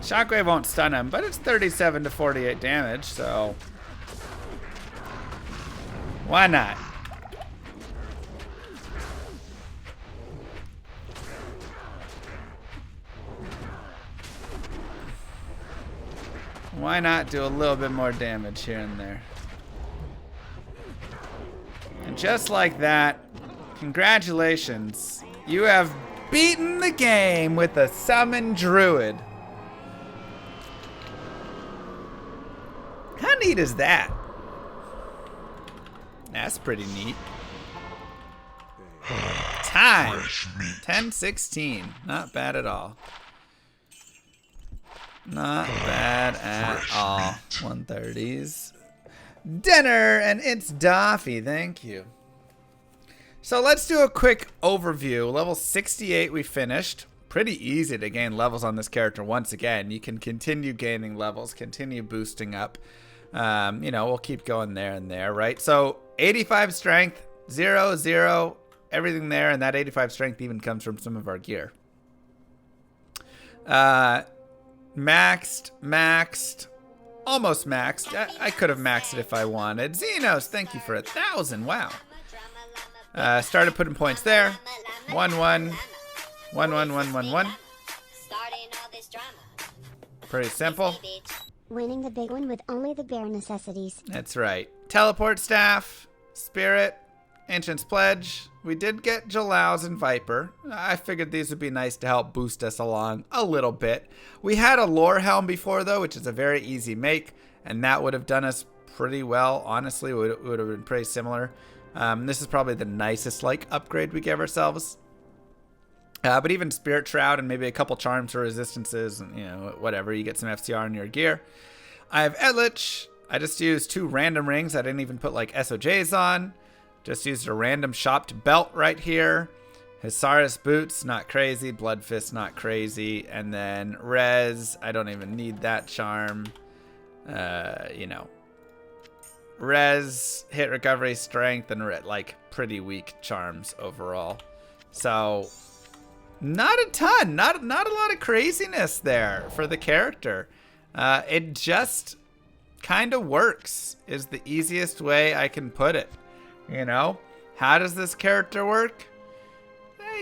Shockwave won't stun him, but it's 37 to 48 damage, so why not? Why not do a little bit more damage here and there? And just like that, congratulations, you have beaten the game with a summoned druid. How neat is that? That's pretty neat. Time. 10:16. Not bad at all. Not bad at all. 130s. Dinner, and it's Doffy. Thank you. So let's do a quick overview. Level 68 we finished. Pretty easy to gain levels on this character once again. You can continue gaining levels, continue boosting up. You know, we'll keep going there and there, right? So 85 strength, 0, 0, everything there, and that 85 strength even comes from some of our gear. Maxed, almost maxed. I could have maxed it if I wanted. Xenos, thank you for 1,000. Wow. Started putting points there. 1, 1, 1, 1, 1, 1, 1. Pretty simple. Winning the big one with only the bare necessities. That's right. Teleport staff, spirit, ancient's pledge. We did get Jalaus and Viper. I figured these would be nice to help boost us along a little bit. We had a lore helm before though, which is a very easy make, and that would have done us pretty well. Honestly, it would have been pretty similar. This is probably the nicest like upgrade we gave ourselves. But even Spirit Shroud and maybe a couple charms or resistances, and whatever, you get some FCR in your gear. I have Edlich. I just used 2 random rings. I didn't even put like SOJs on. Just used a random shopped belt right here. Hisaris boots, not crazy. Blood Fist, not crazy. And then Rez, I don't even need that charm. Res, hit recovery, strength, and like pretty weak charms overall. So not a ton, not a lot of craziness there for the character. It just kind of works is the easiest way I can put it. How does this character work?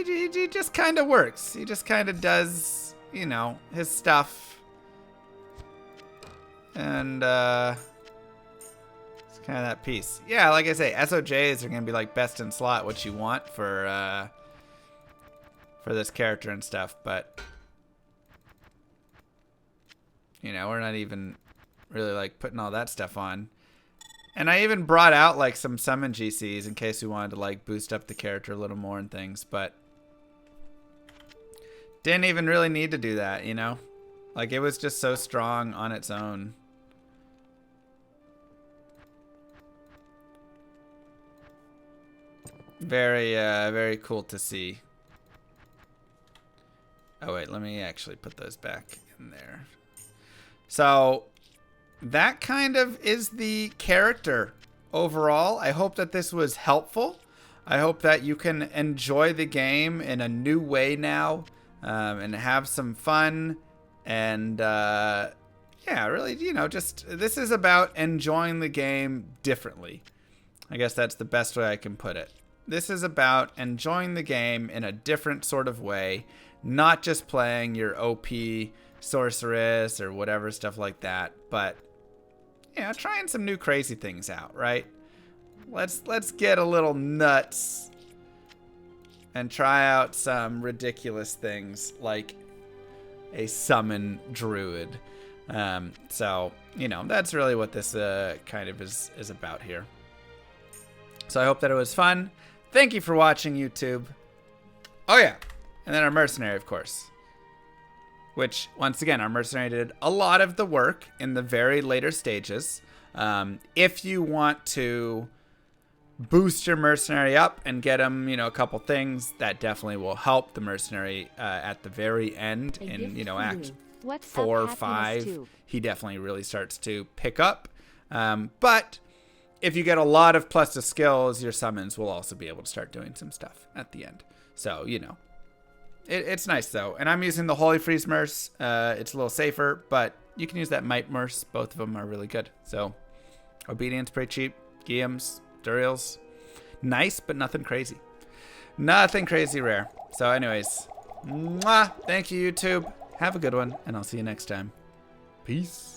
He just kind of works. He just kind of does, his stuff. And it's kind of that piece. Yeah, like I say, SOJs are going to be like best in slot, what you want for this character and stuff. But, we're not even really like putting all that stuff on. And I even brought out like some summon GCs in case we wanted to like boost up the character a little more and things, but didn't even really need to do that, Like it was just so strong on its own. Very, very cool to see. Oh wait, let me actually put those back in there. So that kind of is the character overall. I hope that this was helpful. I hope that you can enjoy the game in a new way now, and have some fun. And yeah, really, just this is about enjoying the game differently. I guess that's the best way I can put it. This is about enjoying the game in a different sort of way, not just playing your OP sorceress or whatever stuff like that, but trying some new crazy things out, right? Let's get a little nuts and try out some ridiculous things like a summon druid. So that's really what this kind of is about here. So I hope that it was fun. Thank you for watching, YouTube. Oh yeah, and then our mercenary, of course. Which, once again, our mercenary did a lot of the work in the very later stages. If you want to boost your mercenary up and get him, a couple things, that definitely will help the mercenary at the very end in, Act 4 or 5. He definitely really starts to pick up. But if you get a lot of plus to skills, your summons will also be able to start doing some stuff at the end. So, it's nice though. And I'm using the Holy Freeze Merce. It's a little safer, but you can use that Might Merce. Both of them are really good. So, Obedience, pretty cheap. Guillaume's, Duriel's, nice, but nothing crazy. Nothing crazy rare. So anyways, mwah, thank you, YouTube. Have a good one, and I'll see you next time. Peace.